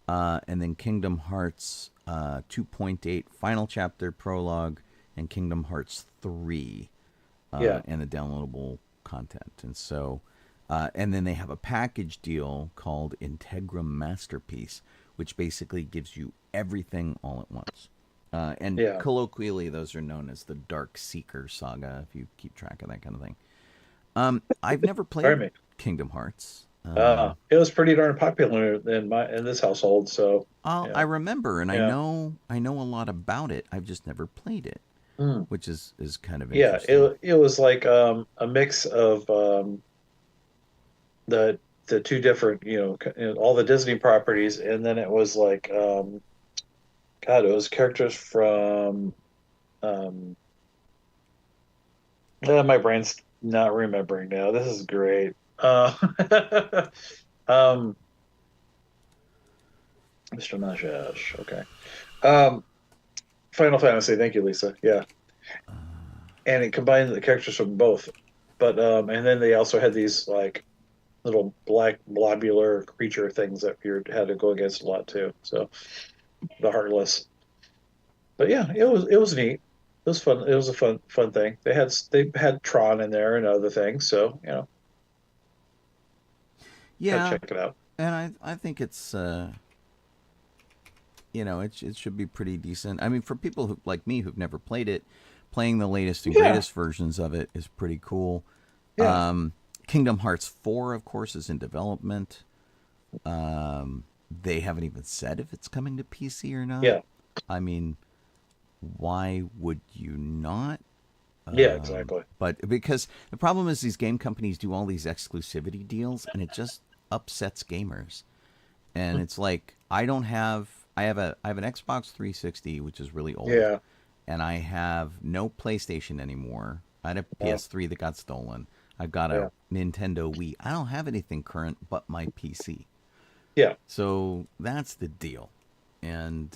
and then Kingdom Hearts 2.8 Final Chapter Prologue, and Kingdom Hearts 3, Yeah. and the downloadable content. And so, and then they have a package deal called Integrum Masterpiece, which basically gives you everything all at once. And Yeah. colloquially, those are known as the Dark Seeker saga, if you keep track of that kind of thing. I've never Pardon played me. Kingdom Hearts. It was pretty darn popular in this household. So yeah. I remember, and Yeah. I know a lot about it. I've just never played it, Mm. which is kind of Yeah, interesting. it was like a mix of the two different all the Disney properties, and then it was like God, it was characters from my brain's not remembering now. This is great. Um, Mr. Najash. Okay. Final Fantasy. Thank you, Lisa. Yeah. And it combined the characters from both. But and then they also had these like little black blobular creature things that you had to go against a lot too. So the Heartless. But yeah, it was neat. It was fun. It was a fun thing. They had Tron in there and other things. So Yeah, check it out. and I think it's it should be pretty decent. I mean, for people who like me who've never played it, playing the latest and Yeah. greatest versions of it is pretty cool. Yeah. Kingdom Hearts 4, of course, is in development. They haven't even said if it's coming to PC or not. Yeah. I mean, why would you not? Yeah, exactly. But because the problem is these game companies do all these exclusivity deals, and it just upsets gamers. And it's like I have an Xbox 360, which is really old. Yeah. And I have no PlayStation anymore. I had a PS3 that got stolen. I've got a Nintendo Wii. I don't have anything current but my PC. Yeah. So that's the deal. And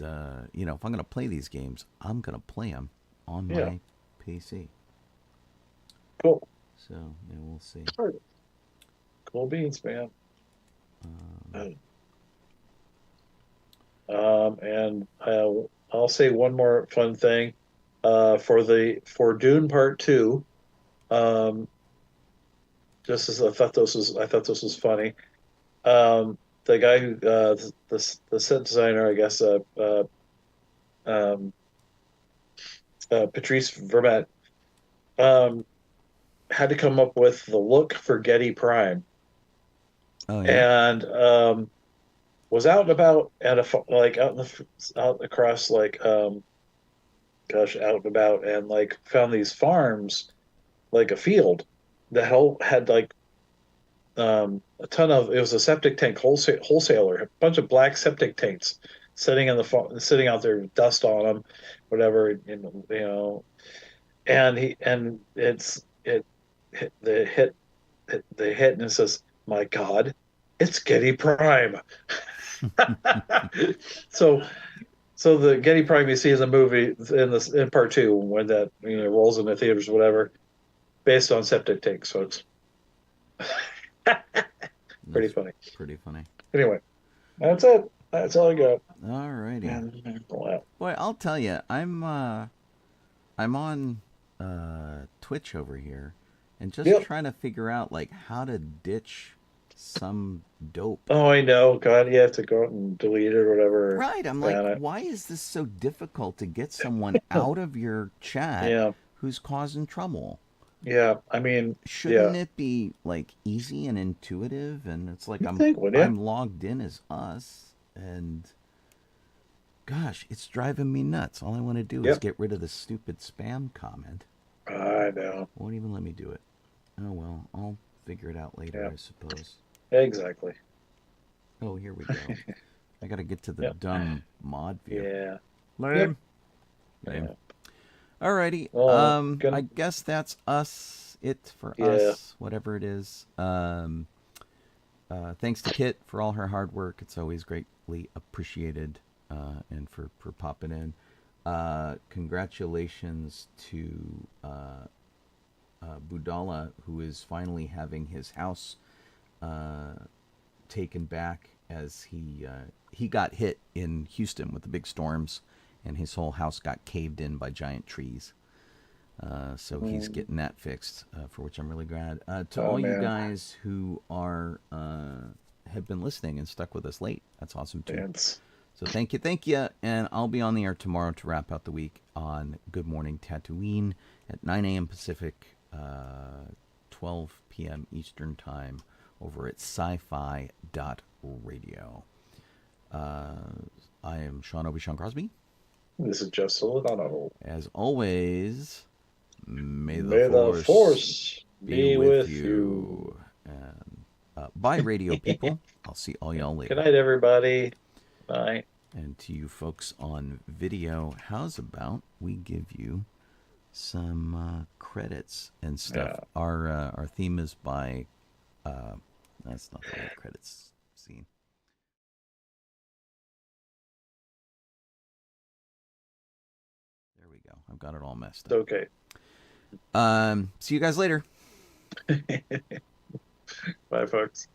you know, if I'm going to play these games, I'm going to play them on Yeah. my PC. Cool. So yeah, we'll see. Cool beans, man. Um, And I'll say one more fun thing. For Dune Part Two, um, just as I thought this was funny. The guy who the set designer, I guess, um, Patrice Vermette, um, had to come up with the look for Getty Prime, oh yeah. and was out and about at like out across like gosh, out and about, and like found these farms, like a field that had like a ton of, it was a septic tank wholesaler, a bunch of black septic tanks sitting out there with dust on them, whatever, and they hit and it says, "My God, it's Getty Prime." so so the Getty Prime you see in the movie in part two, when that rolls into theaters or whatever, based on septic tanks, so it's pretty That's funny. pretty funny. Anyway, that's it. That's all I got. Alrighty. And Boy, I'll tell you, I'm on Twitch over here, and just yep. trying to figure out like how to ditch some dope. Oh, I know. God, you have to go out and delete it or whatever. Right, I'm Ban like, it. why is this so difficult to get someone out of your chat Yeah, who's causing trouble? yeah. I mean, yeah. Shouldn't it be like easy and intuitive? And it's like You think, would you? I'm logged in as us, and gosh, it's driving me nuts. All I want to do is Yep. get rid of the stupid spam comment. I know. Won't even let me do it. Oh well, I'll figure it out later, Yeah. I suppose. Exactly. Oh, here we go. I gotta get to the Yep. dumb mod view. Yeah. Lame. Yep. Lame. Yeah. Alrighty. Well, I guess that's us. It for Yeah. us, whatever it is. Thanks to Kit for all her hard work. It's always greatly appreciated, and for popping in. Congratulations to Budala, who is finally having his house taken back, as he got hit in Houston with the big storms, and his whole house got caved in by giant trees. So he's getting that fixed, for which I'm really glad. To all you man. guys who are have been listening and stuck with us late, that's awesome too. Dance. So thank you, and I'll be on the air tomorrow to wrap out the week on Good Morning Tatooine at 9 a.m. Pacific, 12 p.m. Eastern Time over at sci-fi.radio. I am Sean Obi-Shawn Crosby. This is just a Donoho. As always, may May the force be with you. And bye, radio people. I'll see all y'all later. Good night, everybody. Bye. And to you folks on video, how's about we give you some credits and stuff? Yeah. Our theme is by that's not the right credits scene. There we go. I've got it all messed up. Okay. See you guys later. Bye, folks.